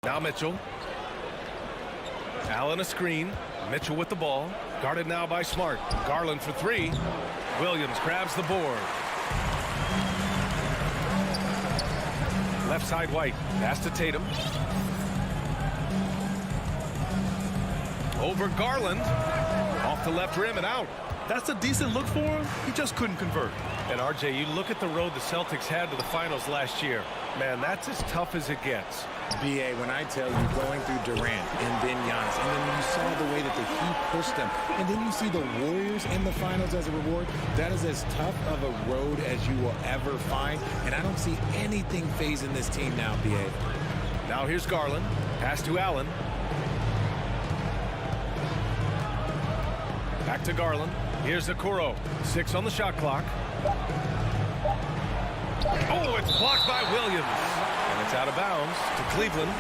Now Mitchell. Allen a screen. Mitchell with the ball. Guarded now by Smart. Garland for three. Williams grabs the board. Left side White. Pass to Tatum. Over Garland. Off the left rim and out. That's a decent look for him. He just couldn't convert. And RJ, you look at the road the Celtics had to the finals last year. Man, that's as tough as it gets. BA, when I tell you going through Durant and then Giannis, and then you saw the way that the Heat pushed them, and then you see the Warriors in the finals as a reward, that is as tough of a road as you will ever find. And I don't see anything phasing this team now, BA. Now here's Garland. Pass to Allen. Back to Garland. Here's Okoro. 6 on the shot clock. Oh, it's blocked by Williams. And it's out of bounds to Cleveland.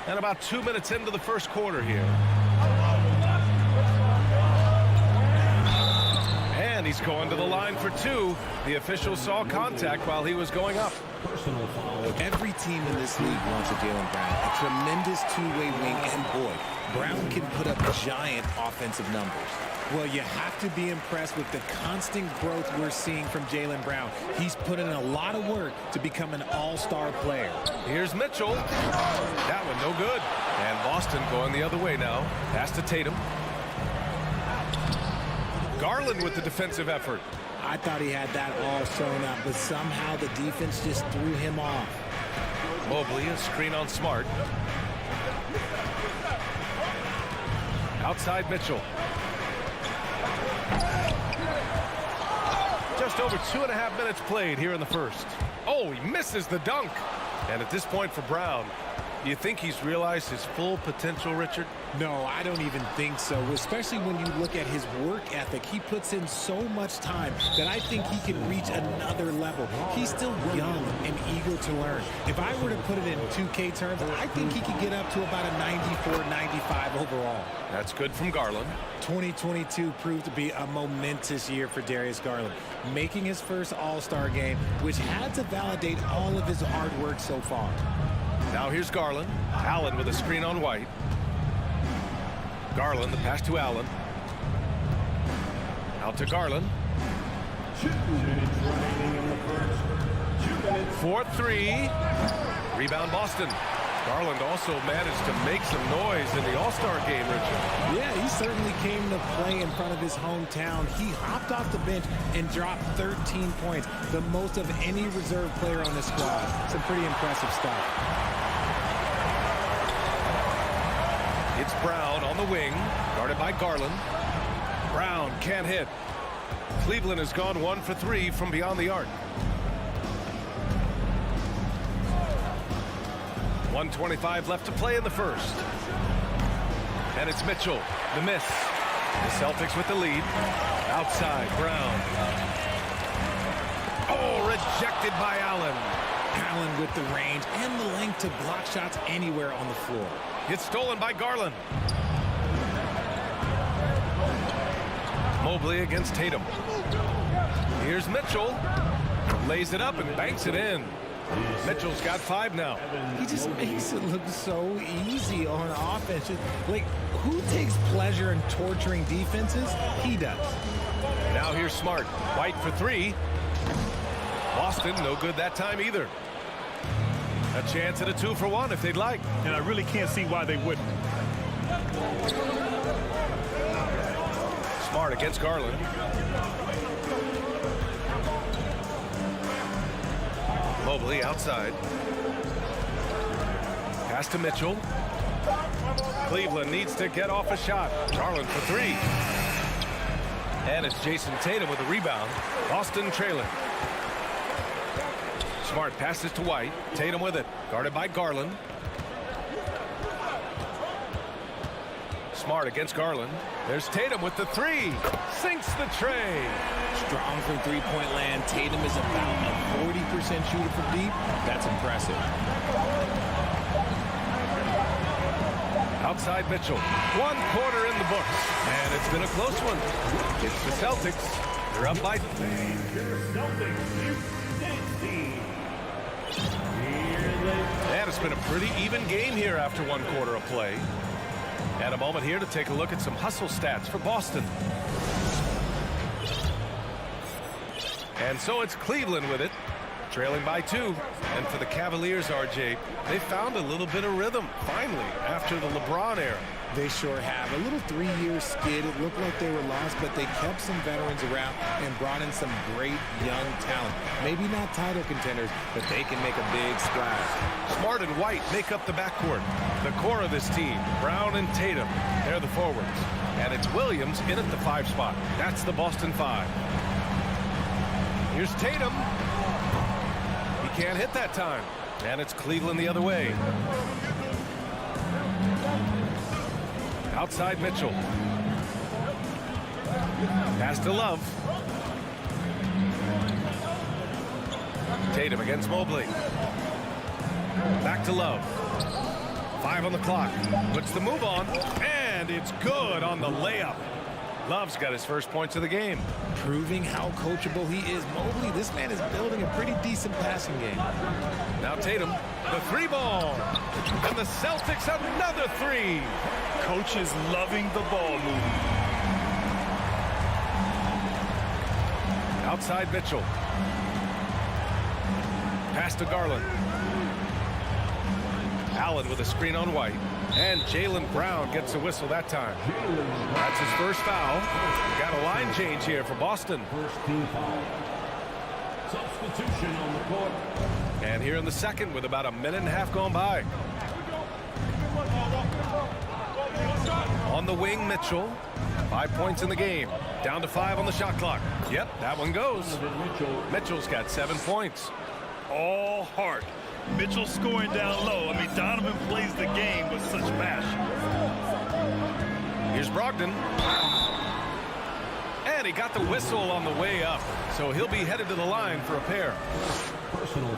And about 2 minutes into the first quarter here. And he's going to the line for two. The official saw contact while he was going up. Every team in this league wants a Jaylen Brown, a tremendous two-way wing, and boy, Brown can put up giant offensive numbers. Well, you have to be impressed with the constant growth we're seeing from Jaylen Brown. He's put in a lot of work to become an all-star player. Here's Mitchell. That one no good. And Boston going the other way now. Pass to Tatum. Garland with the defensive effort. I thought he had that all sewn up, but somehow the defense just threw him off. Mobley, a screen on Smart. Outside Mitchell. Just over 2.5 minutes played here in the first. Oh, he misses the dunk. And at this point for Brown, do you think he's realized his full potential, Richard? No, I don't even think so, especially when you look at his work ethic. He puts in so much time that I think he can reach another level. He's still young and eager to learn. If I were to put it in 2K terms, I think he could get up to about a 94, 95 overall. That's good from Garland. 2022 proved to be a momentous year for Darius Garland, making his first All-Star game, which had to validate all of his hard work so far. Now here's Garland. Allen with a screen on White. Garland, the pass to Allen. Out to Garland. 4-3. Rebound Boston. Garland also managed to make some noise in the All-Star game, Richard. Yeah, he certainly came to play in front of his hometown. He hopped off the bench and dropped 13 points, the most of any reserve player on the squad. Some pretty impressive stuff. It's Brown on the wing, guarded by Garland. Brown can't hit. Cleveland has gone 1 for 3 from beyond the arc. 1:25 left to play in the first. And it's Mitchell, the miss. The Celtics with the lead. Outside, Brown. Oh, rejected by Allen. Allen with the range and the length to block shots anywhere on the floor. It's stolen by Garland. Mobley against Tatum. Here's Mitchell. Lays it up and banks it in. Mitchell's got 5 now. He just makes it look so easy on offense. Like, who takes pleasure in torturing defenses? He does. Now here's Smart. White for 3. Boston, no good that time either. A chance at a 2-for-1 if they'd like. And I really can't see why they wouldn't. Smart against Garland. Mobley outside. Pass to Mitchell. Cleveland needs to get off a shot. Garland for 3. And it's Jason Tatum with a rebound. Boston trailing. Smart passes to White. Tatum with it. Guarded by Garland. Smart against Garland. There's Tatum with the 3. Sinks the tray. Strong from three-point land. Tatum is about a 40% shooter from deep. That's impressive. Outside Mitchell. 1 quarter in the books. And it's been a close one. It's the Celtics They're up by... And it's been a pretty even game here after one quarter of play. And a moment here to take a look at some hustle stats for Boston. And so it's Cleveland with it, trailing by 2. And for the Cavaliers, RJ, they found a little bit of rhythm, finally, after the LeBron era. They sure have. A little 3-year skid. It looked like they were lost, but they kept some veterans around and brought in some great young talent. Maybe not title contenders, but they can make a big splash. Smart and White make up the backcourt. The core of this team, Brown and Tatum, they're the forwards. And it's Williams in at the 5 spot. That's the Boston 5. Here's Tatum. He can't hit that time. And it's Cleveland the other way. Outside Mitchell. Pass to Love. Tatum against Mobley. Back to Love. 5 on the clock. Puts the move on. And it's good on the layup. Love's got his first points of the game. Proving how coachable he is. Mobley, this man is building a pretty decent passing game. Now Tatum, the 3 ball. And the Celtics another 3. Coach is loving the ball movement. Outside Mitchell. Pass to Garland. Allen with a screen on White. And Jaylen Brown gets a whistle that time. That's his first foul. Got a line change here for Boston. First team foul. Substitution on the court. And here in the second with about a minute and a half gone by. On the wing, Mitchell. 5 points in the game. Down to 5 on the shot clock. Yep, that one goes. Mitchell's got 7 points. All heart. Mitchell scoring down low. I mean, Donovan plays the game with such passion. Here's Brogdon. And he got the whistle on the way up. So he'll be headed to the line for a pair.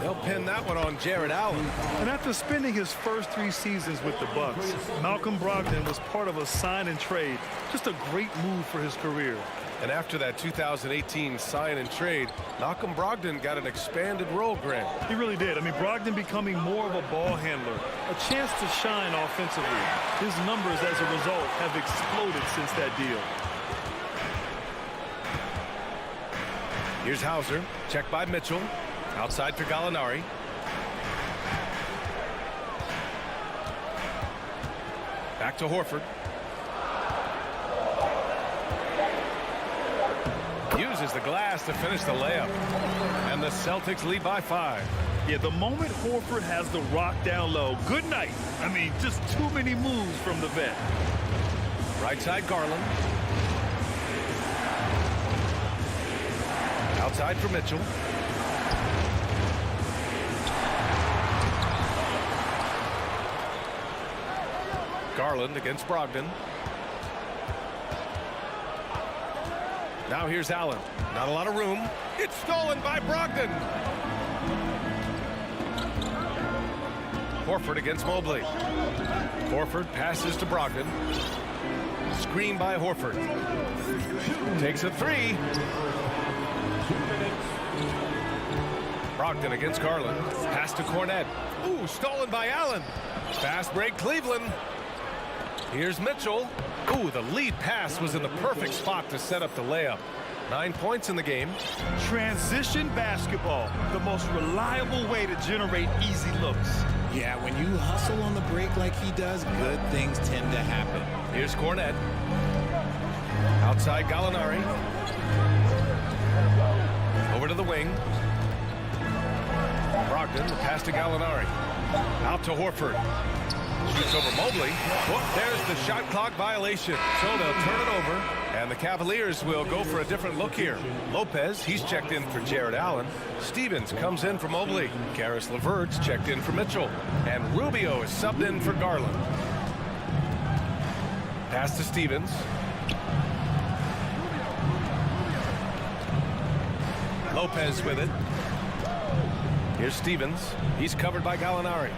They'll pin that one on Jared Allen. And after spending his first 3 seasons with the Bucks, Malcolm Brogdon was part of a sign and trade. Just a great move for his career. And after that 2018 sign and trade, Malcolm Brogdon got an expanded role, Grant. He really did. I mean, Brogdon becoming more of a ball handler, a chance to shine offensively. His numbers as a result have exploded since that deal. Here's Hauser, checked by Mitchell. Outside for Gallinari. Back to Horford. Uses the glass to finish the layup. And the Celtics lead by 5. Yeah, the moment Horford has the rock down low, good night. I mean, just too many moves from the vet. Right side Garland. Outside for Mitchell. Garland against Brogdon. Now here's Allen. Not a lot of room. It's stolen by Brogdon. Horford against Mobley. Horford passes to Brogdon. Screen by Horford. Takes a 3. Brogdon against Garland. Pass to Cornette. Ooh, stolen by Allen. Fast break Cleveland. Here's Mitchell. Ooh, the lead pass was in the perfect spot to set up the layup. 9 points in the game. Transition basketball, the most reliable way to generate easy looks. Yeah, when you hustle on the break like he does, good things tend to happen. Here's Cornette. Outside Gallinari. Over to the wing. Brogdon, the pass to Gallinari. Out to Horford. Shoots over Mobley. Oh, there's the shot clock violation. So they'll turn it over. And the Cavaliers will go for a different look here. Lopez, he's checked in for Jared Allen. Stevens comes in for Mobley. Karis LeVert's checked in for Mitchell. And Rubio is subbed in for Garland. Pass to Stevens. Lopez with it. Here's Stevens. He's covered by Gallinari.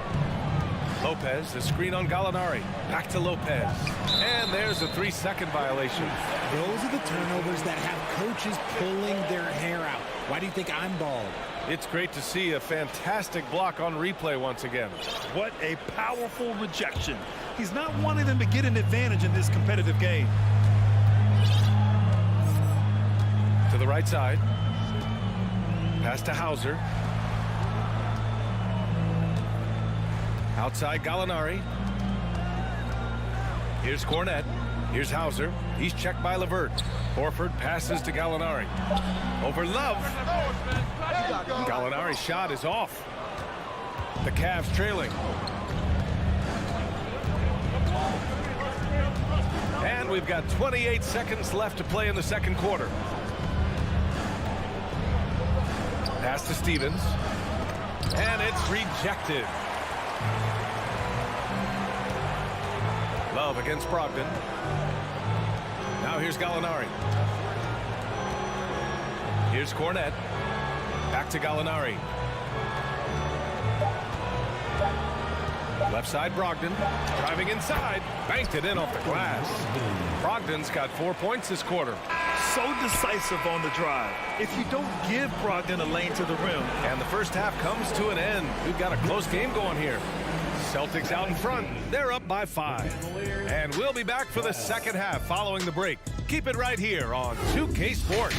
Lopez, the screen on Gallinari. Back to Lopez. And there's a 3-second violation. Those are the turnovers that have coaches pulling their hair out. Why do you think I'm bald? It's great to see a fantastic block on replay once again. What a powerful rejection. He's not wanting them to get an advantage in this competitive game. To the right side. Pass to Hauser. Outside Gallinari. Here's Cornette. Here's Hauser. He's checked by Levert. Horford passes to Gallinari. Over Love. Gallinari's shot is off. The Cavs trailing. And we've got 28 seconds left to play in the second quarter. Pass to Stevens. And it's rejected. Love against Brogdon. Now here's Gallinari. Here's Cornette. Back to Gallinari. Left side Brogdon. Driving inside. Banked it in off the glass. Brogdon's got 4 points this quarter. So decisive on the drive. If you don't give Brogdon a lane to the rim. And the first half comes to an end. We've got a close game going here. Celtics out in front. They're up by 5. And we'll be back for the second half following the break. Keep it right here on 2K Sports.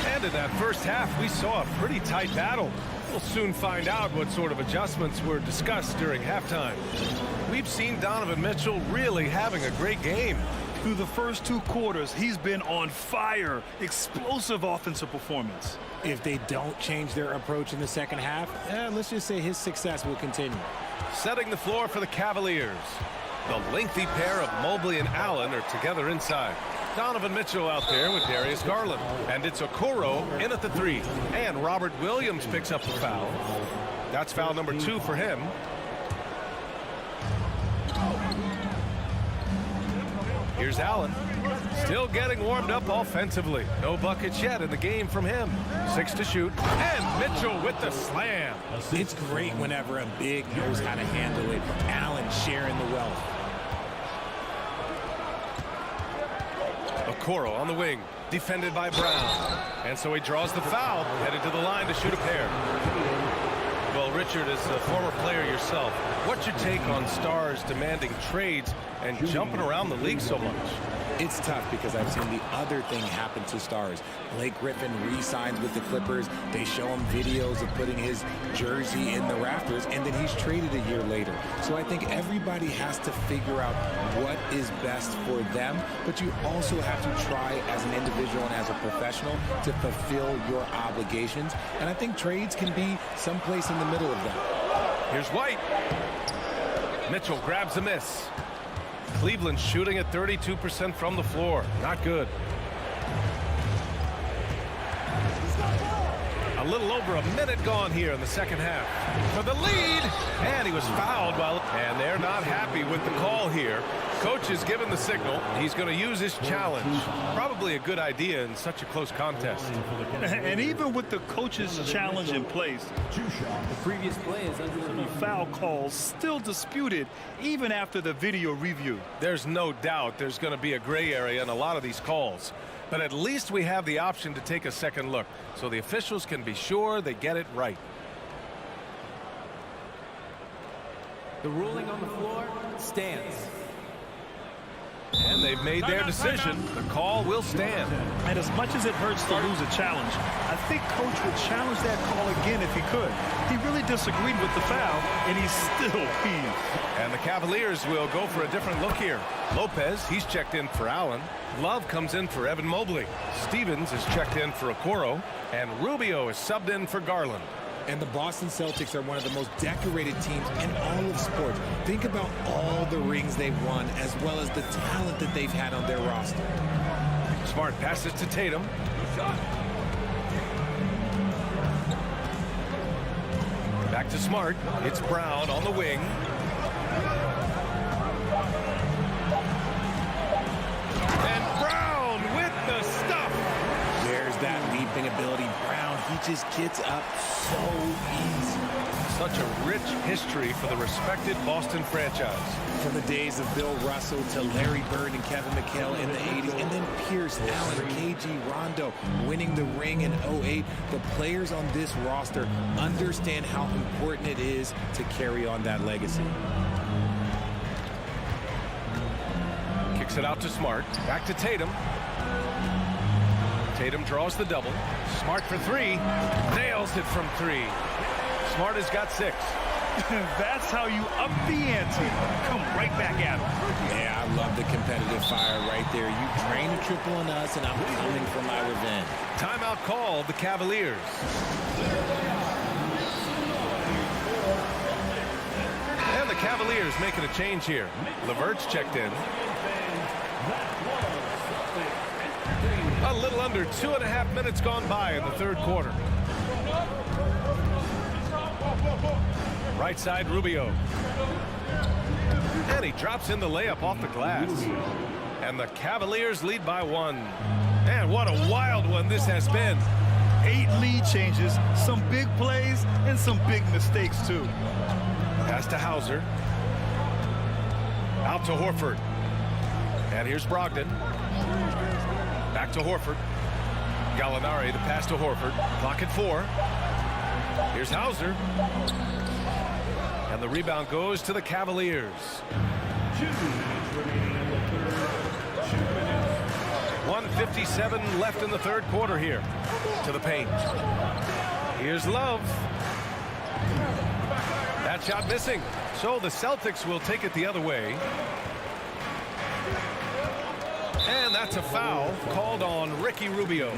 And in that first half, we saw a pretty tight battle. We'll soon find out what sort of adjustments were discussed during halftime. We've seen Donovan Mitchell really having a great game. Through the first 2 quarters, he's been on fire. Explosive offensive performance. If they don't change their approach in the second half, let's just say his success will continue. Setting the floor for the Cavaliers. The lengthy pair of Mobley and Allen are together inside. Donovan Mitchell out there with Darius Garland. And it's Okoro in at the 3. And Robert Williams picks up the foul. That's foul number 2 for him. Here's Allen. Still getting warmed up offensively. No buckets yet in the game from him. 6 to shoot. And Mitchell with the slam. It's great whenever a big knows how to handle it. Allen sharing the wealth. Okoro on the wing. Defended by Brown. And so he draws the foul. Headed to the line to shoot a pair. Well, Richard, as a former player yourself, what's your take on stars demanding trades and jumping around the league so much? It's tough because I've seen the other thing happen to stars. Blake Griffin re-signs with the Clippers. They show him videos of putting his jersey in the rafters, and then he's traded a year later. So I think everybody has to figure out what is best for them, but you also have to try as an individual and as a professional to fulfill your obligations. And I think trades can be someplace in the middle of that. Here's White. Mitchell grabs a miss. Cleveland shooting at 32% from the floor. Not good. A little over a minute gone here in the second half. For the lead. And he was fouled while... And they're not happy with the call here. Coach is given the signal. He's going to use his challenge. Probably a good idea in such a close contest. And even with the coach's challenge in place, the previous play is under the foul calls still disputed even after the video review. There's no doubt there's going to be a gray area in a lot of these calls. But at least we have the option to take a second look, so the officials can be sure they get it right. The ruling on the floor stands. And they've made their decision. The call will stand. And as much as it hurts to lose a challenge, I think Coach would challenge that call again if he could. He really disagreed with the foul, and he's still peeved. And the Cavaliers will go for a different look here. Lopez, he's checked in for Allen. Love comes in for Evan Mobley. Stevens is checked in for Okoro. And Rubio is subbed in for Garland. And the Boston Celtics are one of the most decorated teams in all of sports. Think about all the rings they've won, as well as the talent that they've had on their roster. Smart passes to Tatum. Back to Smart. It's Brown on the wing. And Brown with the stop. that leaping ability. Brown, he just gets up so easy. Such a rich history for the respected Boston franchise. From the days of Bill Russell to Larry Bird and Kevin McHale in the 80s, and then Pierce, Allen, KG, Rondo winning the ring in 08. The players on this roster understand how important it is to carry on that legacy. Kicks it out to Smart. Back to Tatum. Tatum draws the double. Smart for three. Nails it from three. Smart has got 6. That's how you up the ante. Come right back at him. Yeah, I love the competitive fire right there. You drain a triple on us, and I'm coming for my revenge. Timeout called the Cavaliers. And the Cavaliers making a change here. LeVert's checked in. A little under 2.5 minutes gone by in the third quarter. Right side, Rubio. And he drops in the layup off the glass. And the Cavaliers lead by 1. And what a wild one this has been. 8 lead changes, some big plays, and some big mistakes, too. Pass to Hauser. Out to Horford. And here's Brogdon. Back to Horford. Gallinari, the pass to Horford. Clock at 4. Here's Hauser. And the rebound goes to the Cavaliers. 1:57 left in the third quarter here. To the paint. Here's Love. That shot missing. So the Celtics will take it the other way. And that's a foul called on Ricky Rubio.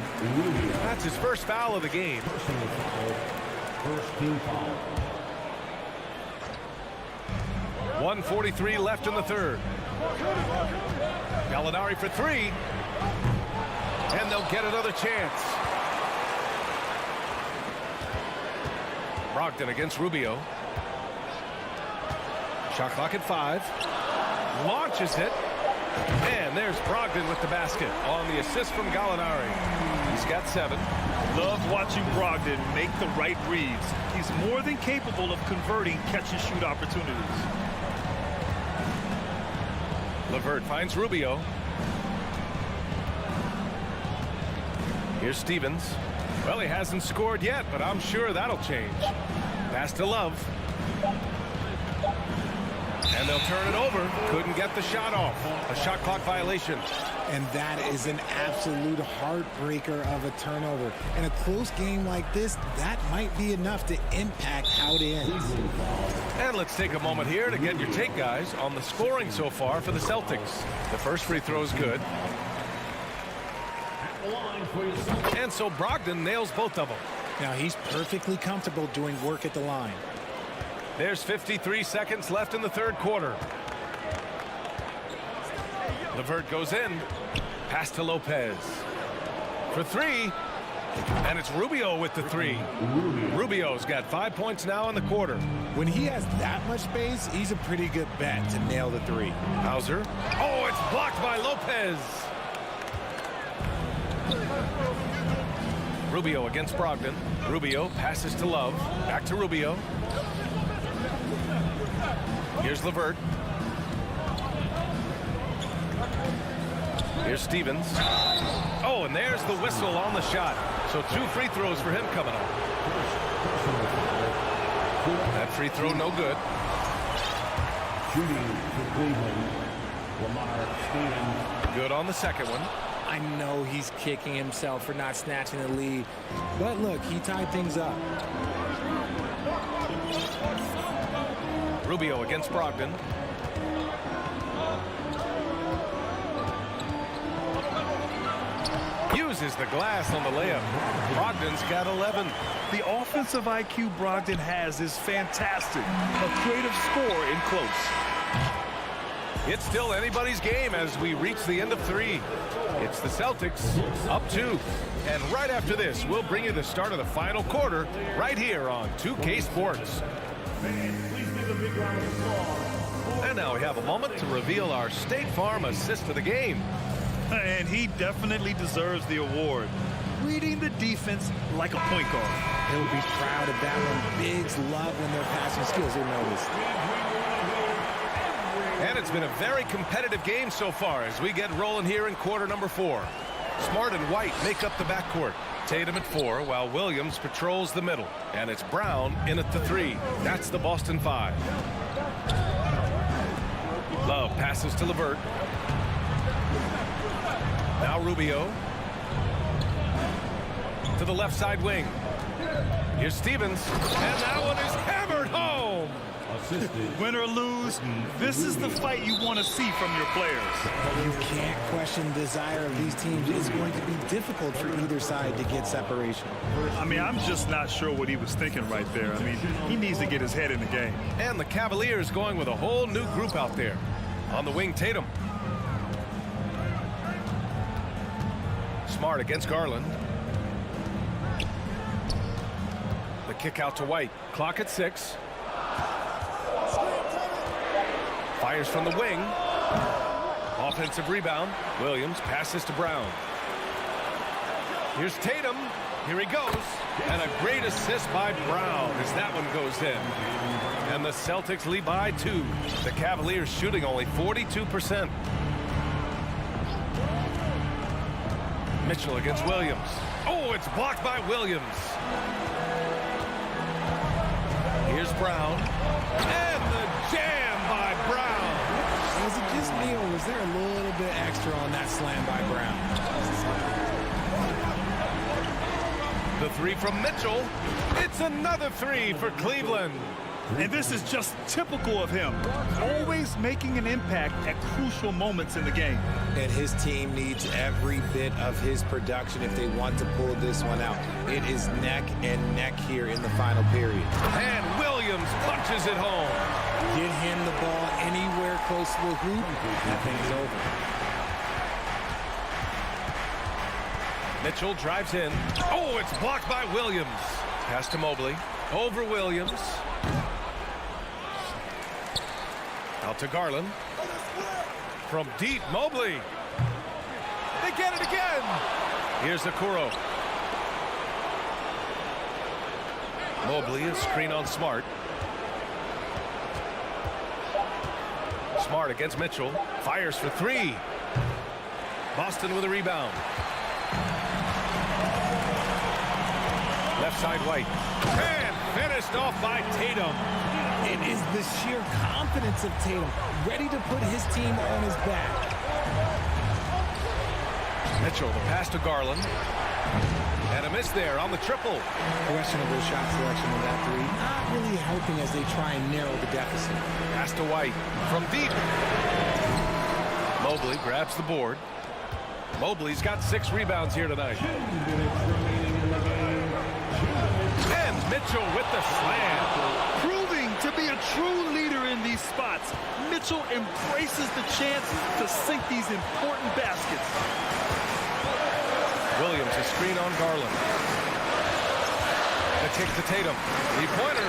That's his first foul of the game. First team foul. 1:43 left in the third. Gallinari for 3. And they'll get another chance. Brogdon against Rubio. Shot clock at 5. Launches it. And there's Brogdon with the basket on the assist from Gallinari. He's got 7. Love watching Brogdon make the right reads. He's more than capable of converting catch-and-shoot opportunities. LeVert finds Rubio. Here's Stevens. Well, he hasn't scored yet, but I'm sure that'll change. Pass to Love. And they'll turn it over. Couldn't get the shot off. A shot clock violation. And that is an absolute heartbreaker of a turnover. In a close game like this, that might be enough to impact how it ends. And let's take a moment here to get your take, guys, on the scoring so far for the Celtics. The first free throw is good. And so Brogdon nails both of them. Now he's perfectly comfortable doing work at the line. There's 53 seconds left in the third quarter. LeVert goes in. Pass to Lopez. For 3. And it's Rubio with the 3. Rubio's got 5 points now in the quarter. When he has that much space, he's a pretty good bet to nail the 3. Hauser. Oh, it's blocked by Lopez. Rubio against Brogdon. Rubio passes to Love. Back to Rubio. Here's LeVert. Here's Stevens. Oh, and there's the whistle on the shot. So 2 free throws for him coming up. That free throw no good. Shooting for Cleveland, Lamar Stevens. Good on the second one. I know he's kicking himself for not snatching the lead. But look, he tied things up. Rubio against Brogdon. Uses the glass on the layup. Brogdon's got 11. The offensive IQ Brogdon has is fantastic. A creative score in close. It's still anybody's game as we reach the end of 3. It's the Celtics up 2. And right after this, we'll bring you the start of the final quarter right here on 2K Sports. And now we have a moment to reveal our State Farm assist of the game. And he definitely deserves the award. reading the defense like a point guard. He'll be proud of that one. Bigs love when their passing skills are noticed. And it's been a very competitive game so far as we get rolling here in quarter number 4. Smart and White make up the backcourt. Tatum at 4 while Williams patrols the middle. And it's Brown in at the 3. That's the Boston 5. Love passes to LeVert. Now Rubio. To the left side wing. Here's Stevens. And that one is hammered home. Win or lose, this is the fight you want to see from your players. You can't question the desire of these teams. It's going to be difficult for either side to get separation. I mean, I'm just not sure what he was thinking right there. I mean, he needs to get his head in the game. And the Cavaliers going with a whole new group out there. On the wing, Tatum. Smart against Garland. The kick out to White. Clock at 6. Fires from the wing. Offensive rebound. Williams passes to Brown. Here's Tatum. Here he goes. And a great assist by Brown as that one goes in. And the Celtics lead by 2. The Cavaliers shooting only 42%. Mitchell against Williams. Oh, it's blocked by Williams. Here's Brown. And the jam by Brown. Was it just me, or was there a little bit extra on that slam by Brown? The 3 from Mitchell. It's another 3 for Cleveland. And this is just typical of him. Always making an impact at crucial moments in the game. And his team needs every bit of his production if they want to pull this one out. It is neck and neck here in the final period. And Williams punches it home. Get him the ball anywhere close to the hoop, that thing is over. Mitchell drives in. Oh, it's blocked by Williams. Pass to Mobley. Over Williams. Out to Garland. From deep, Mobley. They get it again. Here's Okoro. Mobley, a screen on Smart. Smart against Mitchell. Fires for 3. Boston with a rebound. Left side White. And finished off by Tatum. It is the sheer confidence of Tatum, ready to put his team on his back. Mitchell, the pass to Garland. And a miss there on the triple. Questionable shot selection on that 3. Not really helping as they try and narrow the deficit. Pass to White from deep. Mobley grabs the board. Mobley's got 6 rebounds here tonight. And Mitchell with the slam. Proving to be a true leader in these spots. Mitchell embraces the chance to sink these important baskets. Williams, a screen on Garland. The kick to Tatum. 3-pointer.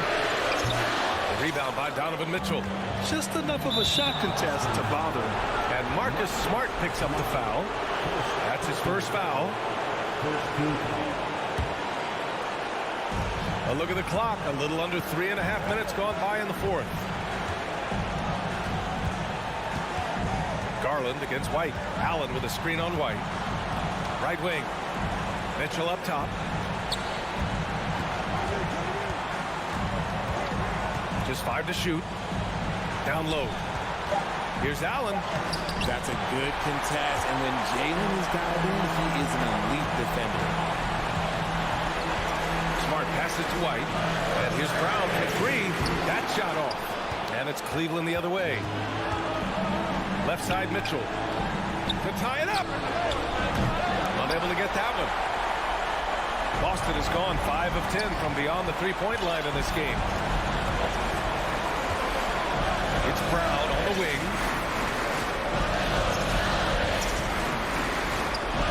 The rebound by Donovan Mitchell. Just enough of a shot contest to bother him. And Marcus Smart picks up the foul. That's his first foul. A look at the clock. A little under 3.5 minutes gone by in the 4th. Garland against White. Allen with a screen on White. Right wing. Mitchell up top. Just 5 to shoot. Down low. Here's Allen. That's a good contest, and when Jalen is dialed in, he is an elite defender. Smart passes to White. And here's Brown for 3. That shot off. And it's Cleveland the other way. Left side Mitchell. To tie it up. Unable to get that one. Boston has gone 5 of 10 from beyond the 3-point line in this game. It's Brown on the wing.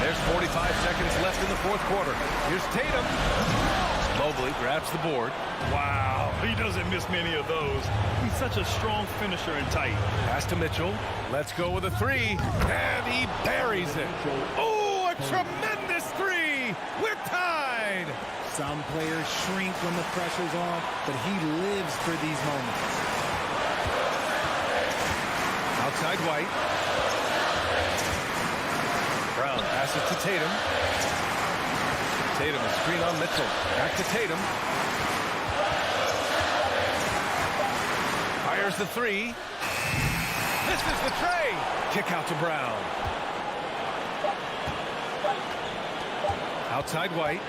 There's 45 seconds left in the 4th quarter. Here's Tatum. Mobley grabs the board. Wow, he doesn't miss many of those. He's such a strong finisher and tight. Pass to Mitchell. Let's go with a 3. And he buries it. Oh, a tremendous 3. We're Some players shrink when the pressure's on, but he lives for these moments. Outside White. Brown passes to Tatum. Tatum, a screen on Mitchell. Back to Tatum. Fires the three. Misses the tray. Kick out to Brown. Outside White.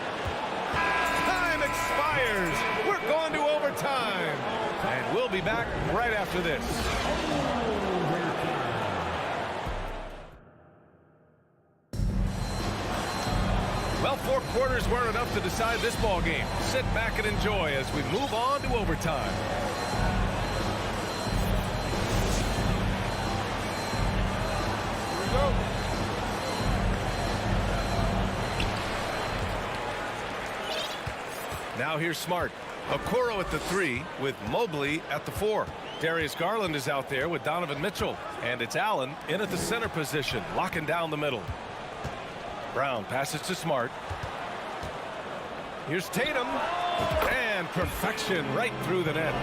Time expires. We're going to overtime. And we'll be back right after this. Well, 4 quarters weren't enough to decide this ball game. Sit back and enjoy as we move on to overtime. Here we go. Now here's Smart. Okoro at the 3 with Mobley at the 4. Darius Garland is out there with Donovan Mitchell. And it's Allen in at the center position, locking down the middle. Brown passes to Smart. Here's Tatum. And perfection right through the net.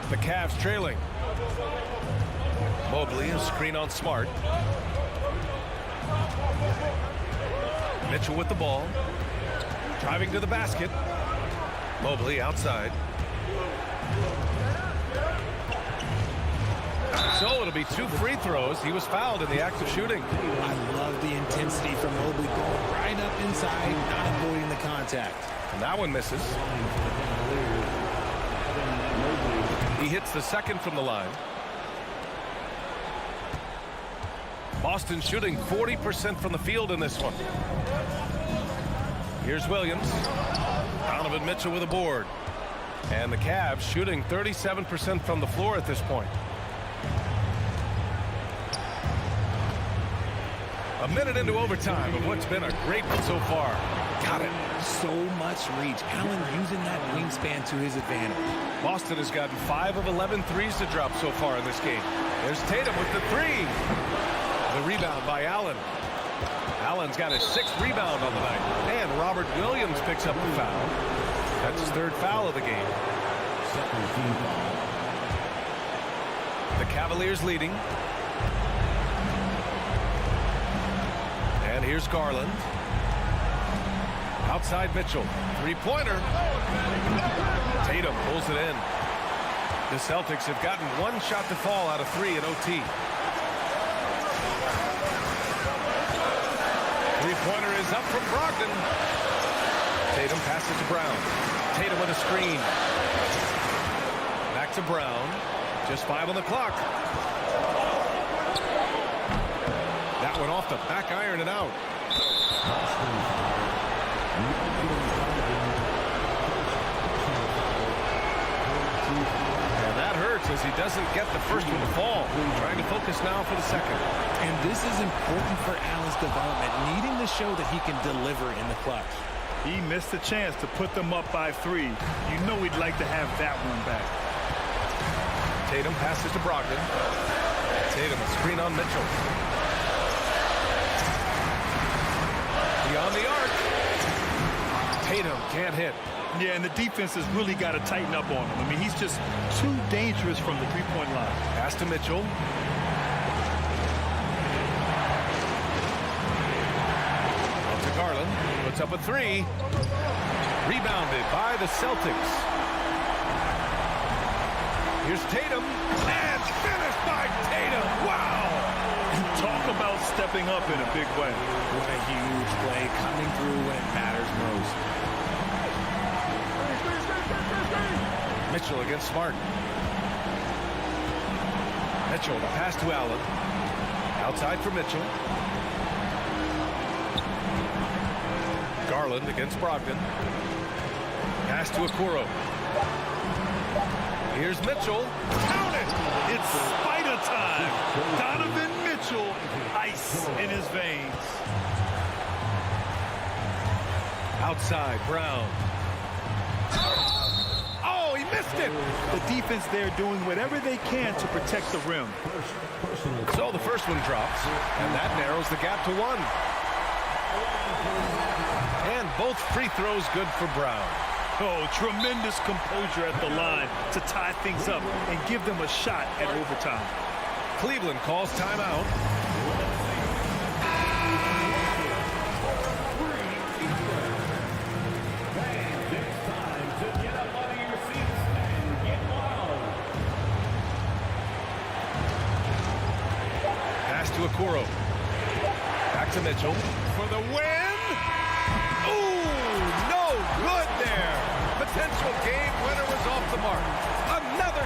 The Cavs trailing. Mobley, a screen on Smart. Mitchell with the ball. Driving to the basket. Mobley outside. So it'll be 2 free throws. He was fouled in the act of shooting. I love the intensity from Mobley going right up inside, not avoiding the contact. And that one misses. He hits the second from the line. Boston shooting 40% from the field in this one. Here's Williams. Donovan Mitchell with a board. And the Cavs shooting 37% from the floor at this point. A minute into overtime of what's been a great one so far. Got it. So much reach. Allen using that wingspan to his advantage. Boston has gotten 5 of 11 threes to drop so far in this game. There's Tatum with the 3. The rebound by Allen. Allen's got his 6th rebound on the night. And Robert Williams picks up the foul. That's his 3rd foul of the game. Second team foul. The Cavaliers leading. And here's Garland. Outside Mitchell. 3-pointer. Tatum pulls it in. The Celtics have gotten 1 shot to fall out of 3 in OT. 3-pointer is up from Brogdon. Tatum passes to Brown. Tatum with a screen. Back to Brown. Just 5 on the clock. That one off the back iron and out. And that hurts as he doesn't get the first one to fall. Trying to focus now for the second. And this is important for Allen's development, needing to show that he can deliver in the clutch. He missed a chance to put them up by 3. You know he'd like to have that one back. Tatum passes to Brogdon. Tatum, a screen on Mitchell. Beyond the arc. Tatum can't hit. Yeah, and the defense has really got to tighten up on him. I mean, he's just too dangerous from the 3-point line. Pass to Mitchell. Up to Garland. Puts up a 3. Rebounded by the Celtics. Here's Tatum. And finished by Tatum. Wow. Talk about stepping up in a big way. What a huge play coming through when it matters most. Mitchell against Smart. Mitchell, the pass to Allen. Outside for Mitchell. Garland against Brogdon. Pass to Okoro. Here's Mitchell. Count it! It's spider time. Donovan Mitchell, ice in his veins. Outside, Brown. Oh, he missed it! The defense there doing whatever they can to protect the rim. So the first one drops, and that narrows the gap to 1. both free throws good for Brown. Oh, tremendous composure at the line to tie things up and give them a shot at overtime. Cleveland calls timeout. Pass to Okoro. Back to Mitchell for the win. Ooh, no good there. Potential game winner was off the mark. Another.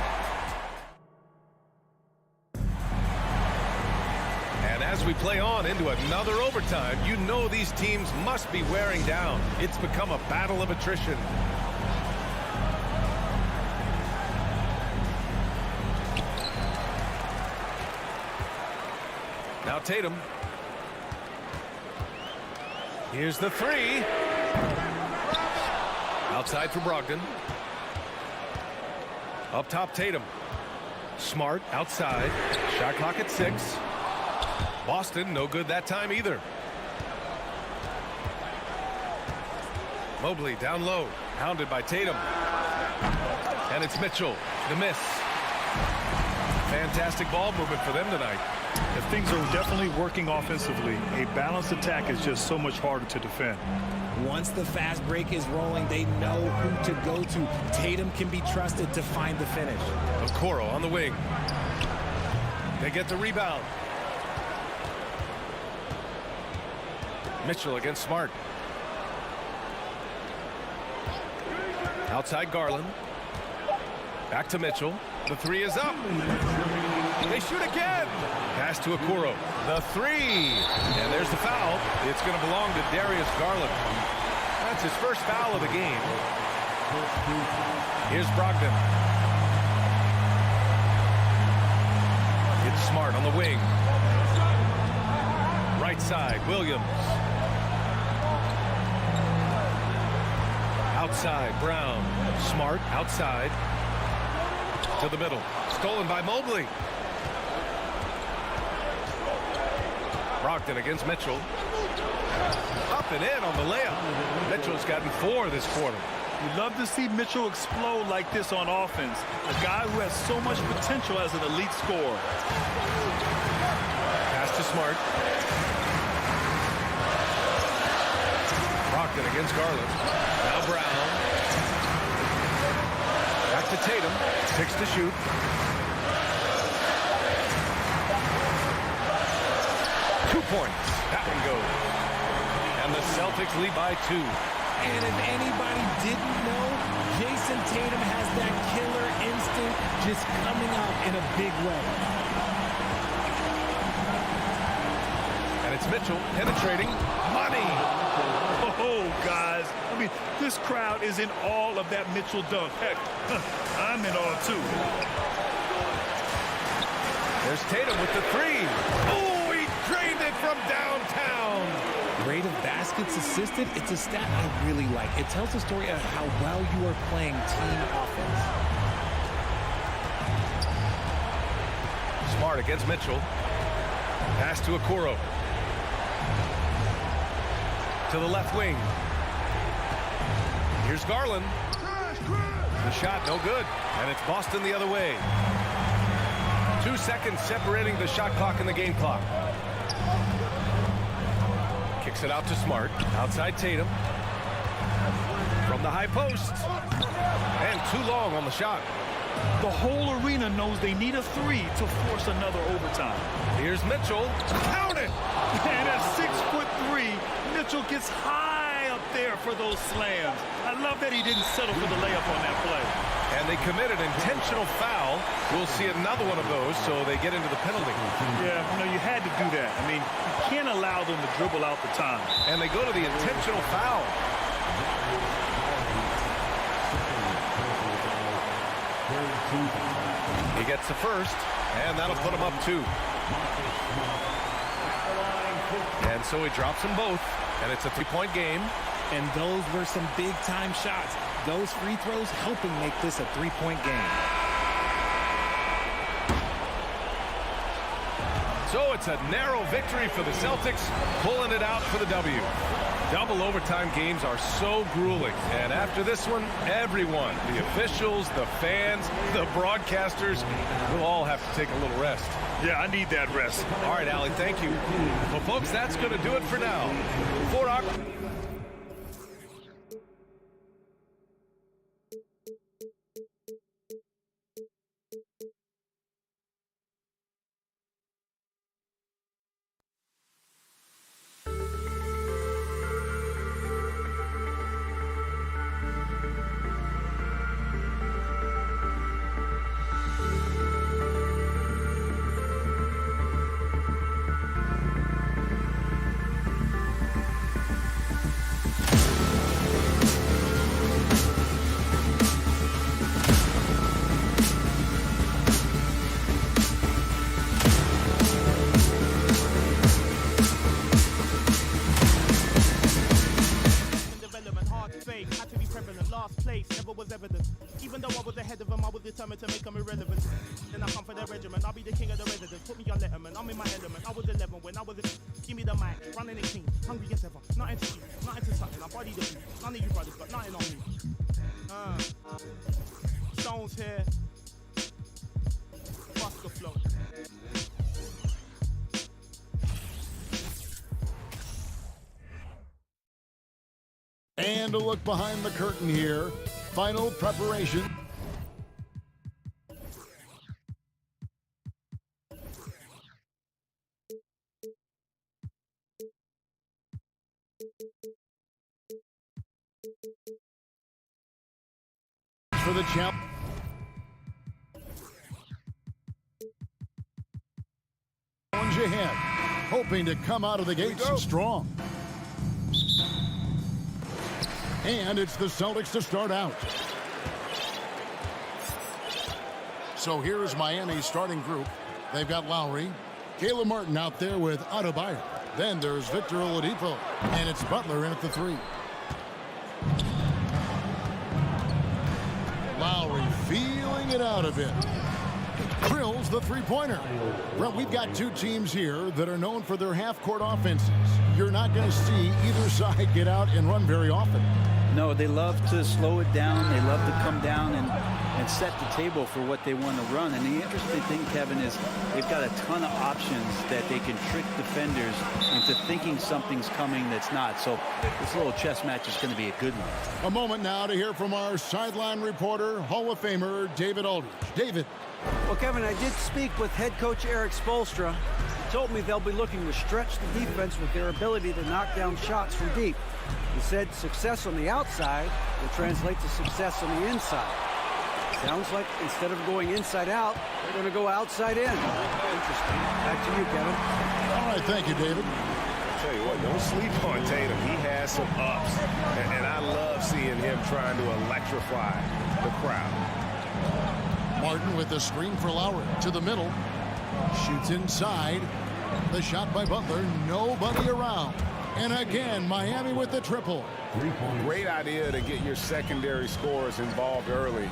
And as we play on into another overtime, you know these teams must be wearing down. It's become a battle of attrition. Now Tatum. Here's the three. Outside for Brogdon. Up top, Tatum. Smart outside. Shot clock at 6. Boston, no good that time either. Mobley down low. Hounded by Tatum. And it's Mitchell. The miss. Fantastic ball movement for them tonight. If things are definitely working offensively, a balanced attack is just so much harder to defend. Once the fast break is rolling, they know who to go to. Tatum can be trusted to find the finish. Okoro on the wing. They get the rebound. Mitchell against Smart. Outside Garland. Back to Mitchell. The three is up. They shoot again. Pass to Okoro. The three. And there's the foul. It's going to belong to Darius Garland. That's his first foul of the game. Here's Brogdon. It's Smart on the wing. Right side, Williams. Outside, Brown. Smart outside. To the middle. Stolen by Mobley. Brogdon against Mitchell. Up and in on the layup. Mitchell's gotten 4 this quarter. You'd love to see Mitchell explode like this on offense. A guy who has so much potential as an elite scorer. Pass to Smart. Brogdon against Garland. Now Brown. Back to Tatum. 6 to shoot. Points. That one goes. And the Celtics lead by 2. And if anybody didn't know, Jason Tatum has that killer instinct just coming out in a big way. And it's Mitchell penetrating. Money. Oh, guys. I mean, this crowd is in awe of that Mitchell dunk. Heck, I'm in awe, too. There's Tatum with the three. Oh! Drained it from downtown. Rate of baskets assisted, it's a stat I really like. It tells the story of how well you are playing team offense. Smart against Mitchell. Pass to Okoro. To the left wing. Here's Garland. The shot no good. And it's Boston the other way. 2 seconds separating the shot clock and the game clock. Kicks it out to Smart. Outside Tatum. From the high post. And too long on the shot. The whole arena knows they need a 3 to force another overtime. Here's Mitchell. Count it! And at 6'3", Mitchell gets high up there for those slams. I love that he didn't settle for the layup on that play. And they commit an intentional foul. We'll see another one of those, so they get into the penalty. Yeah, you had to do that. I mean, you can't allow them to dribble out the time. And they go to the intentional foul. He gets the first, and that'll put him up 2. And so he drops them both, and it's a 3-point game. And those were some big-time shots. Those free throws helping make this a 3-point game. So it's a narrow victory for the Celtics, pulling it out for the W. Double overtime games are so grueling. And after this one, everyone, the officials, the fans, the broadcasters, will all have to take a little rest. Yeah, I need that rest. All right, Allie, thank you. Well, folks, that's going to do it for now. For our... Even though I was ahead of them, I was determined to make them irrelevant. Then I come for their regiment, I'll be the king of the residence. Put me on Letterman, I'm in my element. I was 11 when I was a... Give me the mic, running the king, hungry as ever. Nothing to eat, nothing to touch, and I body the beat. None of you brothers got nothing on me. Stones here. Bust the flow. And a look behind the curtain here. Final preparation. For the champ. Challenge ahead. Hoping to come out of the gates strong. And it's the Celtics to start out. So here's Miami's starting group. They've got Lowry, Caleb Martin out there with Adebayo. Then there's Victor Oladipo, and it's Butler in at the 3. Lowry feeling it out a bit. Drills the three-pointer. Well, we've got two teams here that are known for their half-court offenses. You're not going to see either side get out and run very often. No, they love to slow it down. They love to come down and set the table for what they want to run. And the interesting thing, Kevin, is they've got a ton of options that they can trick defenders into thinking something's coming that's not. So this little chess match is going to be a good one. A moment now to hear from our sideline reporter, Hall of Famer David Aldridge. David. Well, Kevin, I did speak with head coach Eric Spoelstra. He told me they'll be looking to stretch the defense with their ability to knock down shots from deep. He said success on the outside will translate to success on the inside. Sounds like instead of going inside out, they're going to go outside in. Interesting. Back to you, Kevin. All right, thank you, David. I'll tell you what, don't sleep on Tatum. He has some ups, and I love seeing him trying to electrify the crowd. Martin with the screen for Lowry to the middle. Shoots inside. The shot by Butler. Nobody around. And again, Miami with the triple. Great idea to get your secondary scorers involved early.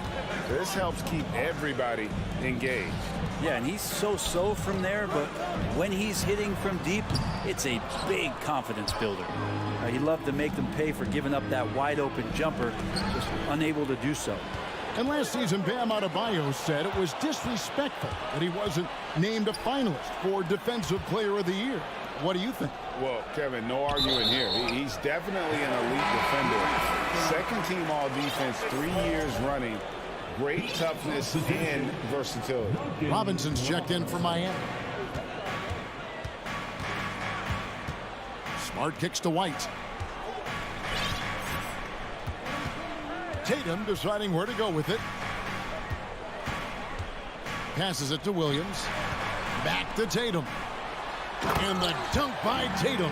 This helps keep everybody engaged. Yeah, and he's so from there, but when he's hitting from deep, it's a big confidence builder. He loved to make them pay for giving up that wide-open jumper, just unable to do so. And last season, Bam Adebayo said it was disrespectful that he wasn't named a finalist for Defensive Player of the Year. What do you think? Well, Kevin, no arguing here. He's definitely an elite defender. Second team all defense 3 years running. Great toughness and versatility. Robinson's checked in for Miami. Smart kicks to White. Tatum deciding where to go with it. Passes it to Williams. Back to Tatum. And the dunk by Tatum.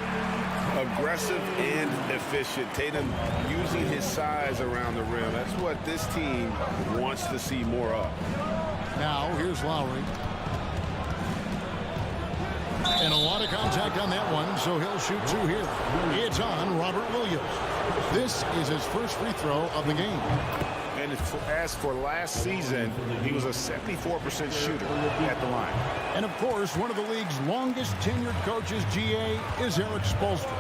Aggressive and efficient. Tatum using his size around the rim. That's what this team wants to see more of. Now, here's Lowry. And a lot of contact on that one, so he'll shoot two here. It's on Robert Williams. This is his first free throw of the game. And as for last season, he was a 74% shooter at the line. And, of course, one of the league's longest tenured coaches, GA, is Eric Spoelstra.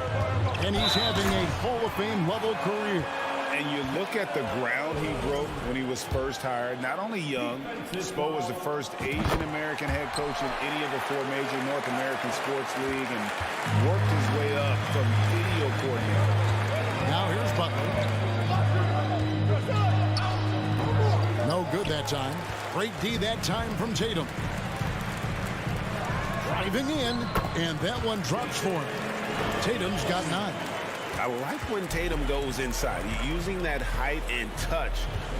And he's having a Hall of Fame level career. And you look at the ground he broke when he was first hired. Not only young, Spo was the first Asian-American head coach in any of the 4 major North American sports league and worked his way up from video coordinator. Now here's Butler. No good that time. Great D that time from Tatum. Driving in, and that one drops for him. Tatum's got 9. I like when Tatum goes inside. He's using that height and touch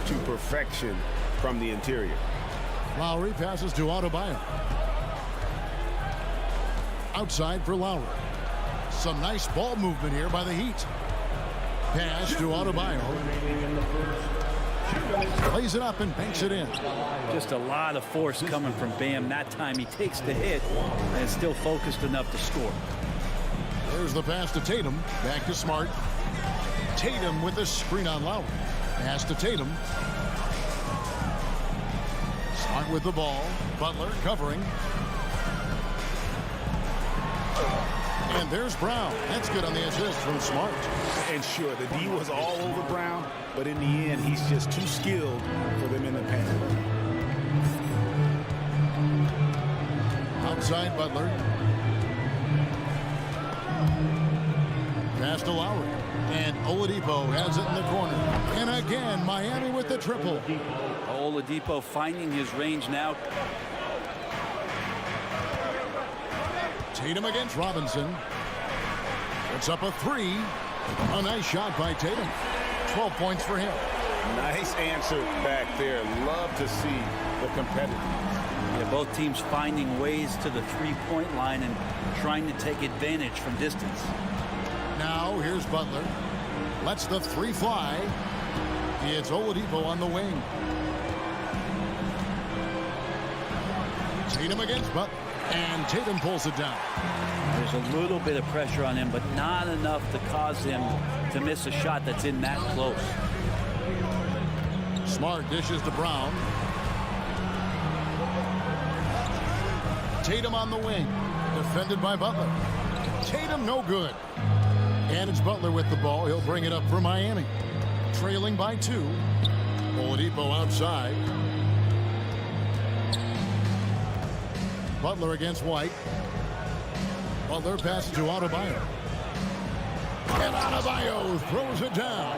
to perfection from the interior. Lowry passes to Adebayo. Outside for Lowry. Some nice ball movement here by the Heat. Pass to Adebayo. Plays it up and banks it in. Just a lot of force coming from Bam. That time he takes the hit and is still focused enough to score. There's the pass to Tatum. Back to Smart. Tatum with the screen on Lowry. Pass to Tatum. Smart with the ball. Butler covering. And there's Brown. That's good on the assist from Smart. And sure, the D was all over Brown, but in the end, he's just too skilled for them in the paint. Outside Butler. Pass to Lowry. And Oladipo has it in the corner. And again, Miami with the triple. Oladipo finding his range now. Tatum against Robinson. It's up a 3. A nice shot by Tatum. 12 points for him. Nice answer back there. Love to see the competitiveness. Yeah, both teams finding ways to the three-point line and trying to take advantage from distance. Now here's Butler. Lets the 3 fly. It's Oladipo on the wing. Tatum against Butler. And Tatum pulls it down. There's a little bit of pressure on him, but not enough to cause him to miss a shot that's in that close. Smart dishes to Brown. Tatum on the wing. Defended by Butler. Tatum no good. And it's Butler with the ball. He'll bring it up for Miami. Trailing by 2. Oladipo outside. Butler against White. Butler passes to Adebayo. And Adebayo throws it down.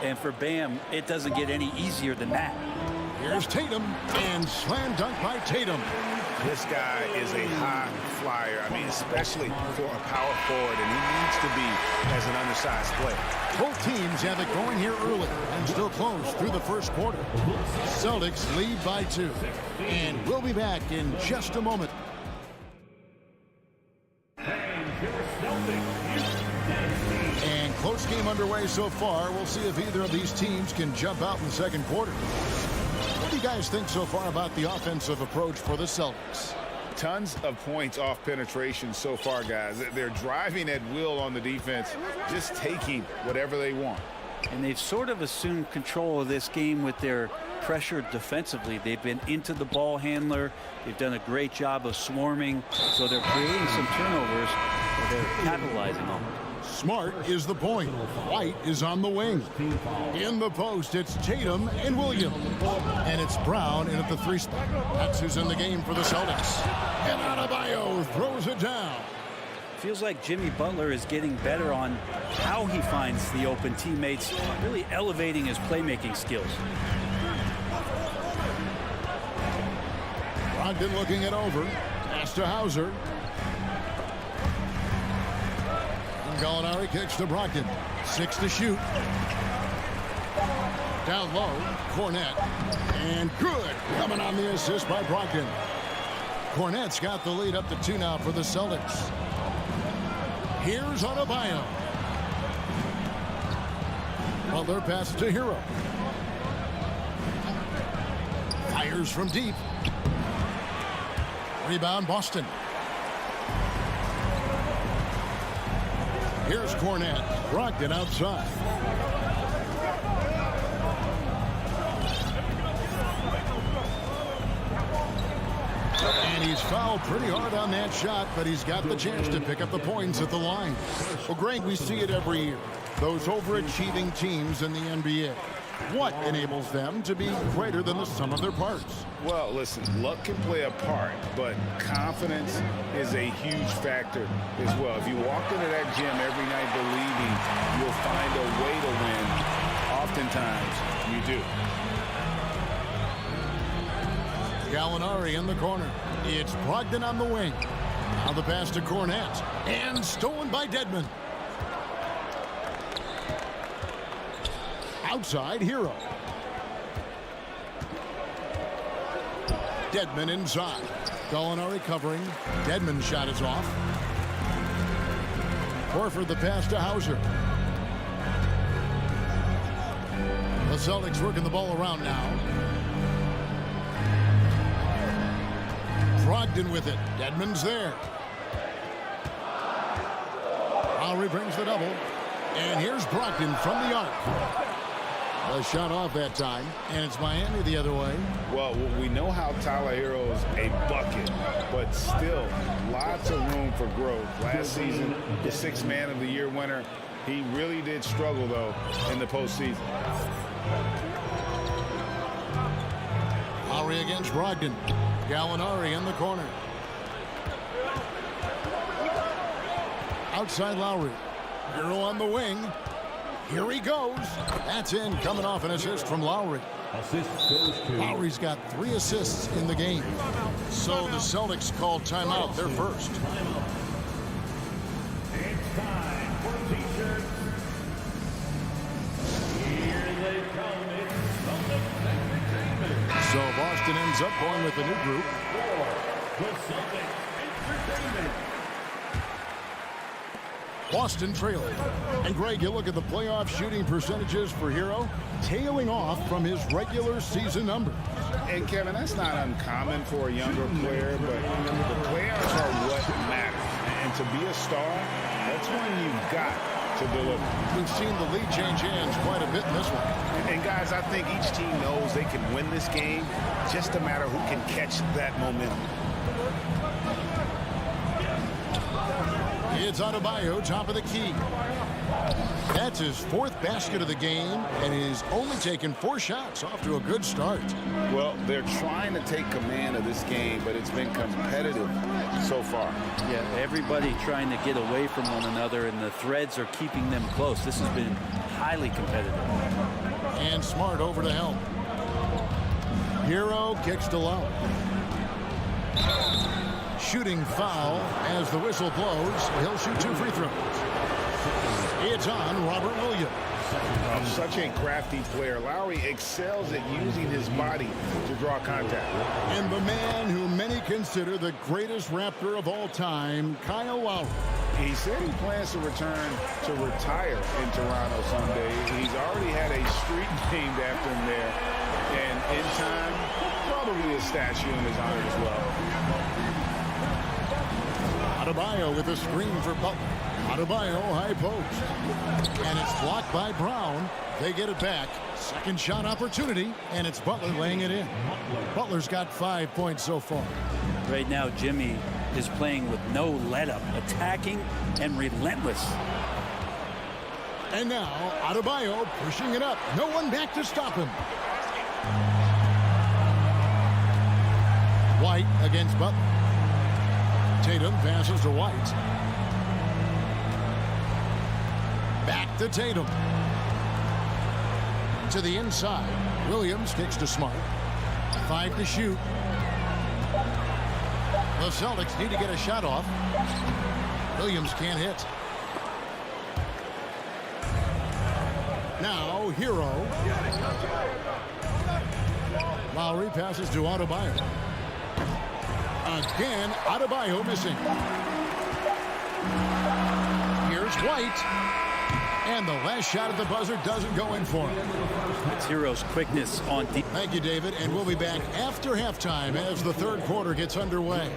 And for Bam, it doesn't get any easier than that. Here's Tatum, and slam dunk by Tatum. This guy is a high flyer. I mean, especially for a power forward, and he needs to be as an undersized player. Both teams have it going here early and still close through the first quarter. Celtics lead by 2. And we'll be back in just a moment. And close game underway so far. We'll see if either of these teams can jump out in the second quarter. What do you guys think so far about the offensive approach for the Celtics? Tons of points off penetration so far, guys. They're driving at will on the defense, just taking whatever they want. And they've sort of assumed control of this game with their pressure defensively. They've been into the ball handler. They've done a great job of swarming. So they're creating some turnovers that they're capitalizing on. Smart is the point. White is on the wing. In the post, it's Tatum and Williams. And it's Brown in at the 3 spot. That's who's in the game for the Celtics. And Adebayo throws it down. Feels like Jimmy Butler is getting better on how he finds the open teammates, really elevating his playmaking skills. Brogdon looking it over. Pass to Hauser. Gallinari kicks to Brogdon. 6 to shoot. Down low, Cornette. And good. Coming on the assist by Brogdon. Cornette's got the lead up to 2 now for the Celtics. Here's Adebayo. Butler passes to Hero. Fires from deep. Rebound, Boston. Here's Cornette. Brogdon outside. He's fouled pretty hard on that shot, but he's got the chance to pick up the points at the line. Well, Greg, we see it every year. Those overachieving teams in the NBA. What enables them to be greater than the sum of their parts? Well, listen, luck can play a part, but confidence is a huge factor as well. If you walk into that gym every night believing you'll find a way to win, oftentimes you do. Gallinari in the corner. It's Brogdon on the wing. Now the pass to Cornette. And stolen by Dedmon. Outside, Hero. Dedmon inside. Gallinari covering. Dedmon's shot is off. Horford the pass to Hauser. The Celtics working the ball around now. Brogdon with it. Dedmon's there. Lowry brings the double. And here's Brogdon from the arc. A shot off that time, and it's Miami the other way. Well, we know how Tyler Hero's a bucket, but still lots of room for growth. Last season, the Sixth Man of the Year winner, he really did struggle, though, in the postseason. Lowry against Brogdon. Gallinari in the corner. Outside Lowry. Hero on the wing. Here he goes. That's in, coming off an assist from Lowry. Lowry's got 3 assists in the game. So the Celtics called timeout, their first. It's time for T-shirts. Here they come. It's Celtics Entertainment. So Boston ends up going with a new group. The Celtics Entertainment. Boston trailing. And Greg, you look at the playoff shooting percentages for Hero, tailing off from his regular season numbers. And Kevin, that's not uncommon for a younger player, but the playoffs are what matters. And to be a star, that's when you've got to deliver. We've seen the lead change hands quite a bit in this one. And guys, I think each team knows they can win this game, just a matter who can catch that momentum. It's Adebayo, top of the key. That's his 4th basket of the game, and he's only taken 4 shots, off to a good start. Well, they're trying to take command of this game, but it's been competitive so far. Yeah, everybody trying to get away from one another, and the threads are keeping them close. This has been highly competitive. And Smart over to help. Hero kicks to low. Shooting foul as the whistle blows. He'll shoot 2 free throws. It's on Robert Williams. Such a crafty player. Lowry excels at using his body to draw contact. And the man who many consider the greatest Raptor of all time, Kyle Lowry. He said he plans to return to retire in Toronto someday. He's already had a street named after him there. And in time, probably a statue in his honor as well. Adebayo with a screen for Butler. Adebayo high post. And it's blocked by Brown. They get it back. Second shot opportunity, and it's Butler laying it in. Butler's got 5 points so far. Right now, Jimmy is playing with no let-up, attacking and relentless. And now, Adebayo pushing it up. No one back to stop him. White against Butler. Tatum passes to White. Back to Tatum. To the inside. Williams kicks to Smart. 5 to shoot. The Celtics need to get a shot off. Williams can't hit. Now, Hero. Lowry passes to Adebayo. Again, Adebayo missing. Here's White. And the last shot at the buzzer doesn't go in for him. It's Hero's quickness on deep. Thank you, David. And we'll be back after halftime as the third quarter gets underway.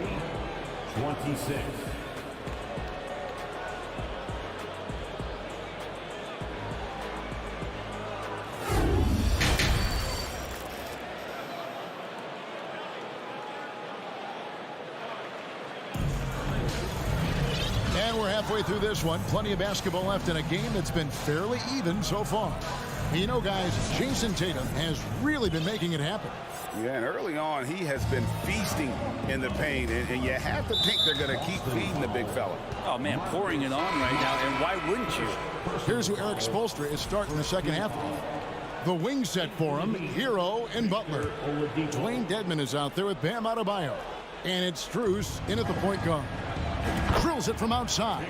26. And we're halfway through this one. Plenty of basketball left in a game that's been fairly even so far. You know, guys, Jason Tatum has really been making it happen. Yeah, and early on, he has been feasting in the paint, and you have to think they're going to keep feeding the big fella. Oh, man, pouring it on right now, and why wouldn't you? Here's who Eric Spoelstra is starting the second half. The wing set for him, Hero and Butler. Dwayne Dedmon is out there with Bam Adebayo. And it's Strus in at the point guard. Drills it from outside.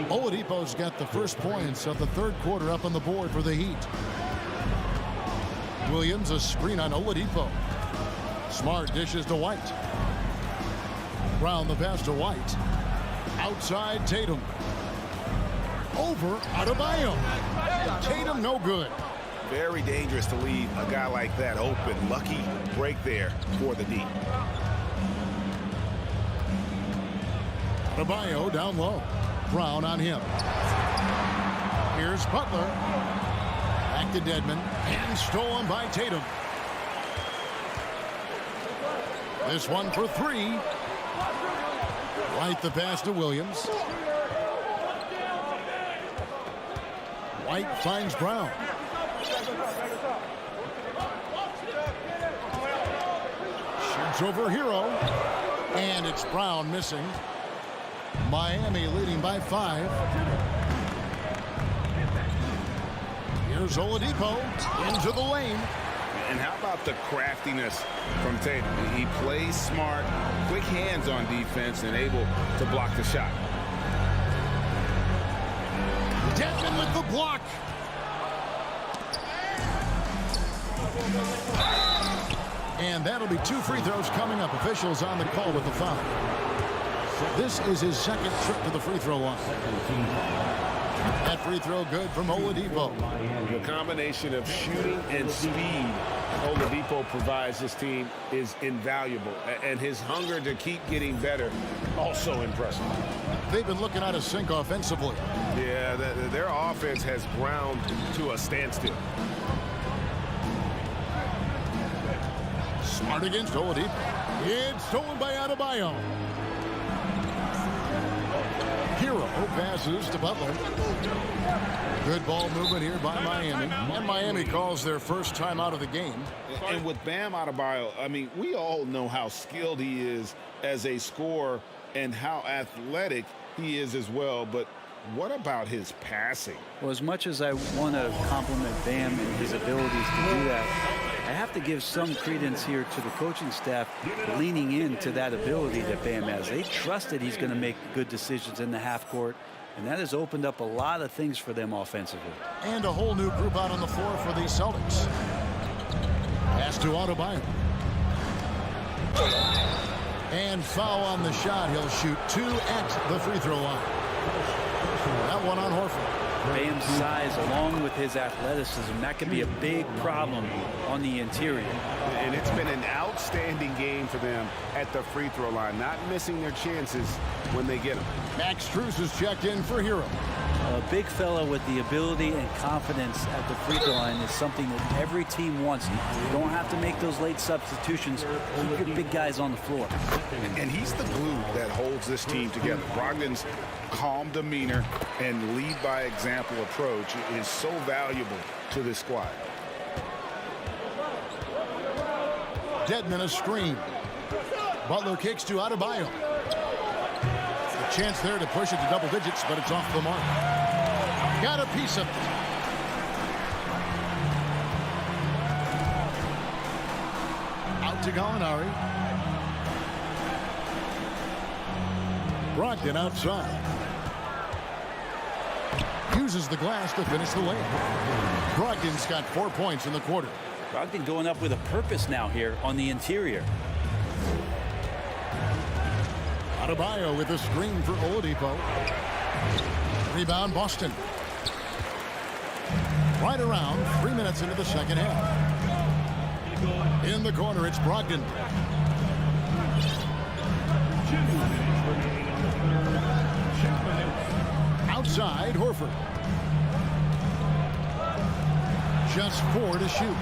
Oladipo's got the first points of the third quarter up on the board for the Heat. Williams, a screen on Oladipo. Smart dishes to White. Brown the pass to White. Outside Tatum. Over Adebayo. Tatum no good. Very dangerous to leave a guy like that open. Lucky break there for the D. Adebayo down low. Brown on him. Here's Butler. Back to Dedmon. And stolen by Tatum. This one for three. White the pass to Williams. White finds Brown. Shoots over Hero. And it's Brown missing. Miami leading by 5. Here's Oladipo into the lane. And how about the craftiness from Tatum? He plays smart, quick hands on defense, and able to block the shot. Dedmon with the block. And that'll be 2 free throws coming up. Officials on the call with the foul. This is his second trip to the free throw line. That free throw good from Oladipo. The combination of shooting and speed Oladipo provides this team is invaluable. And his hunger to keep getting better, also impressive. They've been looking out of sync offensively. Yeah, their offense has ground to a standstill. Smart against Oladipo. It's stolen by Adebayo. Hero passes to Butler. Good ball movement here by Miami. And Miami calls their first time out of the game. And with Bam Adebayo, I mean, we all know how skilled he is as a scorer and how athletic he is as well. But what about his passing? Well, as much as I want to compliment Bam and his abilities to do that, I have to give some credence here to the coaching staff leaning into that ability that Bam has. They trust that he's going to make good decisions in the half court, and that has opened up a lot of things for them offensively. And a whole new group out on the floor for the Celtics. Pass to Adebayo. And foul on the shot. He'll shoot 2 at the free throw line. That one on Horford. Bam's size, along with his athleticism, that could be a big problem on the interior. And it's been an outstanding game for them at the free throw line, not missing their chances when they get them. Max Strus is checked in for Hero. A big fella with the ability and confidence at the free throw line is something that every team wants. You don't have to make those late substitutions. Keep your big guys on the floor. And he's the glue that holds this team together. Brogdon's calm demeanor and lead by example approach is so valuable to this squad. Dedmon a screen. Butler kicks to Adebayo. A chance there to push it to double digits, but it's off the mark. Got a piece of it. Out to Gallinari. Brogdon outside. Uses the glass to finish the lane. Brogdon's got 4 points in the quarter. Brogdon going up with a purpose now here on the interior. Adebayo with a screen for Oladipo. Rebound Boston. Right around 3 minutes into the second half. In the corner, it's Brogdon. Outside, Horford. Just 4 to shoot.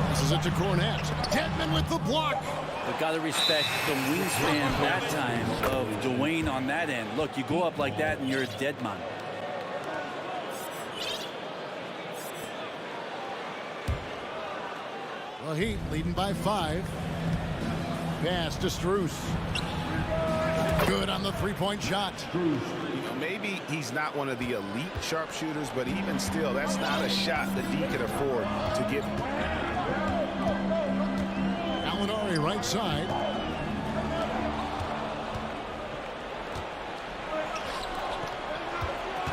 This is it to Cornette. Dedmon with the block. But got to respect the wingspan that time of Dwayne on that end. Look, you go up like that and you're a dead man. Well, Heat leading by 5. Pass to Strus. Good on the three-point shot. Maybe he's not one of the elite sharpshooters, but even still, that's not a shot that he can afford to give. Gallinari right side.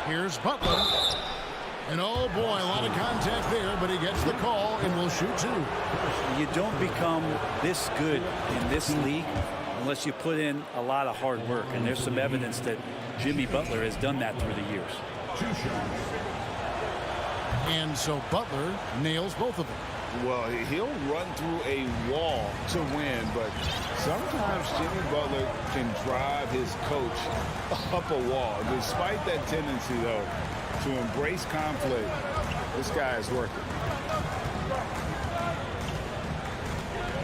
Here's Butler. And oh boy, a lot of contact there, but he gets the call and will shoot 2. You don't become this good in this league unless you put in a lot of hard work. And there's some evidence that Jimmy Butler has done that through the years. And so Butler nails both of them. Well, he'll run through a wall to win, but sometimes Jimmy Butler can drive his coach up a wall. Despite that tendency, though, to embrace conflict, this guy is working.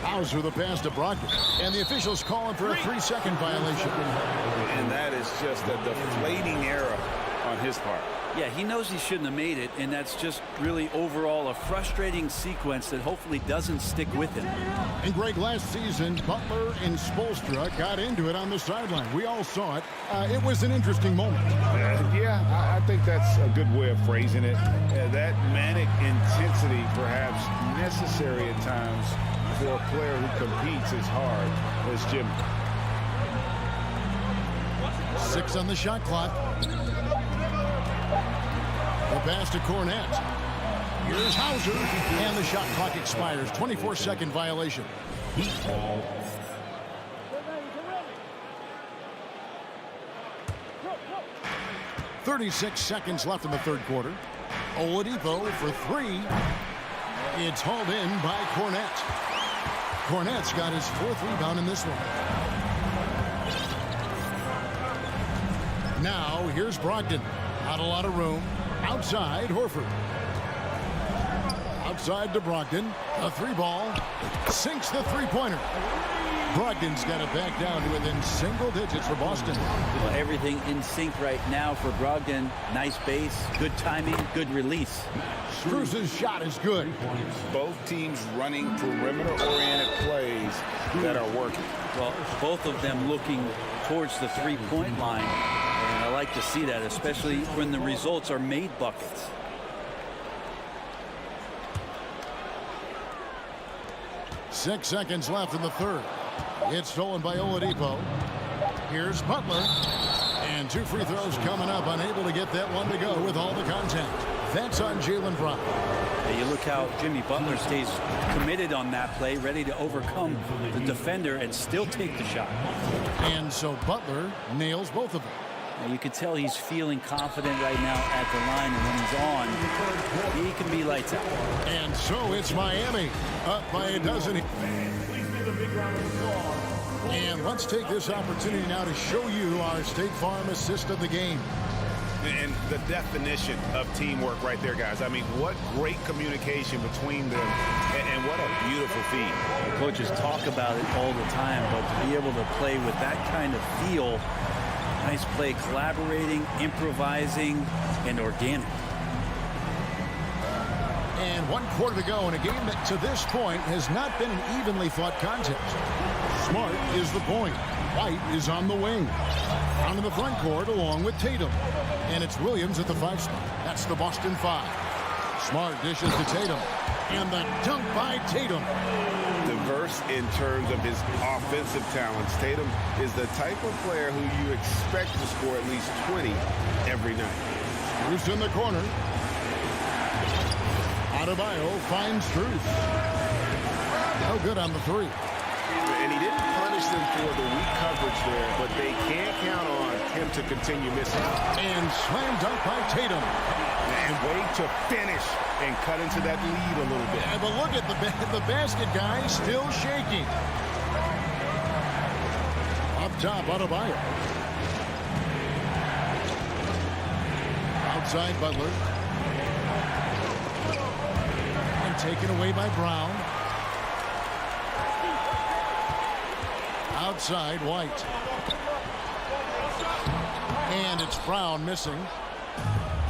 Hauser the pass to Brogdon. And the officials calling for a 3-second violation. And that is just a deflating error on his part. Yeah, he knows he shouldn't have made it, and that's just really overall a frustrating sequence that hopefully doesn't stick with him. And Greg, last season, Butler and Spoelstra got into it on the sideline. We all saw it. It was an interesting moment. Yeah, I think that's a good way of phrasing it. That manic intensity, perhaps necessary at times for a player who competes as hard as Jimmy. 6 on the shot clock. The pass to Cornette. Here's Hauser, and the shot clock expires. 24-second violation. 36 seconds left in the third quarter. Oladipo for 3. It's hauled in by Cornette. Cornette's got his 4th rebound in this one. Now here's Brogdon. Not a lot of room. Outside, Horford. Outside to Brogdon. A 3-ball. Sinks the 3-pointer. Brogdon's got it back down to within single digits for Boston. Well, everything in sync right now for Brogdon. Nice base, good timing, good release. Strus's shot is good. Both teams running perimeter-oriented plays that are working. Well, both of them looking towards the 3-point line. And I like to see that, especially when the results are made buckets. Six seconds left in the third. It's stolen by Oladipo. Here's Butler. And 2 free throws coming up. Unable to get that one to go with all the contact. That's on Jaylen Brown. Yeah, you look how Jimmy Butler stays committed on that play, ready to overcome the defender and still take the shot. And so Butler nails both of them. You can tell he's feeling confident right now at the line, and when he's on, he can be lights out. And so it's Miami up by a dozen. And let's take this opportunity now to show you our State Farm assist of the game. And the definition of teamwork right there, guys. I mean, what great communication between them, and what a beautiful feed. The coaches talk about it all the time, but to be able to play with that kind of feel, nice play, collaborating, improvising, and organic. And 1 quarter to go in a game that to this point has not been an evenly fought contest. Smart is the point. White is on the wing. Down in the front court along with Tatum. And it's Williams at the 5 spot. That's the Boston 5. Smart dishes to Tatum. And the dunk by Tatum. Diverse in terms of his offensive talents. Tatum is the type of player who you expect to score at least 20 every night. Strus in the corner. Adebayo finds Strus. No good on the 3. And he didn't punish them for the weak coverage there, but they can't count on him to continue missing. And slam dunk by Tatum. And way to finish and cut into that lead a little bit. Yeah, but look at the basket guy still shaking. Up top, Adebayo. Outside, Butler. And And taken away by Brown. Outside, White. And it's Brown missing.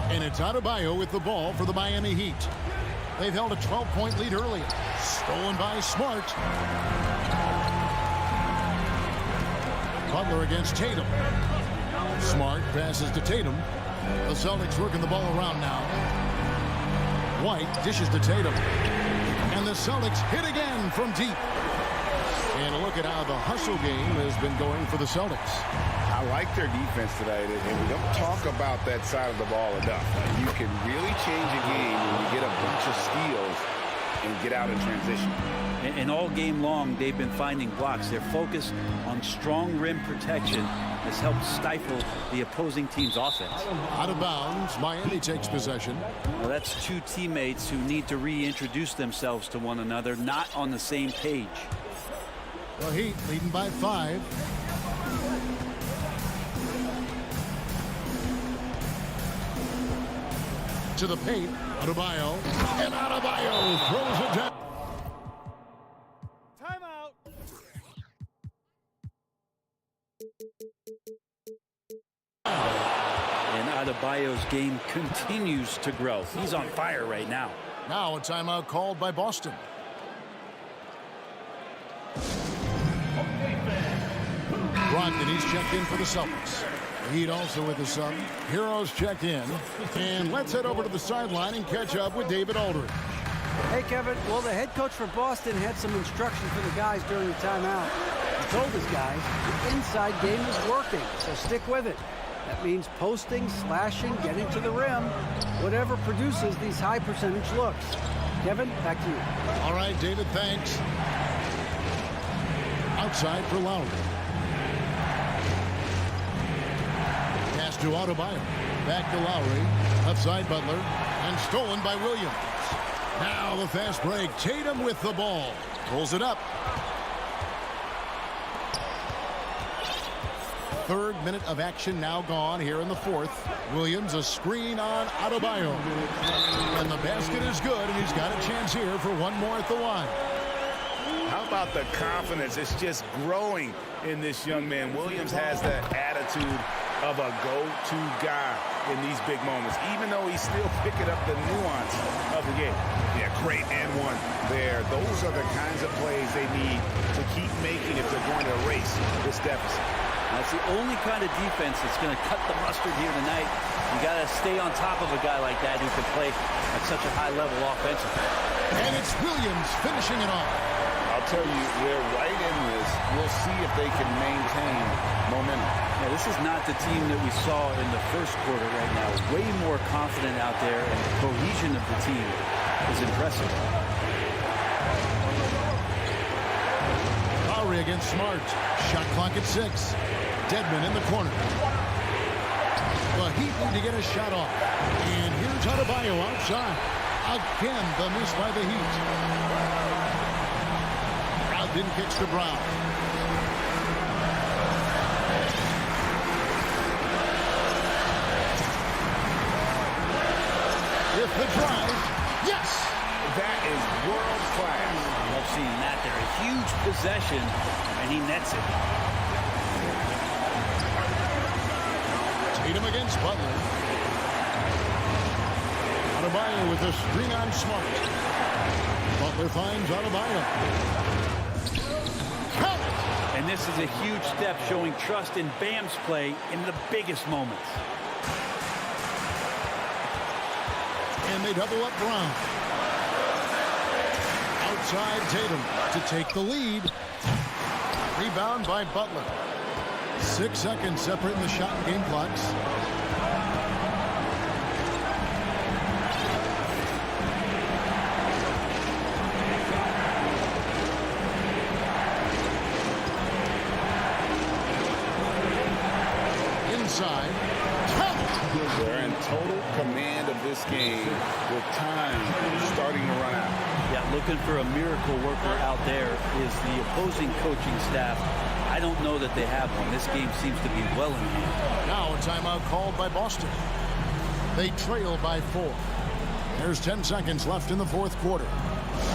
And it's Adebayo with the ball for the Miami Heat. They've held a 12-point lead earlier. Stolen by Smart. Butler against Tatum. Smart passes to Tatum. The Celtics working the ball around now. White dishes to Tatum. And the Celtics hit again from deep. And a look at how the hustle game has been going for the Celtics. I like their defense tonight, and we don't talk about that side of the ball enough. You can really change a game when you get a bunch of steals and get out in transition. And all game long, they've been finding blocks. Their focus on strong rim protection has helped stifle the opposing team's offense. Out of bounds, Miami takes possession. Well, that's two teammates who need to reintroduce themselves to one another, not on the same page. The Heat leading by 5. To the paint, Adebayo, and Adebayo throws it down. Timeout. And Adebayo's game continues to grow. He's on fire right now. Now a timeout called by Boston. Brogdon, he's checked in for the Celtics. Heat also with the sub. Heroes check in. And let's head over to the sideline and catch up with David Aldridge. Hey, Kevin. Well, the head coach for Boston had some instruction for the guys during the timeout. He told his guys the inside game is working, so stick with it. That means posting, slashing, getting to the rim, whatever produces these high percentage looks. Kevin, back to you. All right, David, thanks. Outside for Lowry. Pass to Adebayo. Back to Lowry. Left side, Butler. And stolen by Williams. Now the fast break. Tatum with the ball. Pulls it up. Third minute of action now gone here in the fourth. Williams, a screen on Adebayo. And the basket is good, and he's got a chance here for one more at the line. How about the confidence? It's just growing in this young man. Williams has that attitude of a go-to guy in these big moments, even though he's still picking up the nuance of the game. Yeah, great and one there. Those are the kinds of plays they need to keep making if they're going to erase this deficit. That's the only kind of defense that's going to cut the mustard here tonight. You got to stay on top of a guy like that who can play at such a high level offensively. And it's Williams finishing it off. I'll tell you, they're right in this. We'll see if they can maintain momentum. Yeah, this is not the team that we saw in the first quarter right now. Way more confident out there, and the cohesion of the team is impressive. Lowry against Smart. Shot clock at 6. Dedmon in the corner. The Heat need to get a shot off. And here's Adebayo outside. Again, the miss by the Heat. Brogdon kicks to Brown. With the drive. Yes! That is world class. Love seeing that there. A huge possession, and he nets it. Tatum against Butler. Adebayo with a screen on Smart. Butler finds Adebayo. And this is a huge step showing trust in Bam's play in the biggest moments. And they double up Brown. Outside Tatum to take the lead. Rebound by Butler. 6 seconds separating the shot and game clocks. Inside. They're in total command of this game with time starting to run out. Yeah, looking for a miracle worker out there is the opposing coaching staff. I don't know that they have one. This game seems to be well in hand. Now a timeout called by Boston. They trail by 4. There's 10 seconds left in the fourth quarter.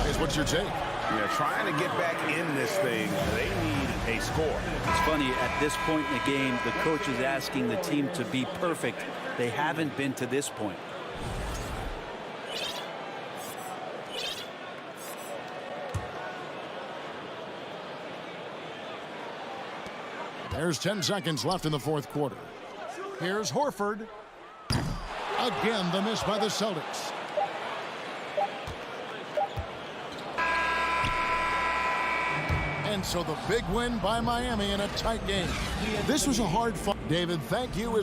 Is what your take? Yeah, trying to get back in this thing, they need a score. It's funny, at this point in the game, the coach is asking the team to be perfect. They haven't been to this point. There's 10 seconds left in the fourth quarter. Here's Horford. Again, the miss by the Celtics. And so the big win by Miami in a tight game. This was a hard fight. David, thank you.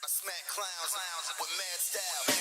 I smack clowns with mad style.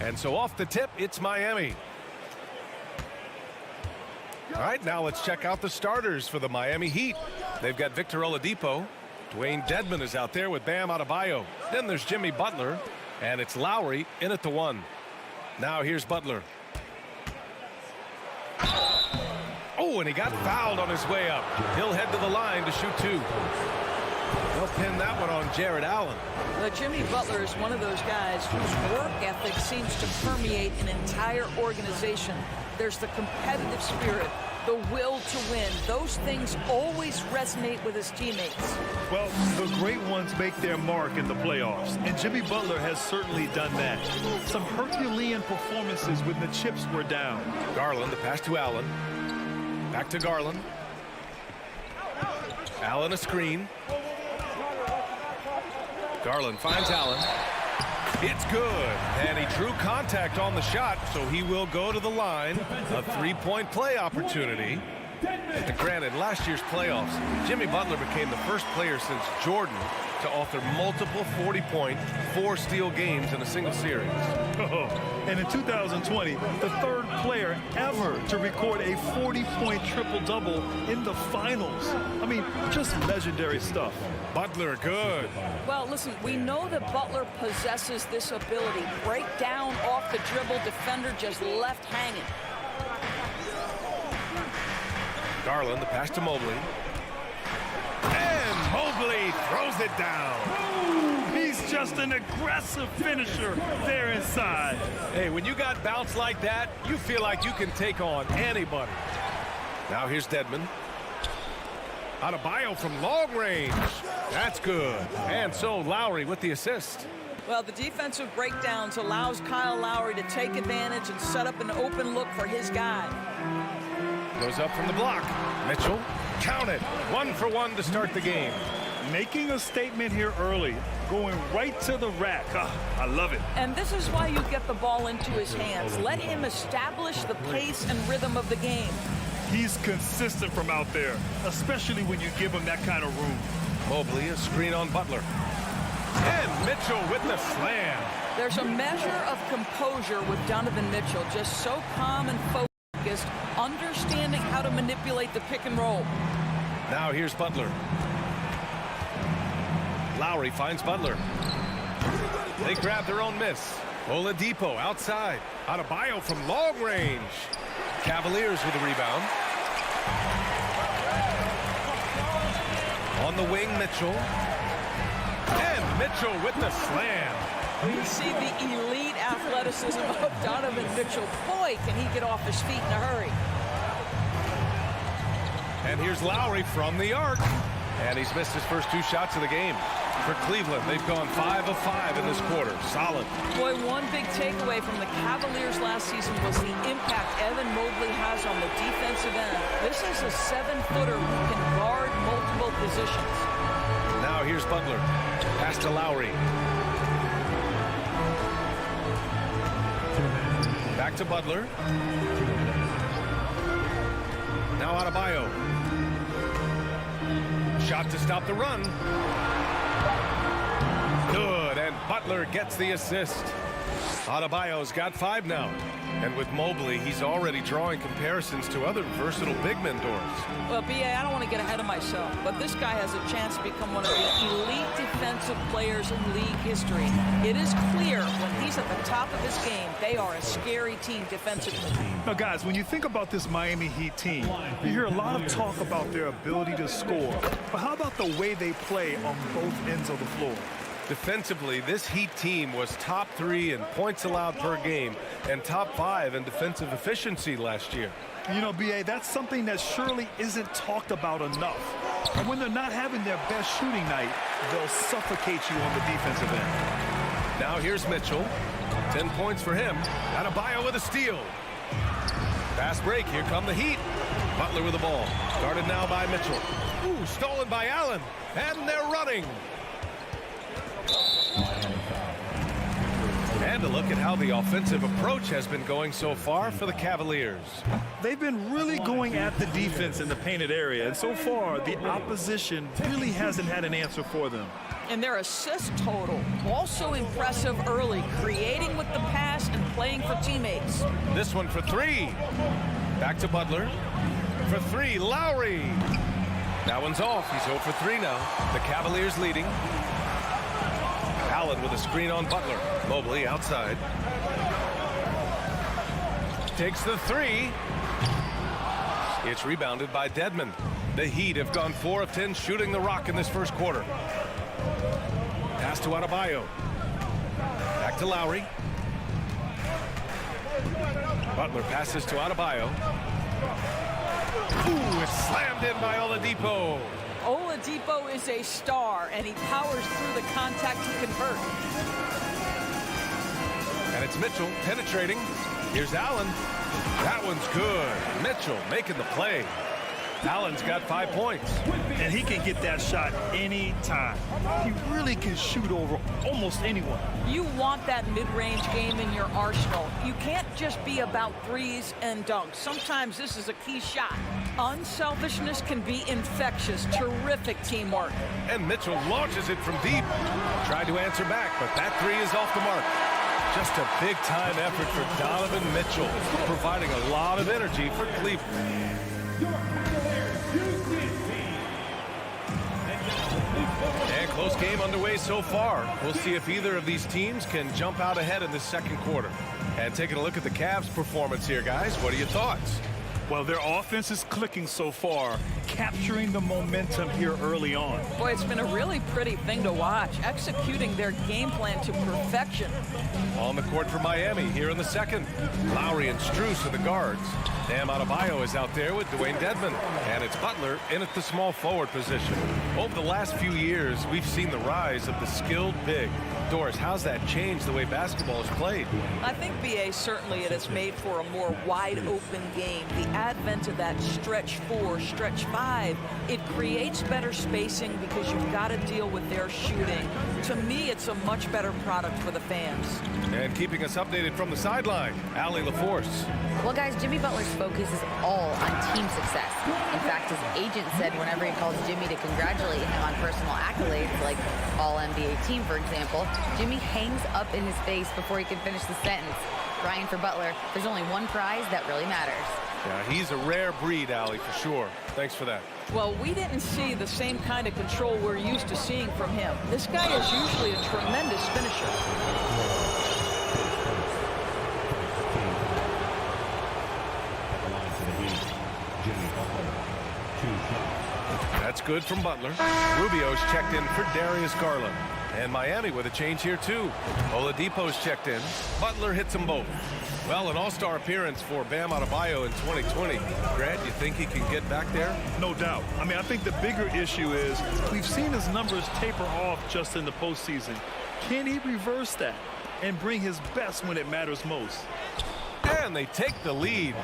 And so off the tip, it's Miami. All right, now let's check out the starters for the Miami Heat. They've got Victor Oladipo. Dwayne Dedmon is out there with Bam Adebayo. Then there's Jimmy Butler. And it's Lowry in at the 1. Now here's Butler. Oh, and he got fouled on his way up. He'll head to the line to shoot 2. They'll pin that one on Jared Allen. Jimmy Butler is one of those guys whose work ethic seems to permeate an entire organization. There's the competitive spirit, the will to win. Those things always resonate with his teammates. Well, the great ones make their mark in the playoffs, and Jimmy Butler has certainly done that. Some Herculean performances when the chips were down. Garland, the pass to Allen. Back to Garland. Allen a screen. Garland finds Allen. It's good. And he drew contact on the shot, so he will go to the line. A 3-point play opportunity. And granted, last year's playoffs, Jimmy Butler became the first player since Jordan to author multiple 40-point, 4-steal games in a single series. And in 2020, the third player ever to record a 40-point triple-double in the finals. I mean, just legendary stuff. Butler, good. Well, listen, we know that Butler possesses this ability. Break down off the dribble, defender just left hanging. Garland, the pass to Mobley. And Mobley throws it down. He's just an aggressive finisher there inside. Hey, when you got bounce like that, you feel like you can take on anybody. Now here's Dedmon. Adebayo from long range. That's good. And so Lowry with the assist. Well, the defensive breakdowns allows Kyle Lowry to take advantage and set up an open look for his guy. Goes up from the block. Mitchell, count it. 1 for 1 to start the game. Making a statement here early, going right to the rack. I love it. And this is why you get the ball into his hands. Let him establish the pace and rhythm of the game. He's consistent from out there, especially when you give him that kind of room. Mobley, a screen on Butler. And Mitchell with the slam. There's a measure of composure with Donovan Mitchell, just so calm and focused, understanding how to manipulate the pick and roll. Now here's Butler. Lowry finds Butler. They grab their own miss. Oladipo outside. Adebayo from long range. Cavaliers with a rebound. On the wing, Mitchell. And Mitchell with the slam. We see the elite athleticism of Donovan Mitchell. Boy, can he get off his feet in a hurry. And here's Lowry from the arc. And he's missed his first 2 shots of the game. For Cleveland, they've gone 5 of 5 in this quarter. Solid. Boy, one big takeaway from the Cavaliers last season was the impact Evan Mobley has on the defensive end. This is a 7-footer who can guard multiple positions. Now here's Butler. Pass to Lowry. Back to Butler. Now Adebayo. Shot to stop the run. Good, and Butler gets the assist. Adebayo's got 5 now. And with Mobley, he's already drawing comparisons to other versatile big men doors. Well, B.A., I don't want to get ahead of myself, but this guy has a chance to become one of the elite defensive players in league history. It is clear when he's at the top of his game, they are a scary team defensively. Now, guys, when you think about this Miami Heat team, you hear a lot of talk about their ability to score. But how about the way they play on both ends of the floor? Defensively, this Heat team was top 3 in points allowed per game and top 5 in defensive efficiency last year. You know, B.A., that's something that surely isn't talked about enough. And when they're not having their best shooting night, they'll suffocate you on the defensive end. Now here's Mitchell. 10 points for him. Adebayo with a steal. Fast break. Here come the Heat. Butler with the ball. Guarded now by Mitchell. Ooh, stolen by Allen. And they're running. And a look at how the offensive approach has been going so far for the Cavaliers. They've been really going at the defense in the painted area, and so far the opposition really hasn't had an answer for them. And their assist total, also impressive early, creating with the pass and playing for teammates. This one for three. Back to Butler. For three, Lowry. That one's off. He's 0 for 3 now. The Cavaliers leading. Allen with a screen on Butler. Mobley outside. Takes the three. It's rebounded by Dedmon. The Heat have gone 4 of 10 shooting the rock in this first quarter. Pass to Adebayo. Back to Lowry. Butler passes to Adebayo. Ooh, it's slammed in by Oladipo. Oladipo is a star, and he powers through the contact to convert. And it's Mitchell penetrating. Here's Allen. That one's good. Mitchell making the play. Allen's got 5 points. And he can get that shot anytime. He really can shoot over almost anyone. You want that mid-range game in your arsenal. You can't just be about threes and dunks. Sometimes this is a key shot. Unselfishness can be infectious. Terrific teamwork. And Mitchell launches it from deep. Tried to answer back, but that three is off the mark. Just a big-time effort for Donovan Mitchell, providing a lot of energy for Cleveland. And close game underway so far. We'll see if either of these teams can jump out ahead in the second quarter. And taking a look at the Cavs' performance here, guys, what are your thoughts? Well, their offense is clicking so far, capturing the momentum here early on. Boy, it's been a really pretty thing to watch, executing their game plan to perfection. On the court for Miami here in the second. Lowry and Strus are the guards. Bam Adebayo is out there with Dwayne Dedmon. And it's Butler in at the small forward position. Over the last few years, we've seen the rise of the skilled big. Doris, how's that changed the way basketball is played? I think, B.A., certainly it has made for a more wide-open game. The advent of that stretch 4, stretch 5, it creates better spacing because you've got to deal with their shooting. To me, it's a much better product for the fans. And keeping us updated from the sideline, Allie LaForce. Well, guys, Jimmy Butler's focus is all on team success. In fact, his agent said whenever he calls Jimmy to congratulate him on personal accolades, like All-NBA team, for example, Jimmy hangs up in his face before he can finish the sentence. Ryan, for Butler, there's only one prize that really matters. Yeah, he's a rare breed, Allie, for sure. Thanks for that. Well, we didn't see the same kind of control we're used to seeing from him. This guy is usually a tremendous finisher. That's good from Butler. Rubio's checked in for Darius Garland. And Miami with a change here, too. Oladipo's checked in. Butler hits them both. Well, an all-star appearance for Bam Adebayo in 2020. Grant, you think he can get back there? No doubt. I mean, I think the bigger issue is we've seen his numbers taper off just in the postseason. Can he reverse that and bring his best when it matters most? And they take the lead.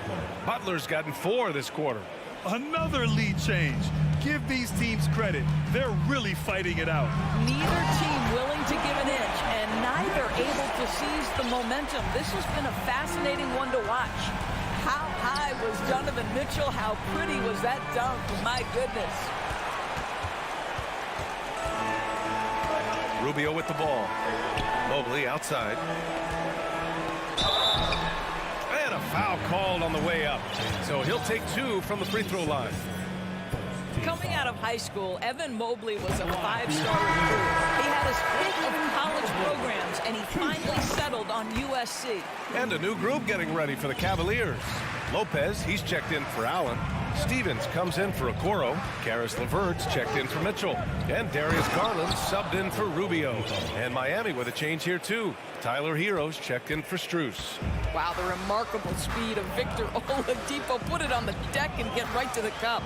Butler's gotten 4 this quarter. Another lead change. Give these teams credit. They're really fighting it out. Neither team willing to give an inch, and neither able to seize the momentum. This has been a fascinating one to watch. How high was Donovan Mitchell? How pretty was that dunk? My goodness. Rubio with the ball. Mobley outside. And a foul called on the way up. So he'll take 2 from the free throw line. Coming out of high school, Evan Mobley was a 5-star recruit. He had his pick of college programs, and he finally settled on USC. And a new group getting ready for the Cavaliers. Lopez, he's checked in for Allen. Stevens comes in for Okoro. Karis LeVert's checked in for Mitchell. And Darius Garland subbed in for Rubio. And Miami with a change here, too. Tyler Hero's checked in for Strus. Wow, the remarkable speed of Victor Oladipo. Put it on the deck and get right to the cup.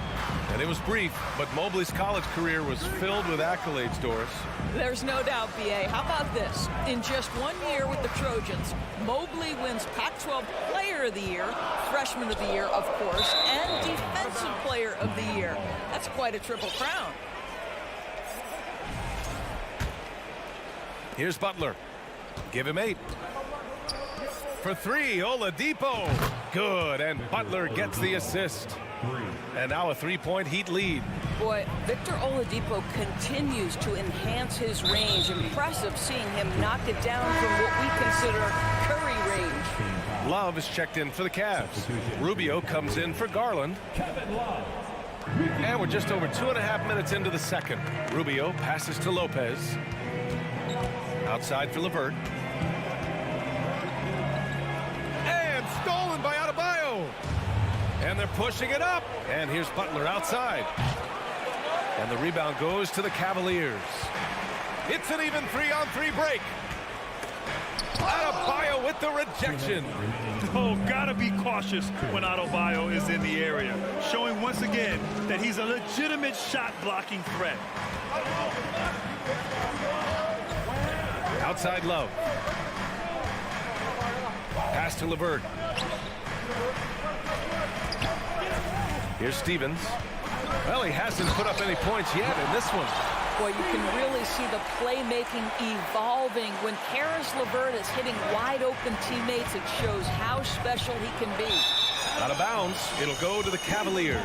And it was brief, but Mobley's college career was filled with accolades, Doris. There's no doubt, B.A. How about this? In just 1 year with the Trojans, Mobley wins Pac-12 Player of the Year, Freshman of the Year, of course, and Defensive Player of the Year. That's quite a triple crown. Here's Butler. Give him 8. For 3, Oladipo. Good, and Butler gets the assist. And now a three-point Heat lead. Boy, Victor Oladipo continues to enhance his range. Impressive seeing him knock it down from what we consider Curry range. Love is checked in for the Cavs. Rubio comes in for Garland. And we're just over 2.5 minutes into the second. Rubio passes to Lopez. Outside for LeVert. And stolen by Adebayo. And they're pushing it up. And here's Butler outside. And the rebound goes to the Cavaliers. It's an even 3-on-3 break. Adebayo with the rejection. Oh, gotta be cautious when Adebayo is in the area, showing once again that he's a legitimate shot-blocking threat. Outside Love. Pass to LeVert. Here's Stevens. Well, he hasn't put up any points yet in this one. Boy, you can really see the playmaking evolving. When Karis LeVert is hitting wide-open teammates, it shows how special he can be. Out of bounds. It'll go to the Cavaliers.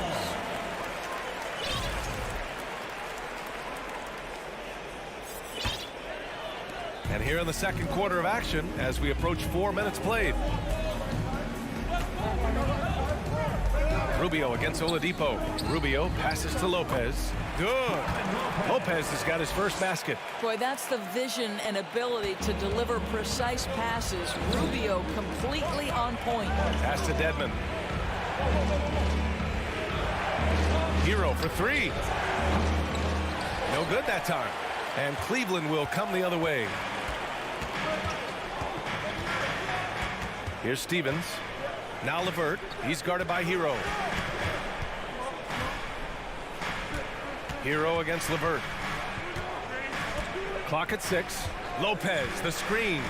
And here in the second quarter of action, as we approach 4 minutes played. Rubio against Oladipo. Rubio passes to Lopez. Good. Lopez has got his first basket. Boy, that's the vision and ability to deliver precise passes. Rubio completely on point. Pass to Dedmon. Hero for three. No good that time. And Cleveland will come the other way. Here's Stevens. Now LeVert. He's guarded by Hero. Hero against LeVert. Clock at 6. Lopez, the screen.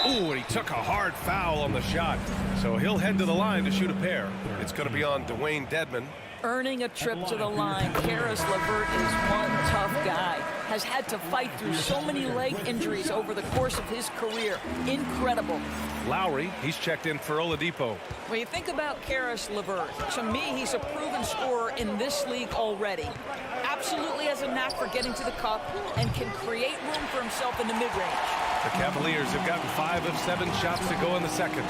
Ooh, and he took a hard foul on the shot. So he'll head to the line to shoot a pair. It's going to be on Dwayne Dedmon. Earning a trip to the line. Karis LeVert is one tough guy. Has had to fight through so many leg injuries over the course of his career. Incredible. Lowry, he's checked in for Oladipo. When you think about Karis LeVert, to me, he's a proven scorer in this league already. Absolutely has a knack for getting to the cup and can create room for himself in the mid-range. The Cavaliers have gotten 5 of 7 shots to go in the second.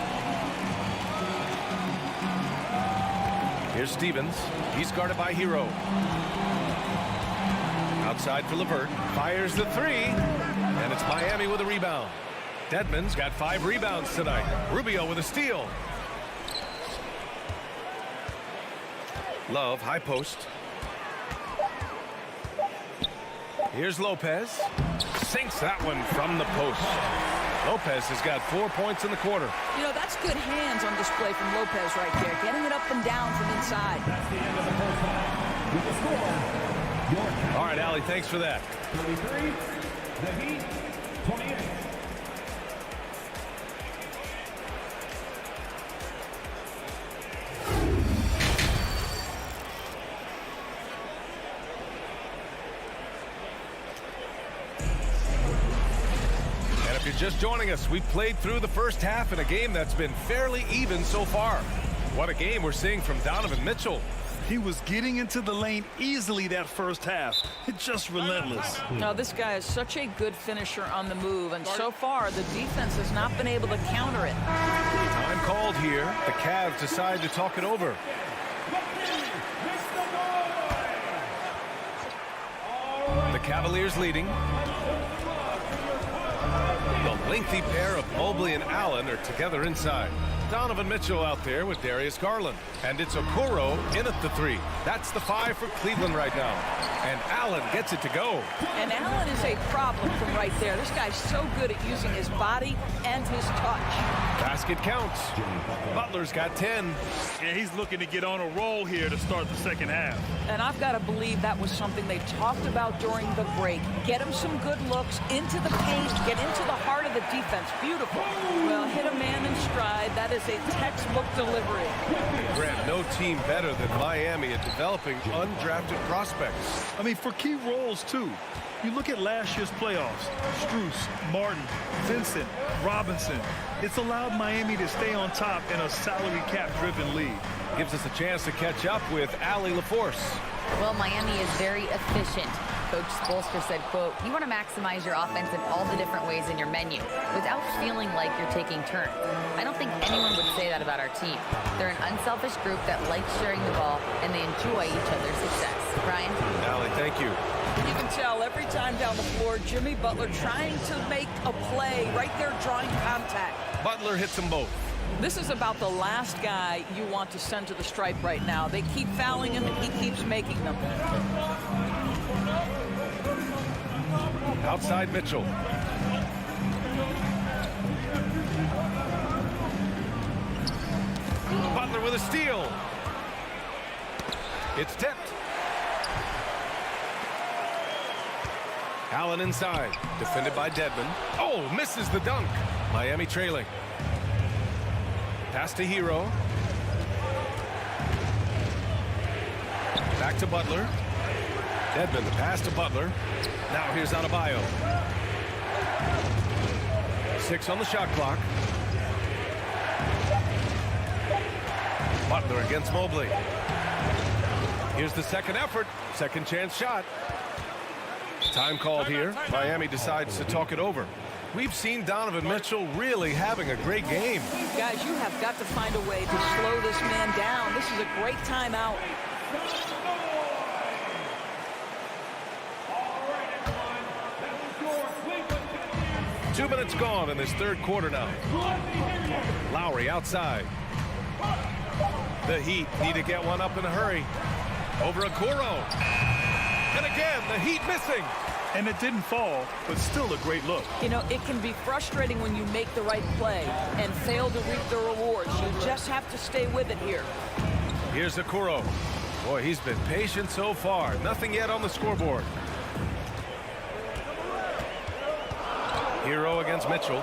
Here's Stevens. He's guarded by Hero. Outside for LeVert. Fires the three. And it's Miami with a rebound. Dedmon's got 5 rebounds tonight. Rubio with a steal. Love, high post. Here's Lopez. Sinks that one from the post. Lopez has got 4 points in the quarter. You know, that's good hands on display from Lopez right there. Getting it up and down from inside. That's the end of the first half. With the score, all right, Allie, thanks for that. 33, the Heat, 28. Just joining us, we played through the first half in a game that's been fairly even so far. What a game we're seeing from Donovan Mitchell. He was getting into the lane easily that first half. Just relentless. Now, this guy is such a good finisher on the move, and so far the defense has not been able to counter it. Time called here. The Cavs decide to talk it over. The Cavaliers leading. The lengthy pair of Mobley and Allen are together inside. Donovan Mitchell out there with Darius Garland. And it's Okoro in at the 3. That's the 5 for Cleveland right now. And Allen gets it to go. And Allen is a problem from right there. This guy's so good at using his body and his touch. Basket counts. Butler's got 10. And he's looking to get on a roll here to start the second half. And I've got to believe that was something they talked about during the break. Get him some good looks into the paint, get into the heart of the defense. Beautiful. Well, hit a man in stride. That is is a textbook delivery. Grant, no team better than Miami at developing undrafted prospects. I mean, for key roles, too. You look at last year's playoffs. Strus, Martin, Vincent, Robinson. It's allowed Miami to stay on top in a salary cap-driven league. Gives us a chance to catch up with Allie LaForce. Well, Miami is very efficient. Coach Spoelstra said, quote, "You want to maximize your offense in all the different ways in your menu without feeling like you're taking turns." I don't think anyone would say that about our team. They're an unselfish group that likes sharing the ball, and they enjoy each other's success. Brian? Allie, thank you. You can tell every time down the floor, Jimmy Butler trying to make a play right there, drawing contact. Butler hits them both. This is about the last guy you want to send to the stripe right now. They keep fouling him, and he keeps making them. Outside Mitchell. Butler with a steal. It's tipped. Allen inside. Defended by Dedmon. Oh, misses the dunk. Miami trailing. Pass to Hero. Back to Butler. Dedmon, the pass to Butler. Now here's Adebayo. 6 on the shot clock. Butler against Mobley. Here's the second effort. Second chance shot. Time called here. Miami decides to talk it over. We've seen Donovan Mitchell really having a great game. Guys, you have got to find a way to slow this man down. This is a great timeout. 2 minutes gone in this third quarter now. Lowry outside. The Heat need to get one up in a hurry. Over Okoro. And again, the Heat missing. And it didn't fall, but still a great look. You know, it can be frustrating when you make the right play and fail to reap the rewards. You just have to stay with it here. Here's Okoro. Boy, he's been patient so far. Nothing yet on the scoreboard. Hero against Mitchell.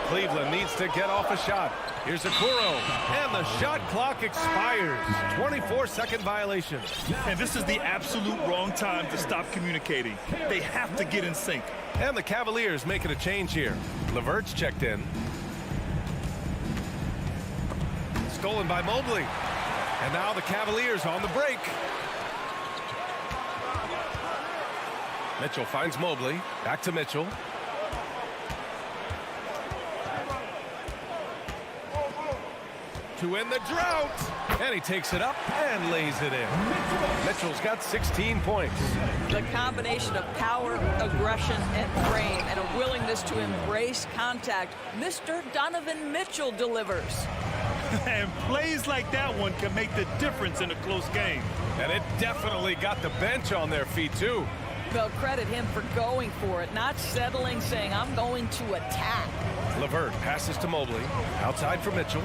Cleveland needs to get off a shot. Here's Okoro, and the shot clock expires. 24-second violation. And this is the absolute wrong time to stop communicating. They have to get in sync. And the Cavaliers making a change here. LeVert's checked in. Stolen by Mobley. And now the Cavaliers on the break. Mitchell finds Mobley. Back to Mitchell. To end the drought. And he takes it up and lays it in. Mitchell's got 16 points. The combination of power, aggression, and frame, and a willingness to embrace contact, Mr. Donovan Mitchell delivers. And plays like that one can make the difference in a close game. And it definitely got the bench on their feet, too. They'll credit him for going for it, not settling, saying, I'm going to attack. LeVert passes to Mobley. Outside for Mitchell.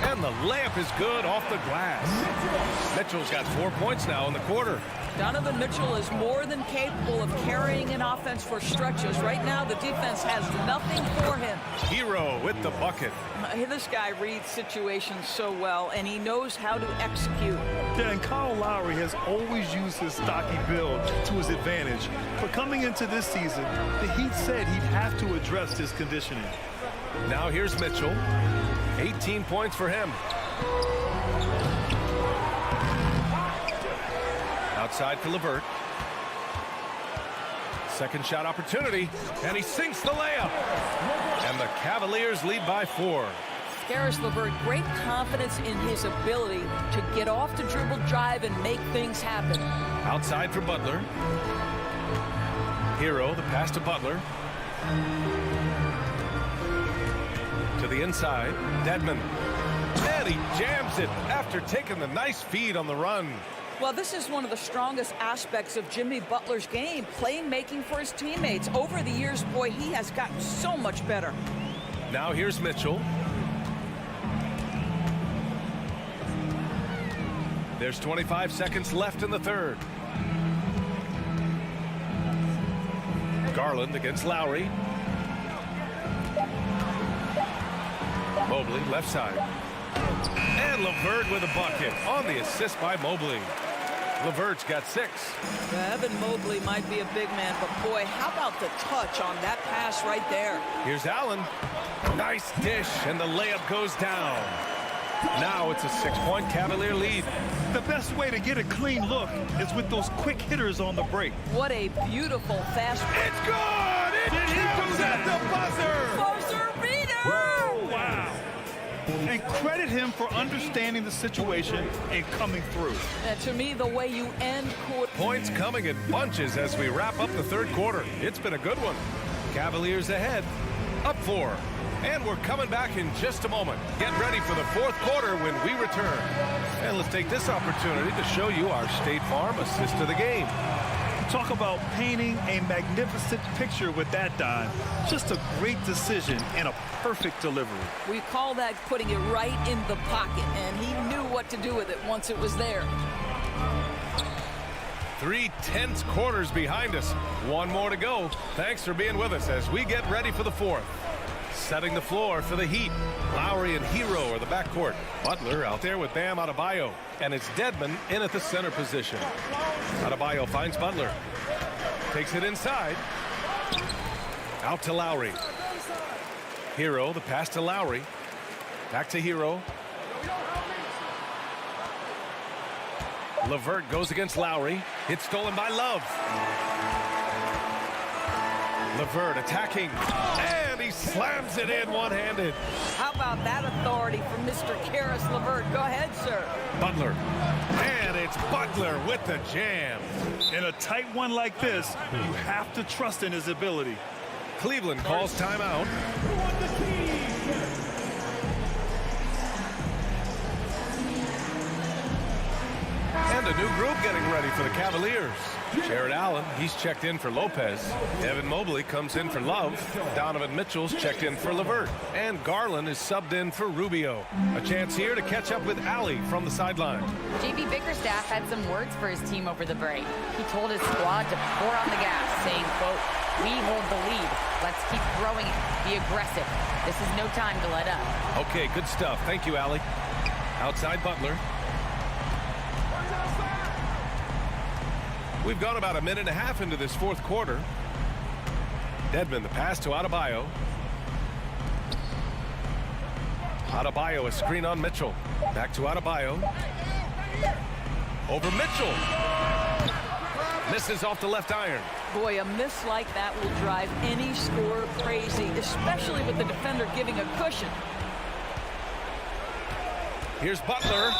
And the layup is good off the glass. Mitchell's got 4 points now in the quarter. Donovan Mitchell is more than capable of carrying an offense for stretches. Right now, the defense has nothing for him. Hero with the bucket. This guy reads situations so well, and he knows how to execute. Yeah, and Kyle Lowry has always used his stocky build to his advantage. But coming into this season, the Heat said he'd have to address his conditioning. Now here's Mitchell. 18 points for him. Outside for LeVert. Second shot opportunity, and he sinks the layup. And the Cavaliers lead by 4. Caris LeVert, great confidence in his ability to get off the dribble drive and make things happen. Outside for Butler. Hero, the pass to Butler. To the inside, Dedmon. And he jams it after taking the nice feed on the run. Well, this is one of the strongest aspects of Jimmy Butler's game, playmaking for his teammates. Over the years, boy, he has gotten so much better. Now here's Mitchell. There's 25 seconds left in the third. Garland against Lowry. Mobley, left side. And LeVert with a bucket on the assist by Mobley. LeVert's got 6. Evan Mobley might be a big man, but boy, how about the touch on that pass right there? Here's Allen. Nice dish, and the layup goes down. Now it's a 6-point Cavalier lead. The best way to get a clean look is with those quick hitters on the break. What a beautiful fast. It's good! It comes at the buzzer! Buzzer beater! Woo! Wow. And credit him for understanding the situation and coming through. And to me, the way you end quarter. Points coming in bunches as we wrap up the third quarter. It's been a good one. Cavaliers ahead, up 4. And we're coming back in just a moment. Get ready for the fourth quarter when we return. And let's take this opportunity to show you our State Farm assist of the game. Talk about painting a magnificent picture with that dime. Just a great decision and a perfect delivery. We call that putting it right in the pocket, and he knew what to do with it once it was there. 3 tense quarters behind us. One more to go. Thanks for being with us as we get ready for the fourth. Setting the floor for the Heat. Lowry and Hero are the backcourt. Butler out there with Bam Adebayo. And it's Dedmon in at the center position. Adebayo finds Butler. Takes it inside. Out to Lowry. Hero, the pass to Lowry. Back to Hero. LeVert goes against Lowry. It's stolen by Love. LeVert attacking. And he slams it in one-handed. How about that authority from Mr. Karis LeVert? Go ahead, sir. Butler. And it's Butler with the jam. In a tight one like this, you have to trust in his ability. Cleveland calls timeout. And a new group getting ready for the Cavaliers. Jared Allen, he's checked in for Lopez. Evan Mobley comes in for Love. Donovan Mitchell's checked in for LeVert. And Garland is subbed in for Rubio. A chance here to catch up with Allie from the sideline. JB Bickerstaff had some words for his team over the break. He told his squad to pour on the gas, saying, quote, "We hold the lead. Let's keep throwing it. Be aggressive. This is no time to let up." Okay, good stuff. Thank you, Allie. Outside Butler. We've gone about a minute and a half into this fourth quarter. Dedmon, the pass to Adebayo. Adebayo, a screen on Mitchell. Back to Adebayo. Over Mitchell. Misses off the left iron. Boy, a miss like that will drive any scorer crazy, especially with the defender giving a cushion. Here's Butler.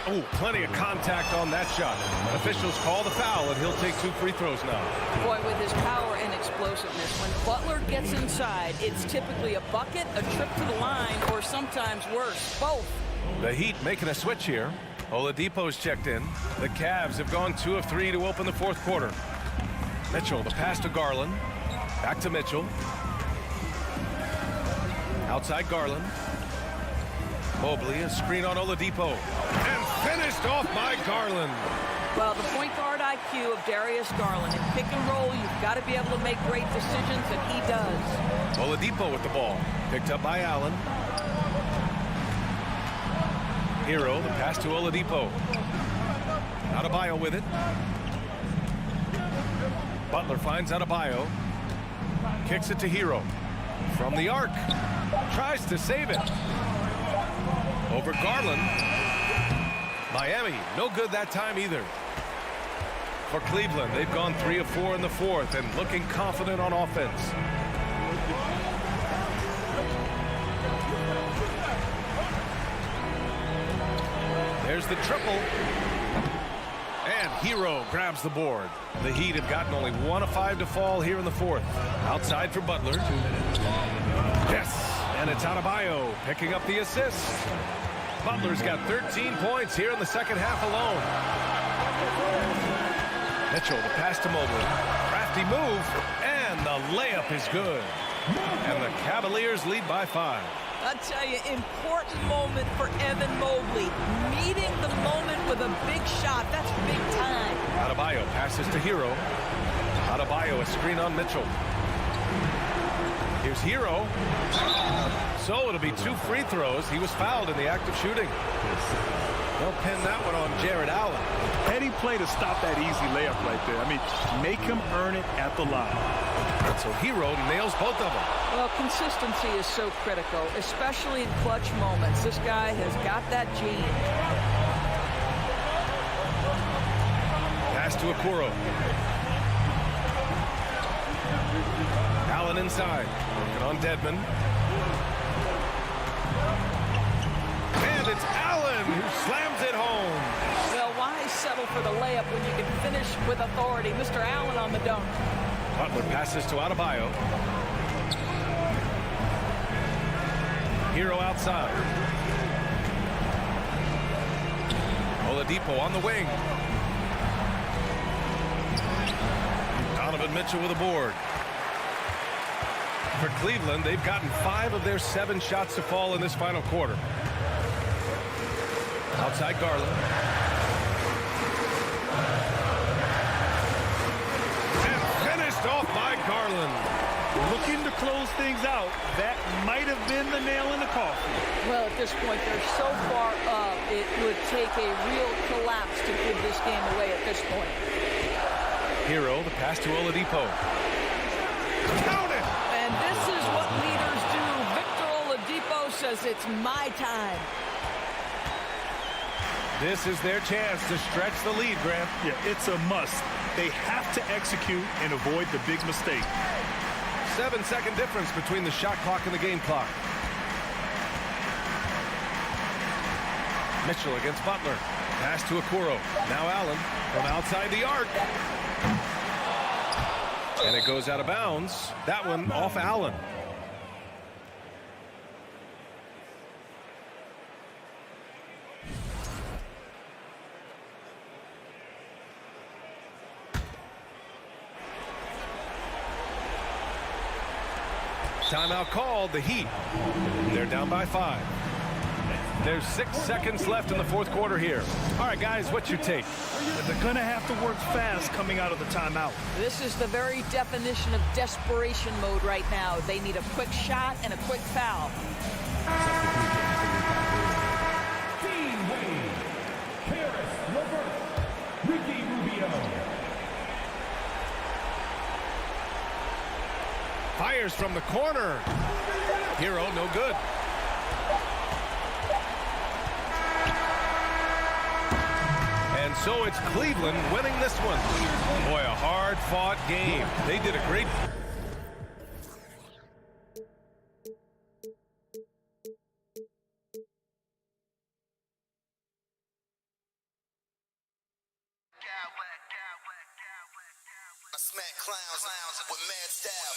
Oh, plenty of contact on that shot. Officials call the foul, and he'll take 2 free throws now. Boy, with his power and explosiveness, when Butler gets inside, it's typically a bucket, a trip to the line, or sometimes worse, both. The Heat making a switch here. Oladipo's checked in. The Cavs have gone 2 of 3 to open the fourth quarter. Mitchell, the pass to Garland. Back to Mitchell. Outside Garland. Mobley, a screen on Oladipo. And finished off by Garland. Well, the point guard IQ of Darius Garland. In pick and roll, you've got to be able to make great decisions, and he does. Oladipo with the ball. Picked up by Allen. Hero, the pass to Oladipo. Adebayo with it. Butler finds Adebayo. Kicks it to Hero. From the arc. Tries to save it. Over Garland. Miami, no good that time either. For Cleveland, they've gone 3 of 4 in the fourth and looking confident on offense. There's the triple. And Hero grabs the board. The Heat have gotten only 1 of 5 to fall here in the fourth. Outside for Butler. Yes, and it's Adebayo picking up the assist. Butler's got 13 points here in the second half alone. Mitchell, the pass to Mobley. Crafty move, and the layup is good. And the Cavaliers lead by 5. I'll tell you, important moment for Evan Mobley. Meeting the moment with a big shot. That's big time. Adebayo passes to Hero. Adebayo, a screen on Mitchell. Here's Hero. So it'll be 2 free throws. He was fouled in the act of shooting. They'll pin that one on Jared Allen. Heady play to stop that easy layup right there. I mean, make him earn it at the line. And so Hero nails both of them. Well, consistency is so critical, especially in clutch moments. This guy has got that gene. Pass to Okoro. Allen inside. Working on Dedmon. And it's Allen who slams it home. Well, why settle for the layup when you can finish with authority? Mr. Allen on the dunk. Butler passes to Adebayo. Hero outside. Oladipo on the wing. Donovan Mitchell with a board. For Cleveland, they've gotten 5 of their 7 shots to fall in this final quarter. Outside Garland. And finished off by Garland. Looking to close things out. That might have been the nail in the coffin. Well, at this point, they're so far up, it would take a real collapse to give this game away at this point. Hero, the pass to Oladipo. Count it! And this is what leaders do. Victor Oladipo says it's my time. This is their chance to stretch the lead, Grant. Yeah, it's a must. They have to execute and avoid the big mistake. 7-second difference between the shot clock and the game clock. Mitchell against Butler. Pass to Okoro. Now Allen from outside the arc. And it goes out of bounds. That one off Allen. Timeout called, the Heat. They're down by 5. There's 6 seconds left in the fourth quarter here. All right, guys, what's your take? They're going to have to work fast coming out of the timeout. This is the very definition of desperation mode right now. They need a quick shot and a quick foul. Dean Wade, Karis LeVert, Ricky Rubio. Fires from the corner. Hero, no good. And so it's Cleveland winning this one. Boy, a hard-fought game. They did a great... I smack clowns with mad style.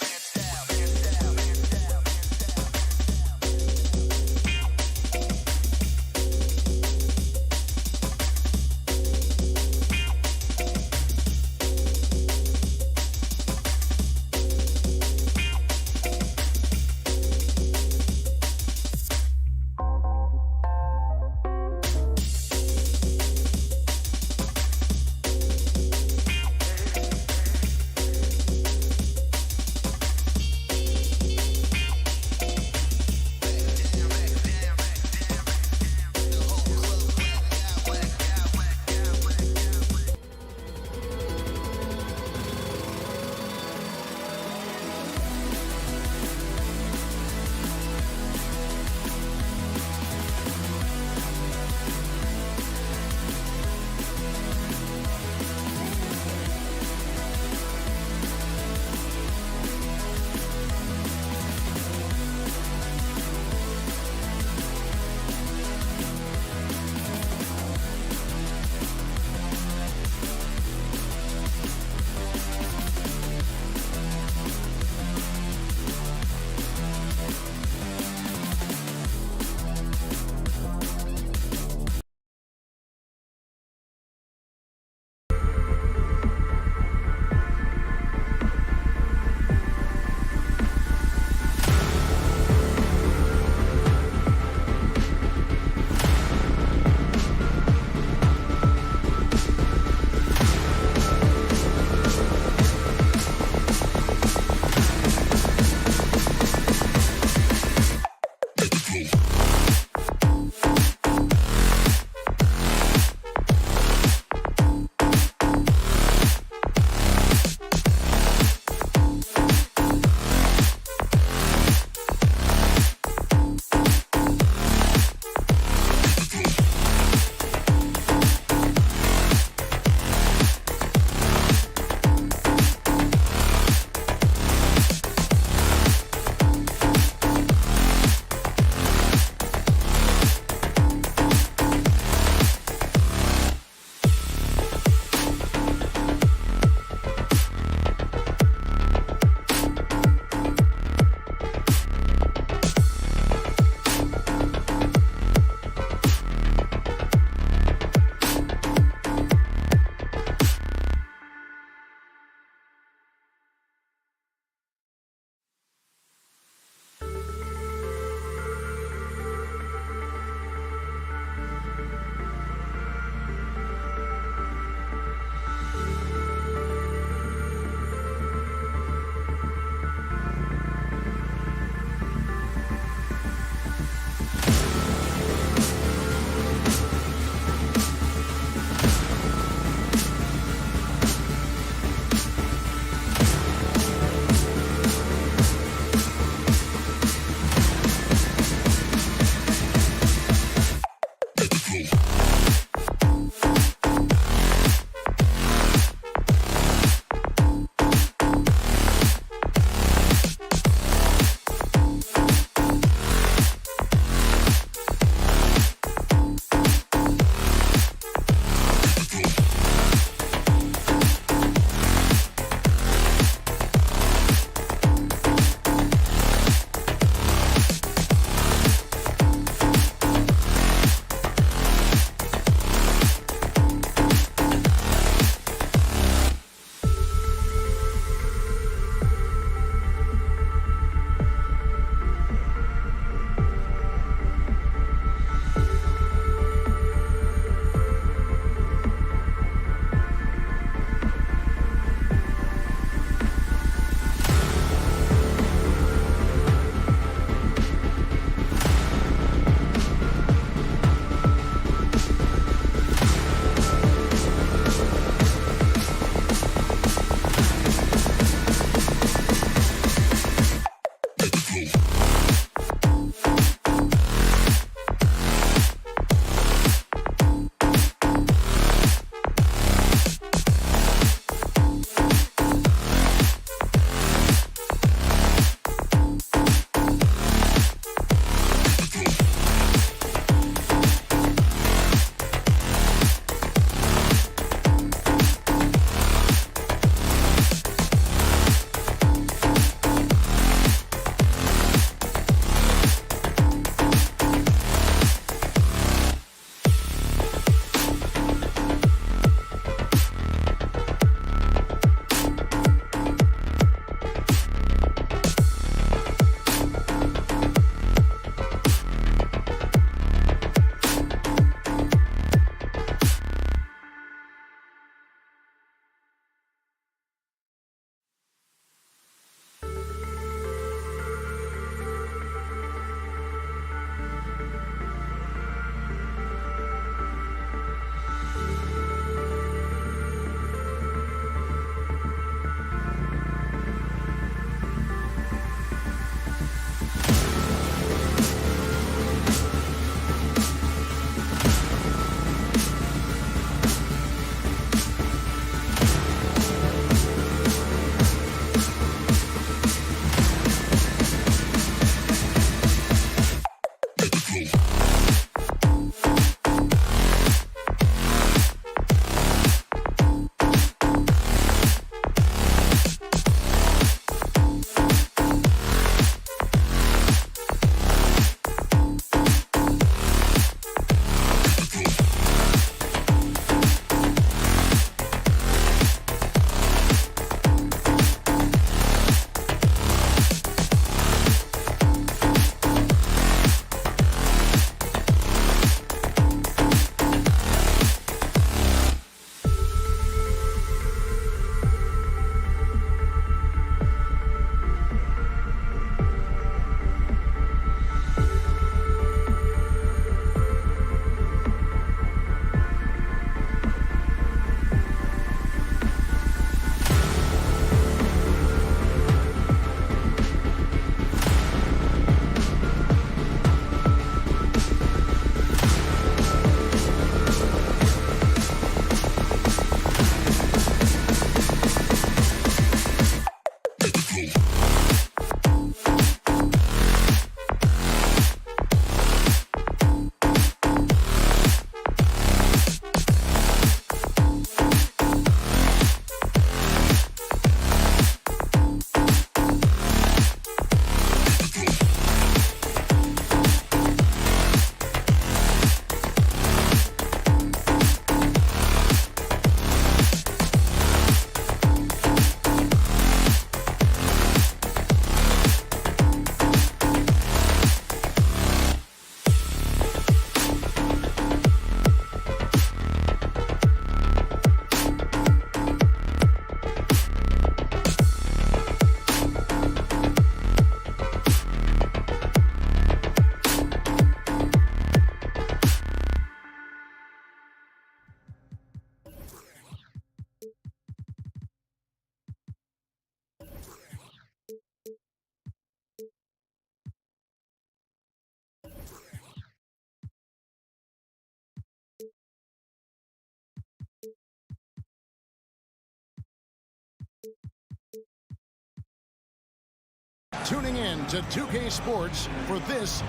tuning in to 2K Sports for this.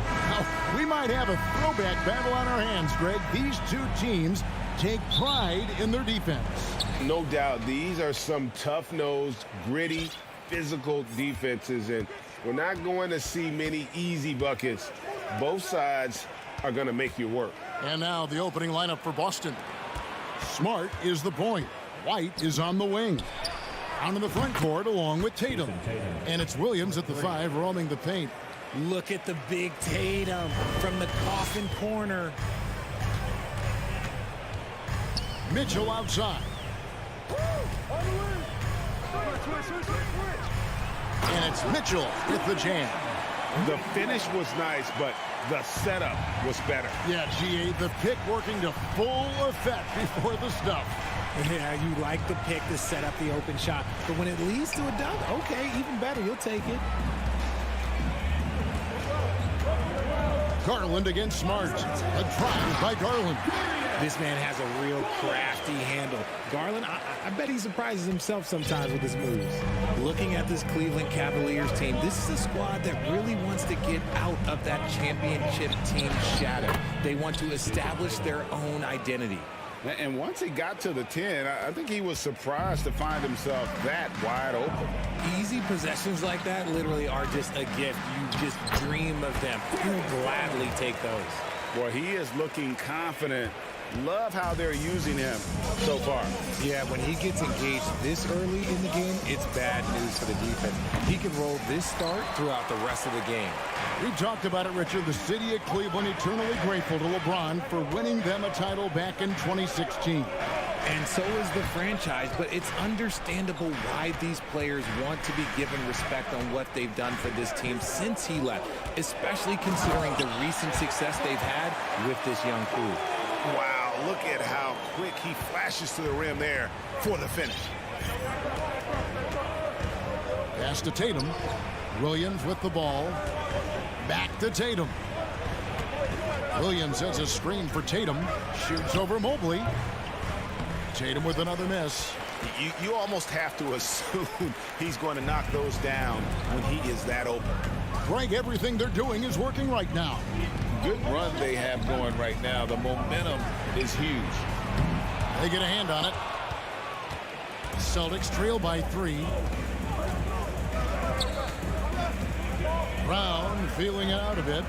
We might have a throwback battle on our hands, Greg. These two teams take pride in their defense. No doubt. These are some tough-nosed, gritty, physical defenses, and we're not going to see many easy buckets. Both sides are going to make you work. And now the opening lineup for Boston. Smart is the point. White is on the wing. Down in the front court along with Tatum. And it's Williams at the 5 roaming the paint. Look at the big Tatum from the coffin corner. Mitchell outside. And it's Mitchell with the jam. The finish was nice, but the setup was better. Yeah, GA, the pick working to full effect before the stuff. Yeah, you like the pick to set up the open shot. But when it leads to a dunk, okay, even better. You'll take it. Garland against Smart. A drive by Garland. This man has a real crafty handle. Garland, I bet he surprises himself sometimes with his moves. Looking at this Cleveland Cavaliers team, this is a squad that really wants to get out of that championship team shadow. They want to establish their own identity. And once he got to the 10, I think he was surprised to find himself that wide open. Easy possessions like that literally are just a gift. You just dream of them. You'll gladly take those. Boy, he is looking confident. Love how they're using him so far. Yeah, when he gets engaged this early in the game, it's bad news for the defense. He can roll this start throughout the rest of the game. We talked about it, Richard. The city of Cleveland eternally grateful to LeBron for winning them a title back in 2016. And so is the franchise, but it's understandable why these players want to be given respect on what they've done for this team since he left, especially considering the recent success they've had with this young crew. Wow, look at how quick he flashes to the rim there for the finish. Pass to Tatum. Williams with the ball. Back to Tatum. Williams sets a screen for Tatum. Shoots over Mobley. Tatum with another miss. You almost have to assume he's going to knock those down when he is that open. Greg, everything they're doing is working right now. Good run they have going right now. The momentum is huge. They get a hand on it. Celtics trail by 3. Brown feeling it out a bit.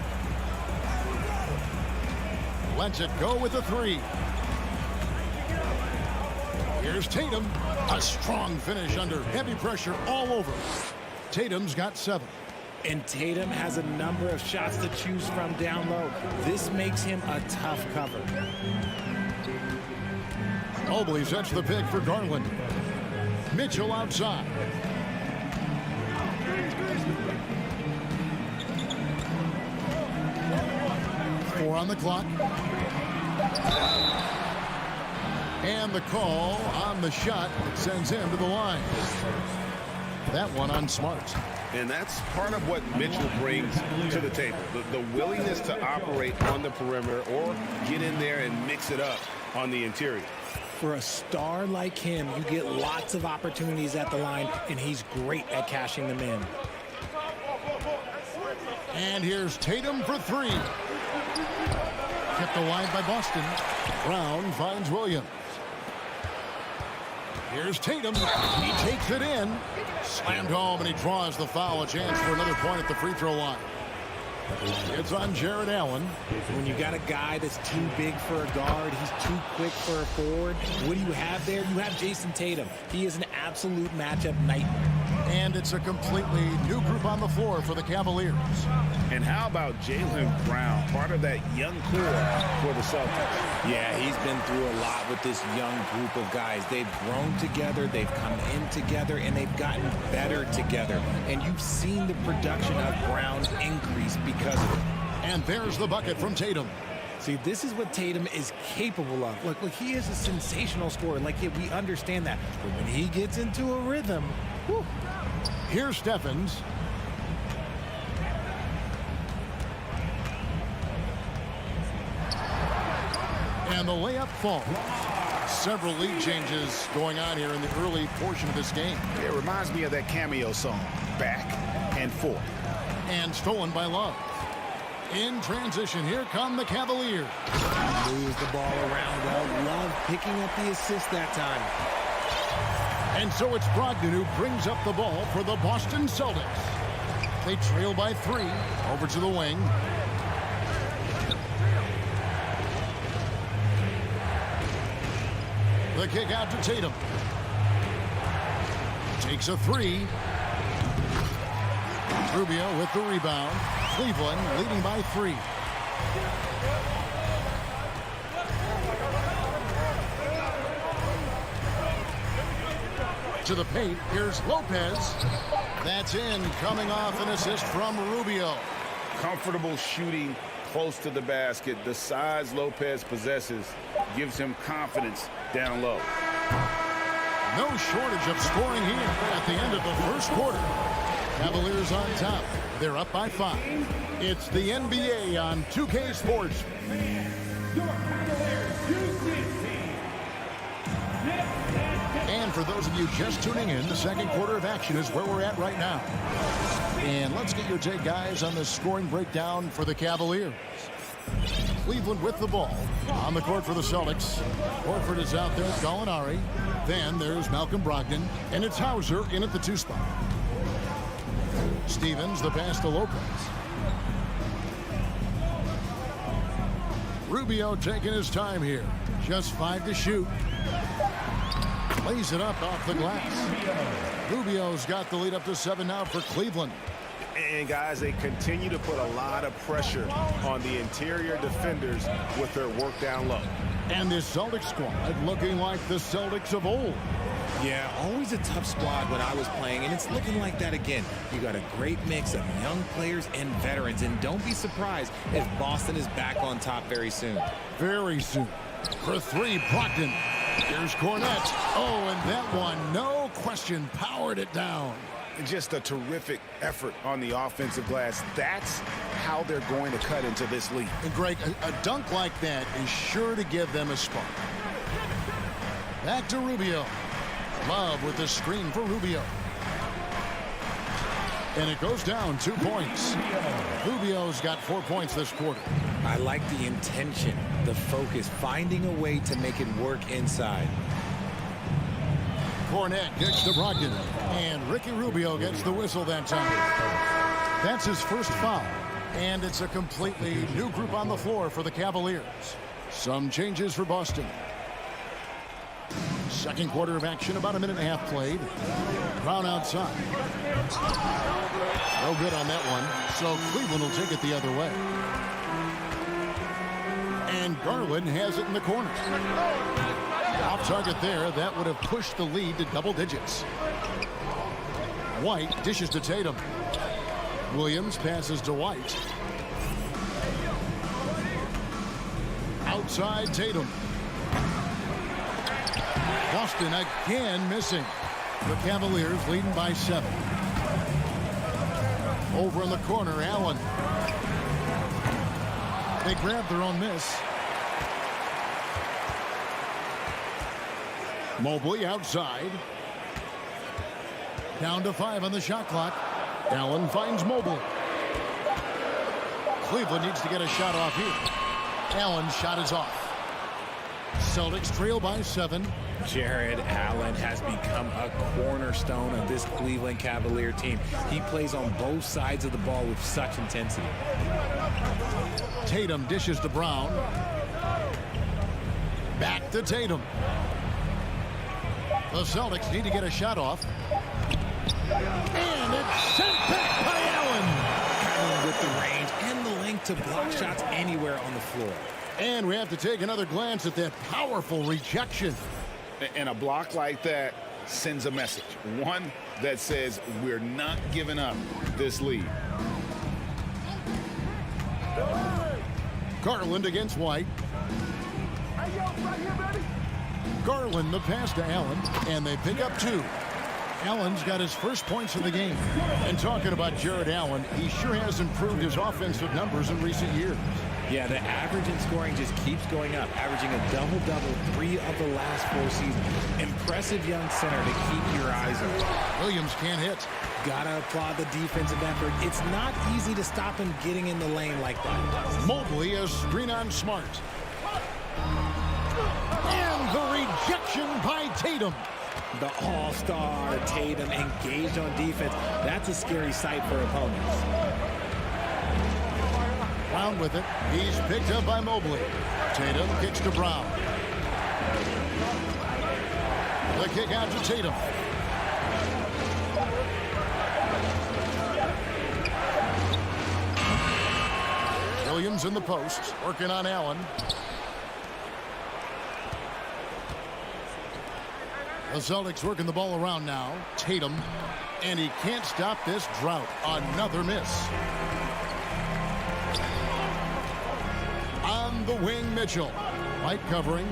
Lets it go with the 3. Here's Tatum. A strong finish under heavy pressure all over. Tatum's got 7. And Tatum has a number of shots to choose from down low. This makes him a tough cover. Mobley sets the pick for Garland. Mitchell outside. Four on the clock. And the call on the shot that sends him to the line. That one on Smart. And that's part of what Mitchell brings to the table. The willingness to operate on the perimeter or get in there and mix it up on the interior. For a star like him, you get lots of opportunities at the line, and he's great at cashing them in. And here's Tatum for 3. Kept alive by Boston. Brown finds Williams. Here's Tatum. He takes it in. Slammed home, and he draws the foul. A chance for another point at the free throw line. It's on Jared Allen. When you got a guy that's too big for a guard, he's too quick for a forward, what do you have there? You have Jason Tatum. He is an absolute matchup nightmare. And it's a completely new group on the floor for the Cavaliers. And how about Jaylen Brown, part of that young core for the Celtics? Yeah, he's been through a lot with this young group of guys. They've grown together, they've come in together, and they've gotten better together. And you've seen the production of Brown increase because of it. And there's the bucket from Tatum. See, this is what Tatum is capable of. Look, he is a sensational scorer. Like, we understand that. But when he gets into a rhythm, whew. Here's Stephens. And the layup falls. Several lead changes going on here in the early portion of this game. It reminds me of that Cameo song. back and forth. And stolen by Love. In transition, here come the Cavaliers. Moves the ball around well. Love picking up the assist that time. And so it's Brogdon who brings up the ball for the Boston Celtics. They trail by 3. Over to the wing. The kick out to Tatum. Takes a 3. Rubio with the rebound. Cleveland leading by 3. To the paint, here's Lopez. That's in, coming off an assist from Rubio. Comfortable shooting close to the basket. The size Lopez possesses gives him confidence down low. No shortage of scoring here at the end of the first quarter. Cavaliers on top. They're up by 5. It's the NBA on 2K Sports. And for those of you just tuning in, the second quarter of action is where we're at right now. And let's get your take, guys, on the scoring breakdown for the Cavaliers. Cleveland with the ball on the court for the Celtics. Horford is out there, Gallinari. Then there's Malcolm Brogdon, and it's Hauser in at the 2 spot. Stevens, the pass to Lopez. Rubio taking his time here. Just 5 to shoot. Lays it up off the glass. Rubio's got the lead up to 7 now for Cleveland. And, guys, they continue to put a lot of pressure on the interior defenders with their work down low. And this Celtics squad looking like the Celtics of old. Yeah, always a tough squad when I was playing, and it's looking like that again. You got a great mix of young players and veterans, and don't be surprised if Boston is back on top very soon. Very soon. For 3, Brogdon. Here's Cornette. Oh, and that one, no question, powered it down. Just a terrific effort on the offensive glass. That's how they're going to cut into this league. And Greg, a dunk like that is sure to give them a spark. Back to Rubio. Love with the screen for Rubio. And it goes down 2 points. Rubio's got 4 points this quarter. I like the intention, the focus, finding a way to make it work inside. Cornette gets to Brogdon, and Ricky Rubio gets the whistle that time. That's his first foul, and it's a completely new group on the floor for the Cavaliers. Some changes for Boston. Second quarter of action, about a minute and a half played. Brown outside. No good on that one, so Cleveland will take it the other way. And Garland has it in the corner. Off target there, that would have pushed the lead to double digits. White dishes to Tatum. Williams passes to White. Outside Tatum. Boston again missing. The Cavaliers leading by 7. Over in the corner, Allen. They grab their own miss. Mobley outside. Down to 5 on the shot clock. Allen finds Mobley. Cleveland needs to get a shot off here. Allen's shot is off. Celtics trail by 7. Jared Allen has become a cornerstone of this Cleveland Cavalier team. He plays on both sides of the ball with such intensity. Tatum dishes to Brown. Back to Tatum. The Celtics need to get a shot off. And it's sent back by Allen. Allen with the range and the length to block shots anywhere on the floor. And we have to take another glance at that powerful rejection. And a block like that sends a message. One that says we're not giving up this lead. Garland against White. Garland the pass to Allen, and they pick up 2. Allen's got his first points of the game. And talking about Jared Allen, he sure has improved his offensive numbers in recent years. Yeah, the average in scoring just keeps going up, averaging a double-double 3 of the last 4 seasons. Impressive young center to keep your eyes on. Williams can't hit. got to applaud the defensive effort. It's not easy to stop him getting in the lane like that. Mobley, a screen on Smart. And the rejection by Tatum. The all-star Tatum engaged on defense. That's a scary sight for opponents. Brown with it. He's picked up by Mobley. Tatum kicks to Brown. The kick out to Tatum. Williams in the post, working on Allen. The Celtics working the ball around now. Tatum, and he can't stop this drought. Another miss. On the wing, Mitchell. White covering.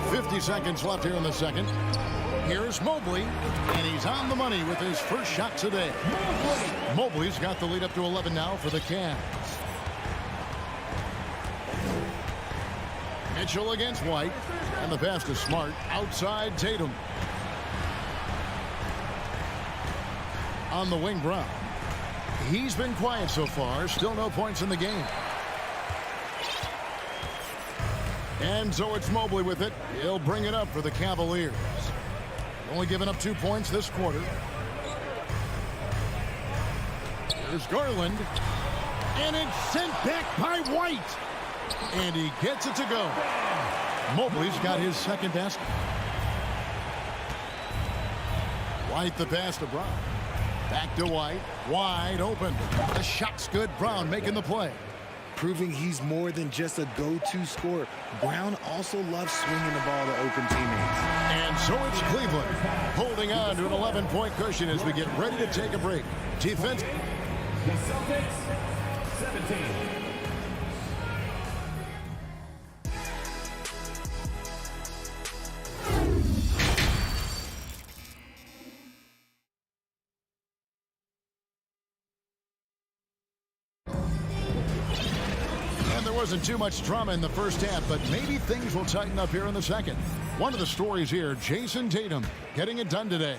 50 seconds left here in the second. Here's Mobley, and he's on the money with his first shot today. Mobley's got the lead up to 11 now for the Cavs. Mitchell against White, and the pass to Smart outside Tatum. On the wing, Brown. He's been quiet so far, still no points in the game. And so it's Mobley with it. He'll bring it up for the Cavaliers. Only given up 2 points this quarter. Here's Garland. And it's sent back by White. And he gets it to go. Mobley's got his second basket. White the pass to Brown. Back to White. Wide open. The shot's good. Brown making the play. Proving he's more than just a go-to scorer. Brown also loves swinging the ball to open teammates. And so it's Cleveland holding on to an 11-point cushion as we get ready to take a break. Defense. The Celtics, 17. Wasn't too much drama in the first half, but maybe things will tighten up here in the second. One of the stories here, Jason Tatum getting it done today.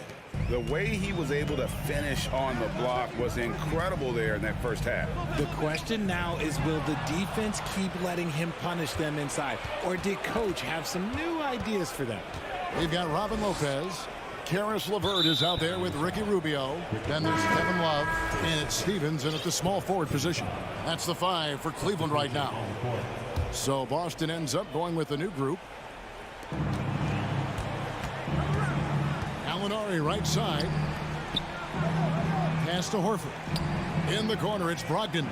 The way he was able to finish on the block was incredible there in that first half. The question now is, will the defense keep letting him punish them inside, or did coach have some new ideas for them? We've got Robin Lopez. Karis LeVert is out there with Ricky Rubio. Then there's Kevin Love, and it's Stevens in at the small forward position. That's the 5 for Cleveland right now. So Boston ends up going with a new group. Gallinari right side. Pass to Horford. In the corner, it's Brogdon.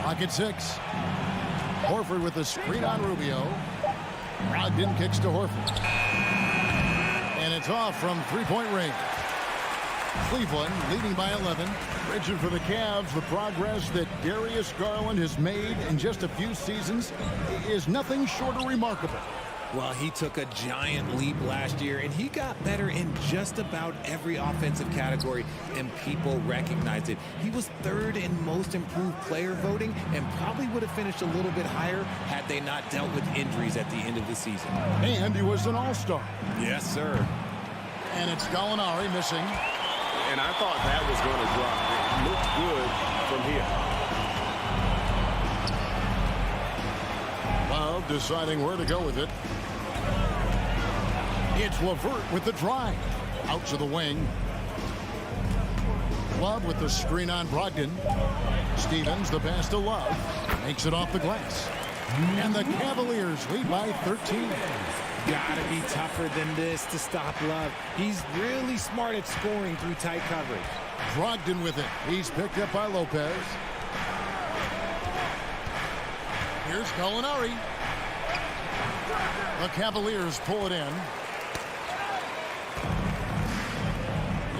Pocket 6. Horford with the screen on Rubio. Brogdon kicks to Horford. And it's off from three-point range. Cleveland leading by 11. Richard, for the Cavs, the progress that Darius Garland has made in just a few seasons is nothing short of remarkable. Well, he took a giant leap last year, and he got better in just about every offensive category, and people recognized it. He was 3rd in most improved player voting and probably would have finished a little bit higher had they not dealt with injuries at the end of the season. And he was an all-star. Yes, sir. And it's Gallinari missing. And I thought that was going to drop. It looked good from here. Love deciding where to go with it. It's LeVert with the drive. Out to the wing. Love with the screen on Brogdon. Stevens, the pass to Love. Makes it off the glass. And the Cavaliers lead by 13. Gotta be tougher than this to stop Love. He's really smart at scoring through tight coverage. Brogdon with it. He's picked up by Lopez. Here's Gallinari. The Cavaliers pull it in.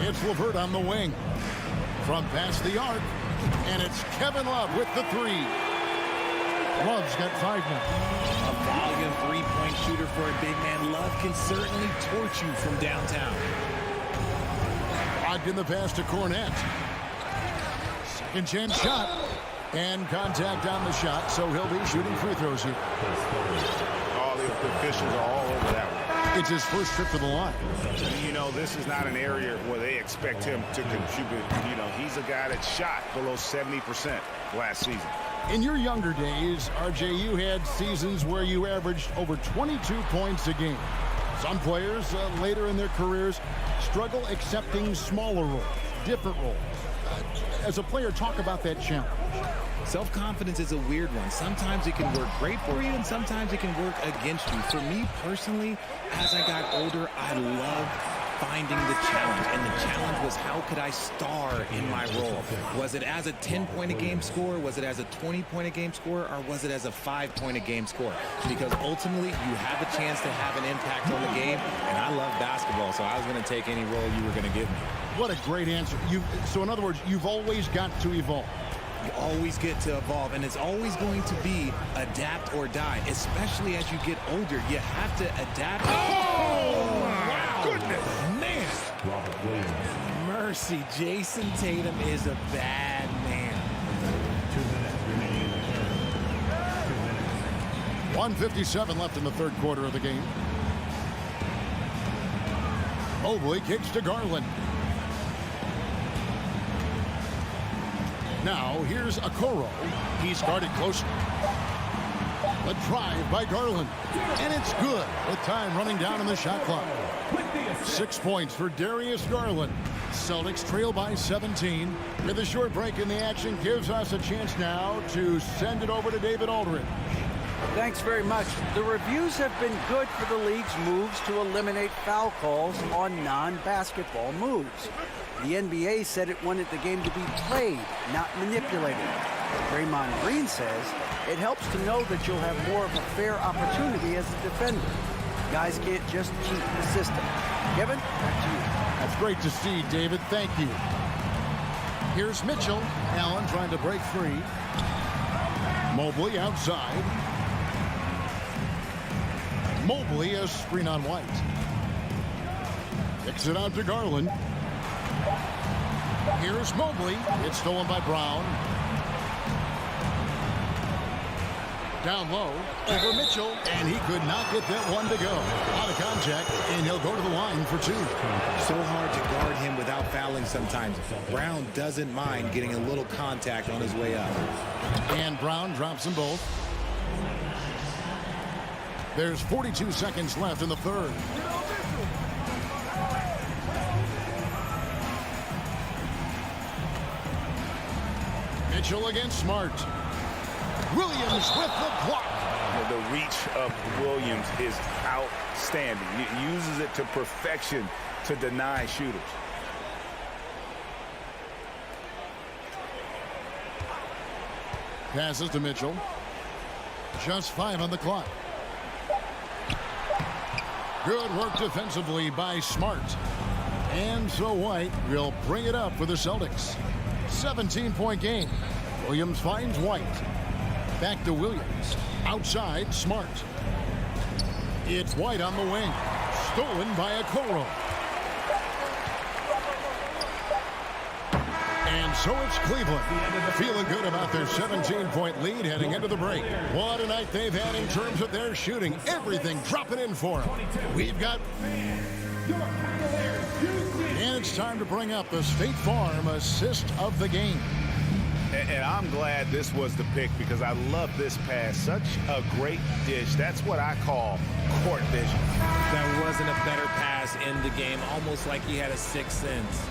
It's LeVert on the wing. From past the arc. And it's Kevin Love with the 3. Love's got 5 now. A volume three-point shooter for a big man. Love can certainly torch you from downtown. Locked in the pass to Cornette. Second chance shot. And contact on the shot, so he'll be shooting free throws here. Oh, the officials are all over that one. It's his first trip to the line. You know, this is not an area where they expect him to contribute. You know, he's a guy that shot below 70% last season. In your younger days, RJ, you had seasons where you averaged over 22 points a game. Some players later in their careers struggle accepting smaller roles, different roles. As a player, talk about that challenge. Self-confidence is a weird one. Sometimes it can work great for you, and sometimes it can work against you. For me personally, as I got older, I loved finding the challenge. And the challenge was, how could I star in my role? Was it as a 10-point-a-game scorer? Was it as a 20-point-a-game scorer? Or was it as a 5-point-a-game scorer? Because ultimately, you have a chance to have an impact on the game. And I love basketball, so I was going to take any role you were going to give me. What a great answer. So in other words, you've always got to evolve. You always get to evolve, and it's always going to be adapt or die, especially as you get older. You have to adapt. Oh, my goodness. Man. Robert Williams. Mercy. Jason Tatum is a bad man. 2 minutes remaining in the third. 2 minutes. 1:57 left in the third quarter of the game. Mobley kicks to Garland. Now, here's Okoro. He started close. A drive by Garland. And it's good with time running down in the shot clock. 6 points for Darius Garland. Celtics trail by 17. With a short break in the action, gives us a chance now to send it over to David Aldridge. Thanks very much. The reviews have been good for the league's moves to eliminate foul calls on non-basketball moves. The NBA said it wanted the game to be played, not manipulated. Draymond Green says it helps to know that you'll have more of a fair opportunity as a defender. Guys can't just cheat the system. Kevin, back to you. That's great to see, David. Thank you. Here's Mitchell. Allen trying to break free. Mobley outside. Mobley a screen on White. Kicks it out to Garland. Here's Mobley. It's stolen by Brown. Down low over Mitchell, and he could not get that one to go. Out of contact, and he'll go to the line for 2. So hard to guard him without fouling sometimes. Brown doesn't mind getting a little contact on his way up. And Brown drops them both. There's 42 seconds left in the third. Mitchell against Smart. Williams with the block. The reach of Williams is outstanding. He uses it to perfection to deny shooters. Passes to Mitchell. Just 5 on the clock. Good work defensively by Smart. And so White will bring it up for the Celtics. 17-point game. Williams finds White. Back to Williams. Outside, Smart. It's White on the wing. Stolen by Okoro. And so it's Cleveland. Feeling good about their 17-point lead heading into the break. What a night they've had in terms of their shooting. Everything dropping in for them. We've got... And it's time to bring up the State Farm assist of the game. And I'm glad this was the pick because I love this pass. Such a great dish. That's what I call court vision. That wasn't a better pass in the game. Almost like he had a sixth sense.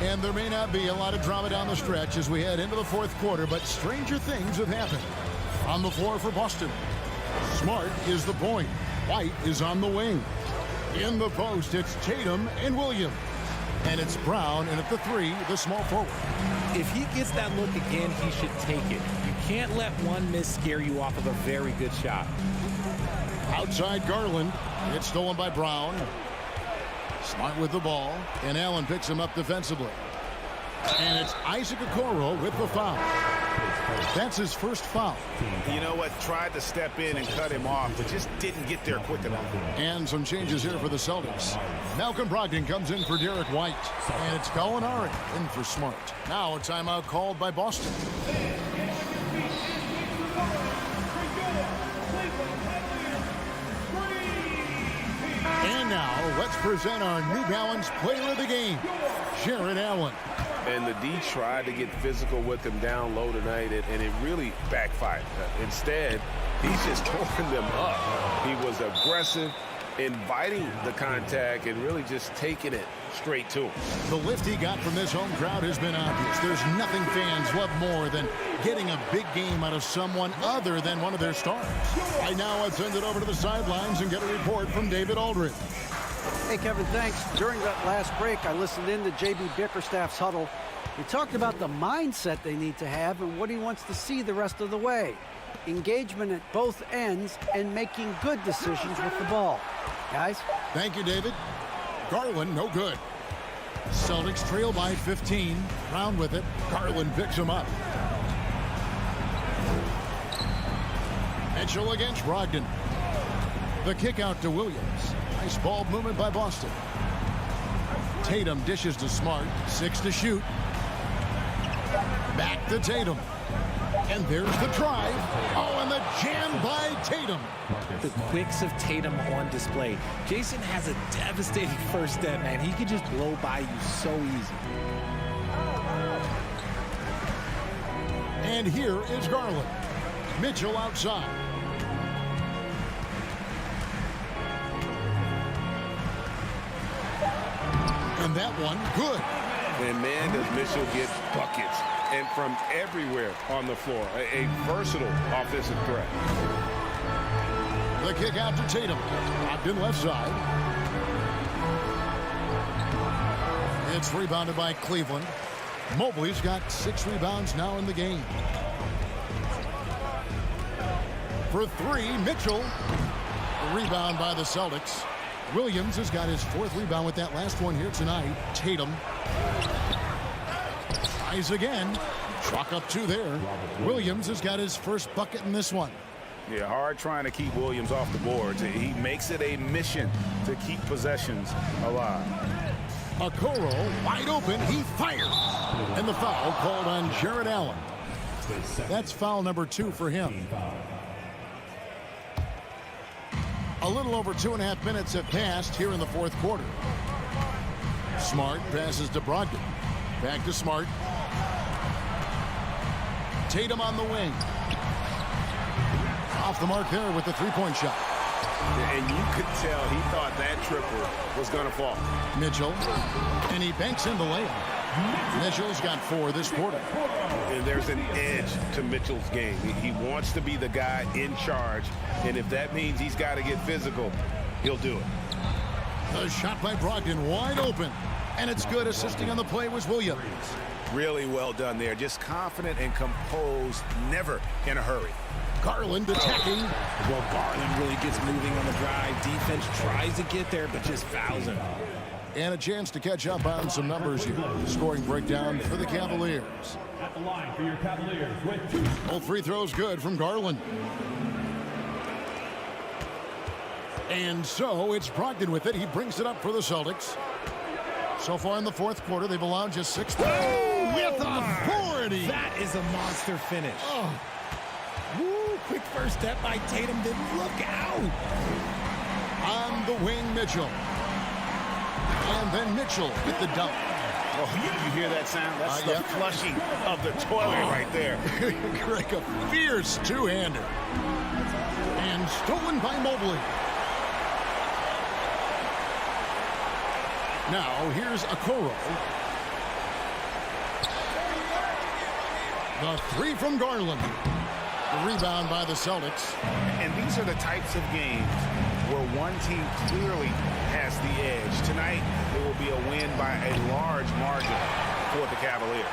And there may not be a lot of drama down the stretch as we head into the fourth quarter, but stranger things have happened. On the floor for Boston. Smart is the point. White is on the wing. In the post, it's Tatum and Williams. And it's Brown, and at the 3, the small forward. If he gets that look again, he should take it. You can't let one miss scare you off of a very good shot. Outside Garland. It's stolen by Brown. Smart with the ball, and Allen picks him up defensively. And it's Isaac Okoro with the foul. That's his first foul. You know what? Tried to step in and cut him off, but just didn't get there quick enough. And some changes here for the Celtics. Malcolm Brogdon comes in for Derek White. And it's Gallinari in for Smart. Now a timeout called by Boston. Let's present our New Balance Player of the Game, Jared Allen. And the D tried to get physical with him down low tonight, and it really backfired. Instead, he's just throwing them up. He was aggressive, inviting the contact, and really just taking it straight to him. The lift he got from this home crowd has been obvious. There's nothing fans love more than getting a big game out of someone other than one of their stars. Right now, let's send it over to the sidelines and get a report from David Aldridge. Hey, Kevin, thanks. During that last break, I listened in to J.B. Bickerstaff's huddle. He talked about the mindset they need to have and what he wants to see the rest of the way. Engagement at both ends and making good decisions with the ball. Guys? Thank you, David. Garland, no good. Celtics trail by 15. Brown with it. Garland picks him up. Mitchell against Brogdon. The kick out to Williams. Nice ball movement by Boston. Tatum dishes to Smart. 6 to shoot. Back to Tatum. And there's the drive. Oh, and the jam by Tatum. The quicks of Tatum on display. Jason has a devastating first step, man. He could just blow by you so easy. And here is Garland. Mitchell outside. And that one, good. And man, does Mitchell get buckets. And from everywhere on the floor. A versatile offensive threat. The kick out to Tatum. Brogdon left side. It's rebounded by Cleveland. Mobley's got 6 rebounds now in the game. For 3, Mitchell. The rebound by the Celtics. Williams has got his 4th rebound with that last one here tonight. Tatum tries again. Chalk up 2 there. Williams has got his first bucket in this one. Yeah, hard trying to keep Williams off the boards. He makes it a mission to keep possessions alive. Okoro wide open. He fires. And the foul called on Jared Allen. That's foul number 2 for him. A little over 2.5 minutes have passed here in the 4th quarter. Smart passes to Brogdon. Back to Smart. Tatum on the wing. Off the mark there with the 3-point shot. And you could tell he thought that triple was going to fall. Mitchell. And he banks in the layup. Mitchell's got 4 this quarter. And there's an edge to Mitchell's game. He wants to be the guy in charge. And if that means he's got to get physical, he'll do it. The shot by Brogdon wide open. And it's good. Assisting on the play was Williams. Really well done there. Just confident and composed. Never in a hurry. Garland attacking. Well, Garland really gets moving on the drive. Defense tries to get there, but just fouls him. And a chance to catch up on some numbers here. Scoring breakdown for the Cavaliers. At the line for your Cavaliers with 2. Both free throws good from Garland. And so it's Brogdon with it. He brings it up for the Celtics. So far in the 4th quarter, they've allowed just 6 points. Oh, with authority. That is a monster finish. Oh. Woo, quick first step by Tatum. Then look out. On the wing, Mitchell. And then Mitchell with the dunk. Oh, you hear that sound? That's the flushing of the toilet right there. Greg, a fierce 2-hander. And stolen by Mobley. Now, here's Okoro. The 3 from Garland. The rebound by the Celtics. And these are the types of games where one team clearly has the edge. Tonight, it will be a win by a large margin for the Cavaliers.